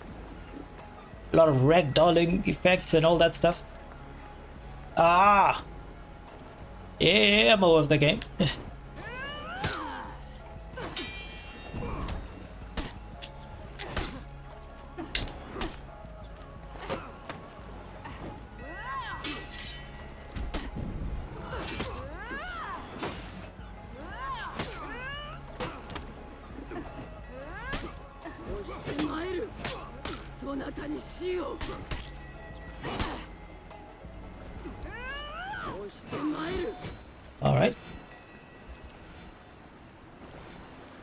[SPEAKER 2] a lot of ragdolling effects and all that stuff. Ah, yeah, I'm aware of the game. All right.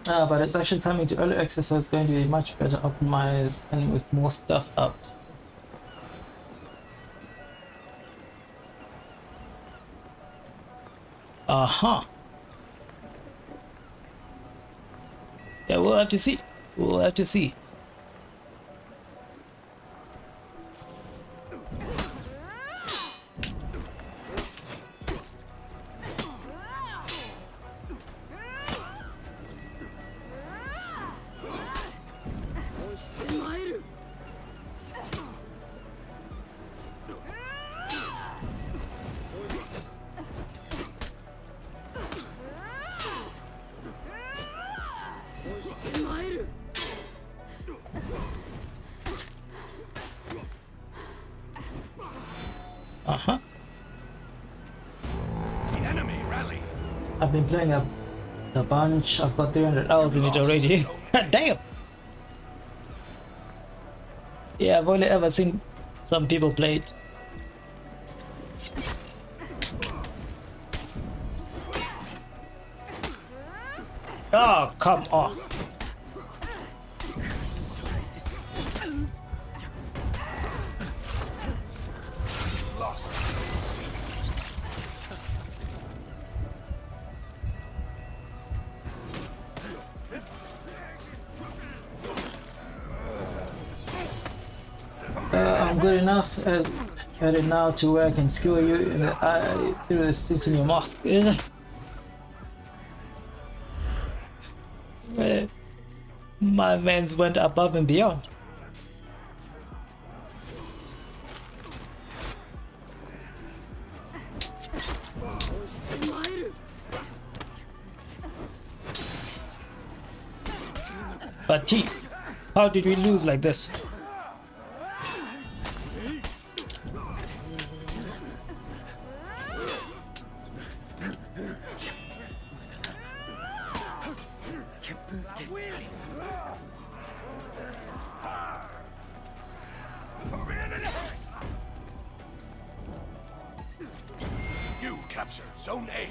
[SPEAKER 2] But it's actually coming to early access, so it's going to be much better optimized and with more stuff out. Uh-huh. Yeah, we'll have to see. We'll have to see. Uh-huh.
[SPEAKER 3] The enemy rally.
[SPEAKER 2] I've been playing a bunch. I've got 300 hours in it already. Damn! Yeah, I've only ever seen some people play it. Oh, come on. I'm good enough at it now to where I can skewer you in the eye through the stitch in your mask. My man's went above and beyond. But T, how did we lose like this?
[SPEAKER 3] You captured Zone A.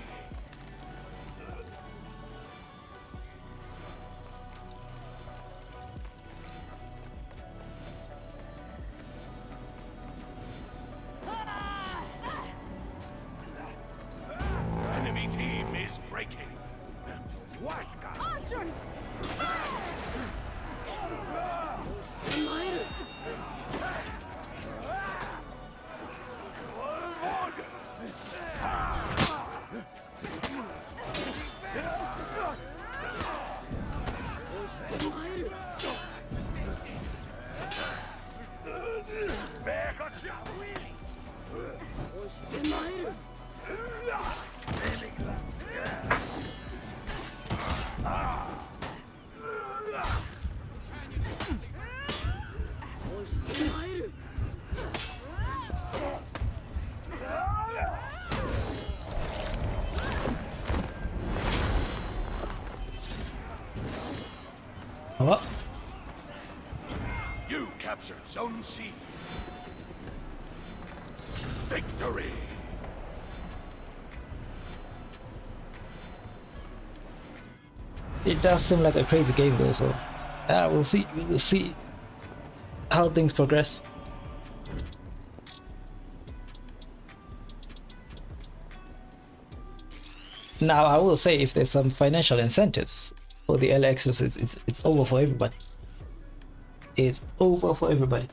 [SPEAKER 3] Enemy team is breaking.
[SPEAKER 1] Archers!
[SPEAKER 2] What?
[SPEAKER 3] You captured Zone C. Victory.
[SPEAKER 2] It does seem like a crazy game though, so we'll see. We will see how things progress. Now, I will say if there's some financial incentives for the early access, it's over for everybody. It's over for everybody.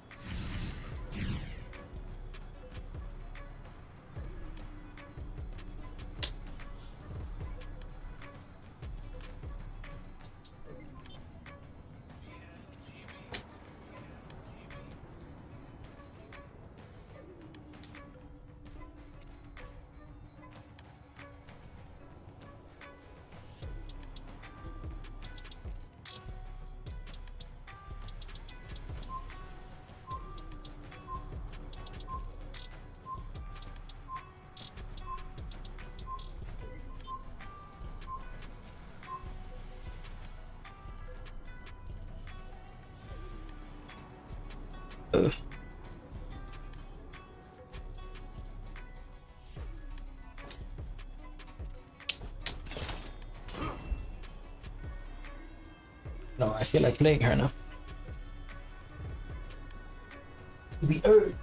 [SPEAKER 2] Ugh. No, I feel like playing her now. The urge.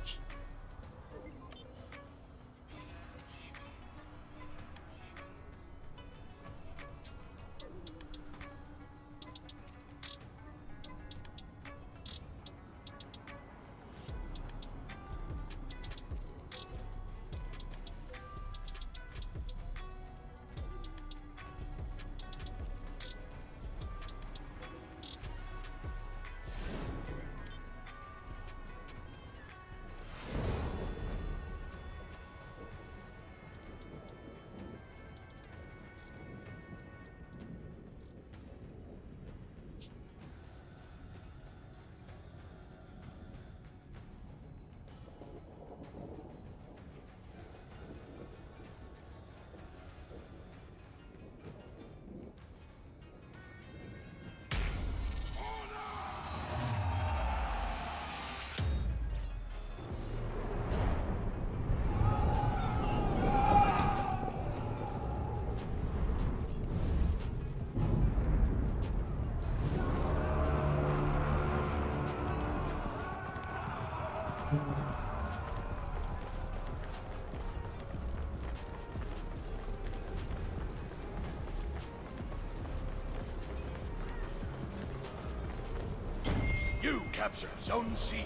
[SPEAKER 3] You captured Zone C.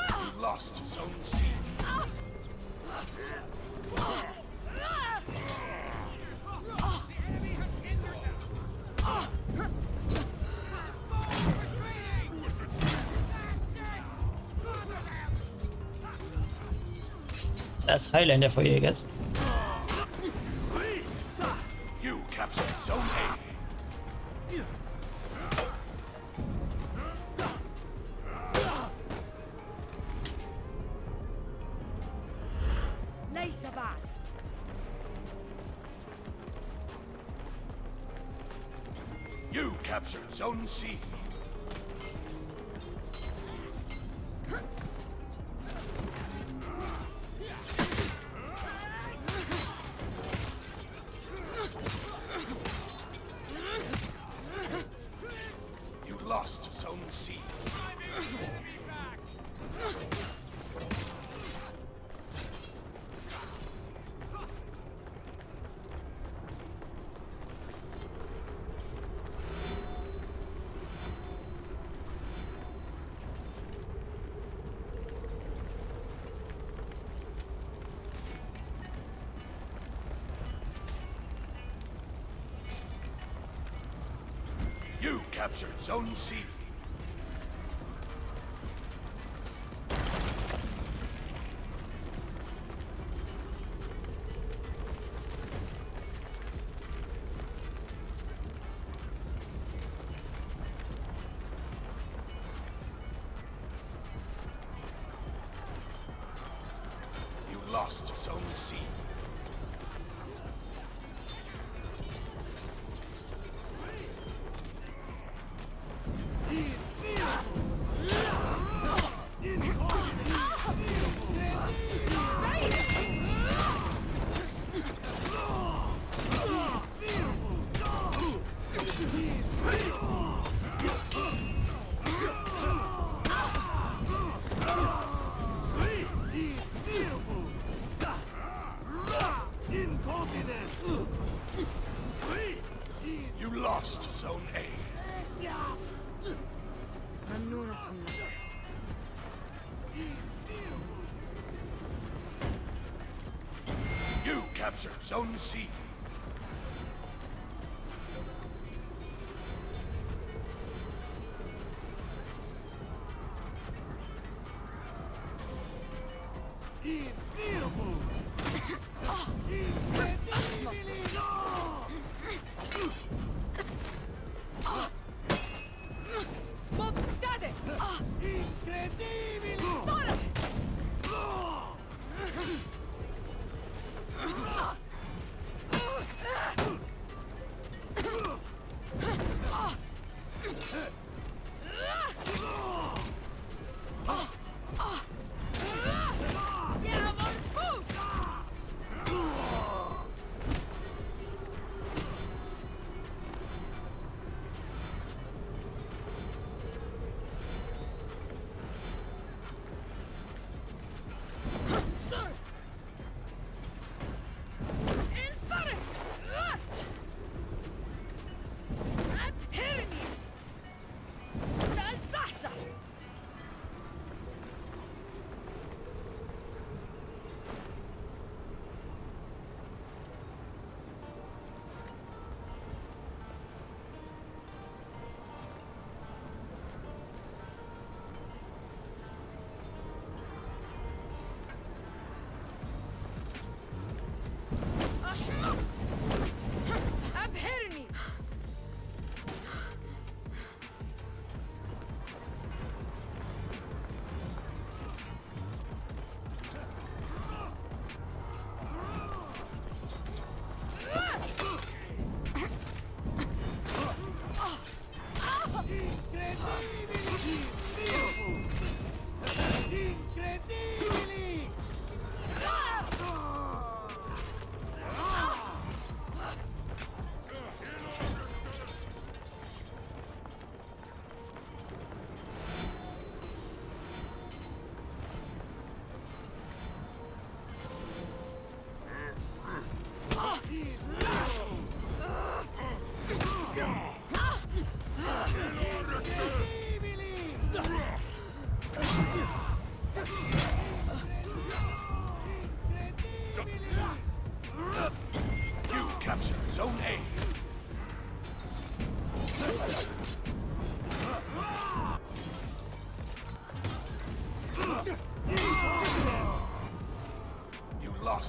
[SPEAKER 3] You lost Zone C.
[SPEAKER 2] That's Highlander for you, I guess.
[SPEAKER 3] You captured Zone A. You captured Zone C. You lost Zone C. You captured Zone C. You lost Zone C. You lost Zone A. You captured Zone C.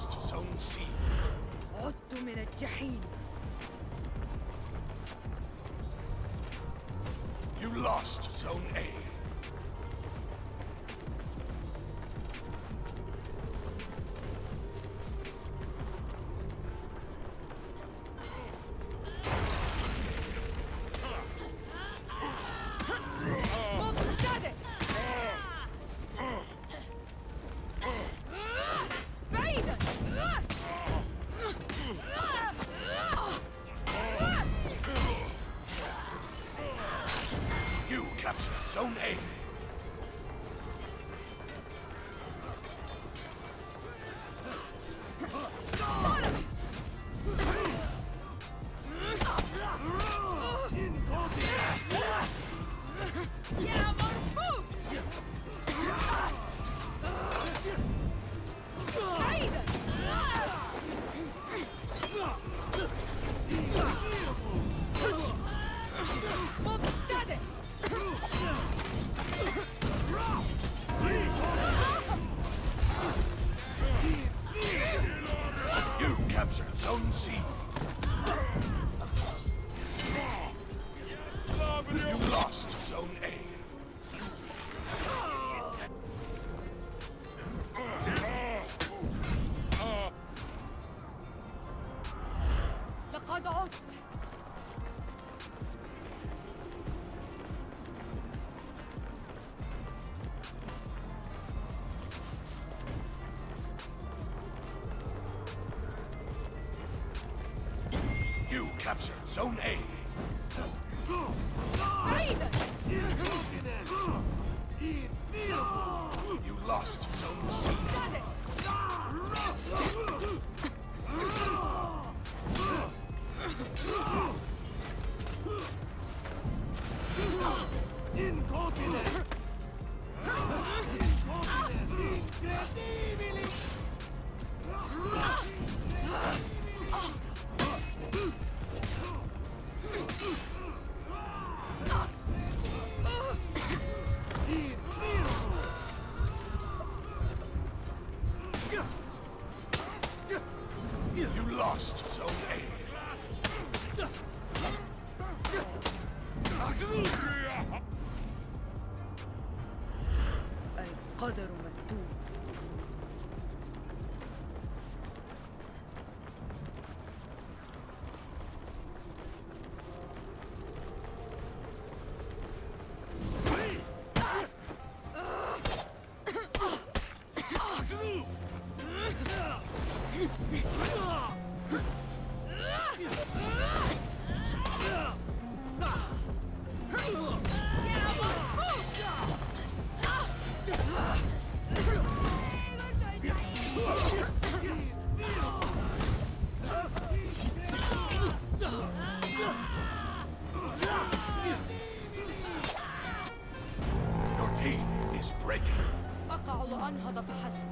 [SPEAKER 3] lost Zone C.
[SPEAKER 7] عدت من الجحيم.
[SPEAKER 3] You lost Zone A.
[SPEAKER 7] مبتدئ. بعيدا.
[SPEAKER 3] You captured Zone A.
[SPEAKER 7] يا مرفوض. بعيدا. مبتدئ.
[SPEAKER 3] You captured Zone C. You lost Zone A.
[SPEAKER 7] لقد عدت.
[SPEAKER 3] You captured Zone A.
[SPEAKER 7] بعيدا.
[SPEAKER 3] You lost Zone C.
[SPEAKER 7] مبتدئ.
[SPEAKER 3] You lost Zone A.
[SPEAKER 7] القدر مكتوب.
[SPEAKER 3] Your team is breaking.
[SPEAKER 7] أقع وأنهض فحسب.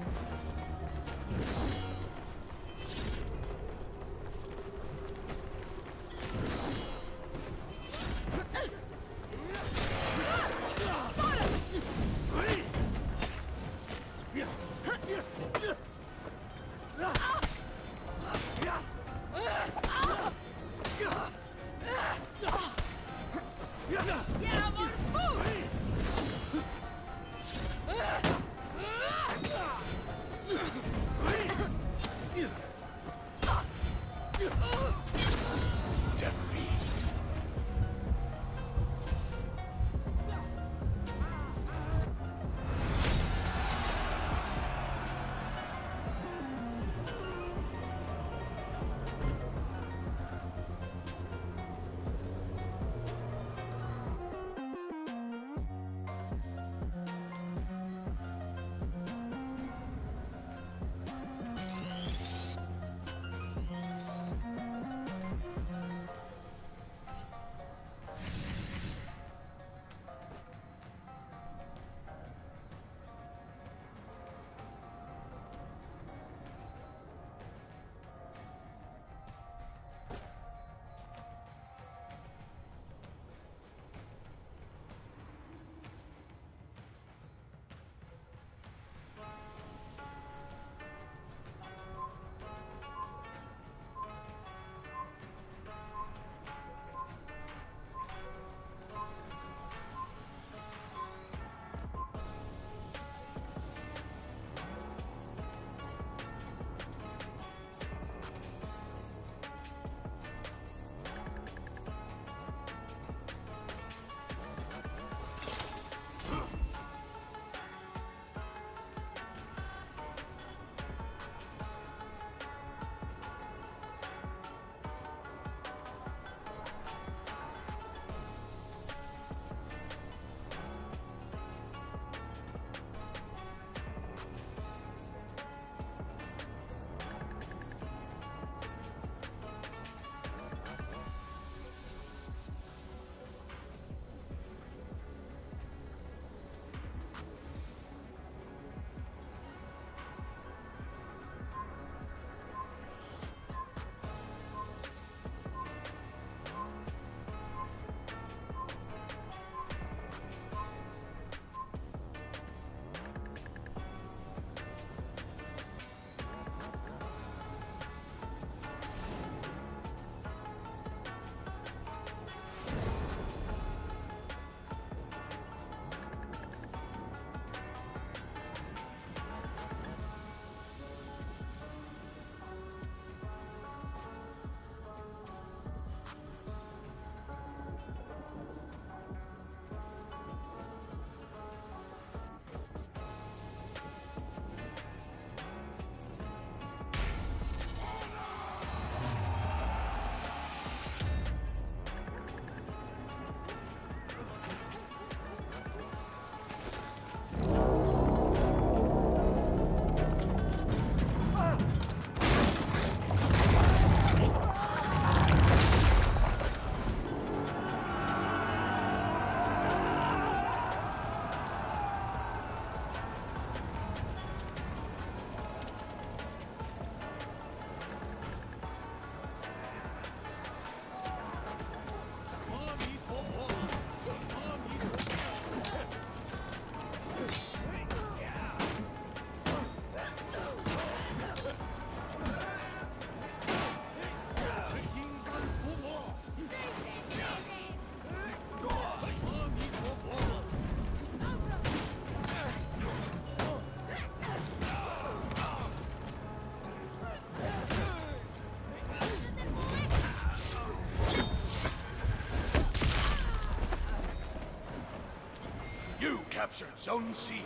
[SPEAKER 3] captured Zone C.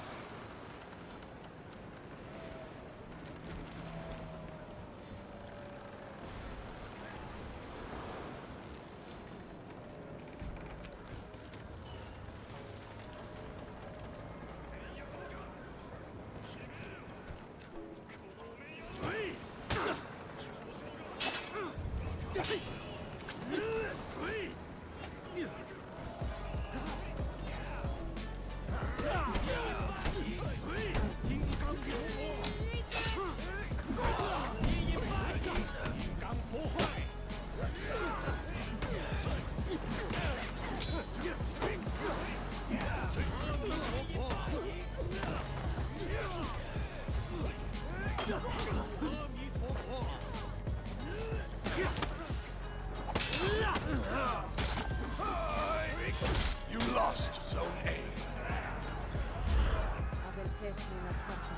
[SPEAKER 3] You lost Zone A.
[SPEAKER 7] Adaptation of function.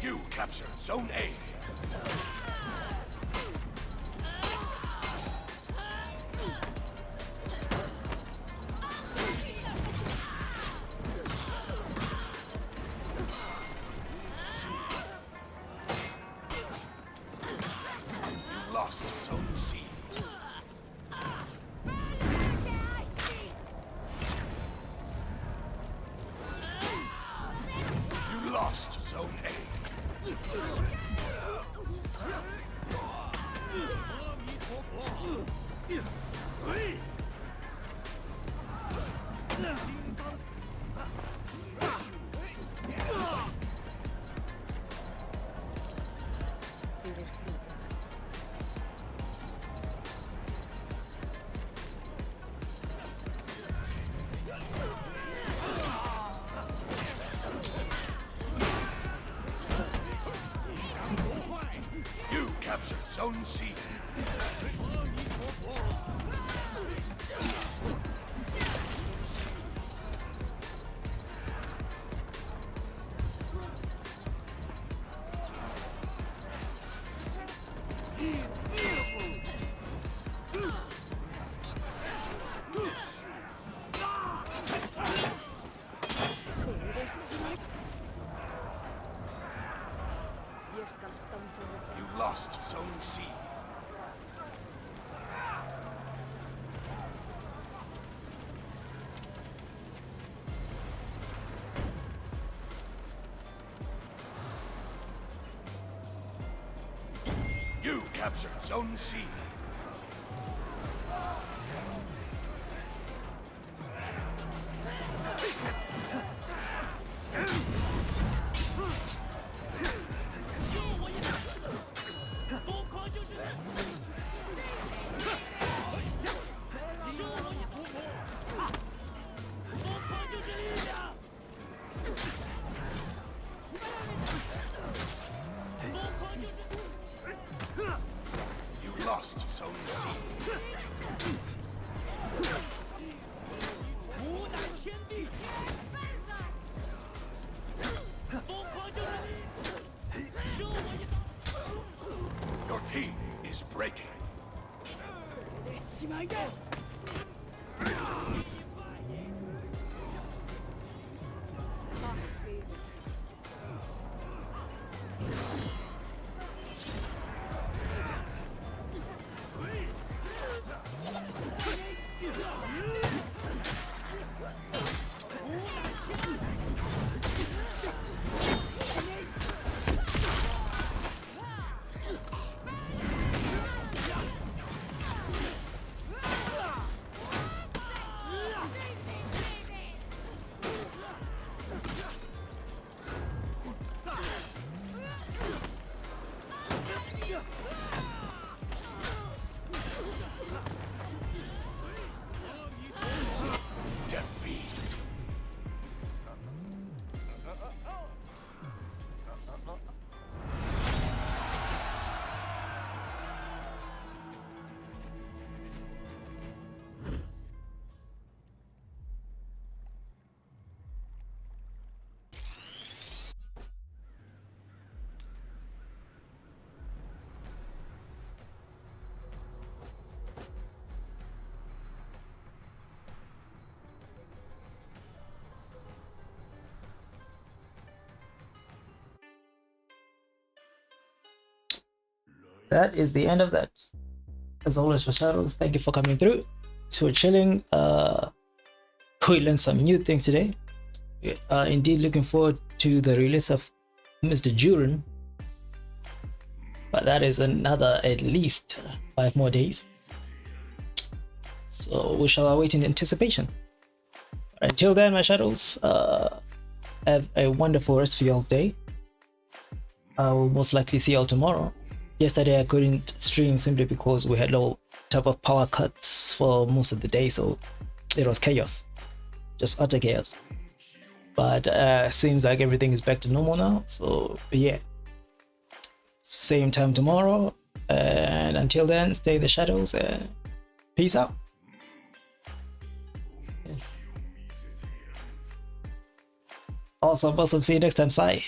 [SPEAKER 3] You captured Zone A. You lost Zone C. You lost Zone A. You captured Zone C. You lost Zone C. You captured Zone C.
[SPEAKER 7] Lost speed.
[SPEAKER 3] Defeat.
[SPEAKER 2] That is the end of that. As always for Shadows, thank you for coming through. So we're chilling. We learned some new things today. Indeed looking forward to the release of Mr. Jurin. But that is another at least 5 more days. So we shall await in anticipation. Until then, my Shadows, have a wonderful rest of y'all's day. I will most likely see y'all tomorrow. Yesterday I couldn't stream simply because we had low type of power cuts for most of the day, so it was chaos, just utter chaos. But seems like everything is back to normal now, so yeah, same time tomorrow, and until then, stay in the shadows and peace out. Awesome, see you next time. Bye.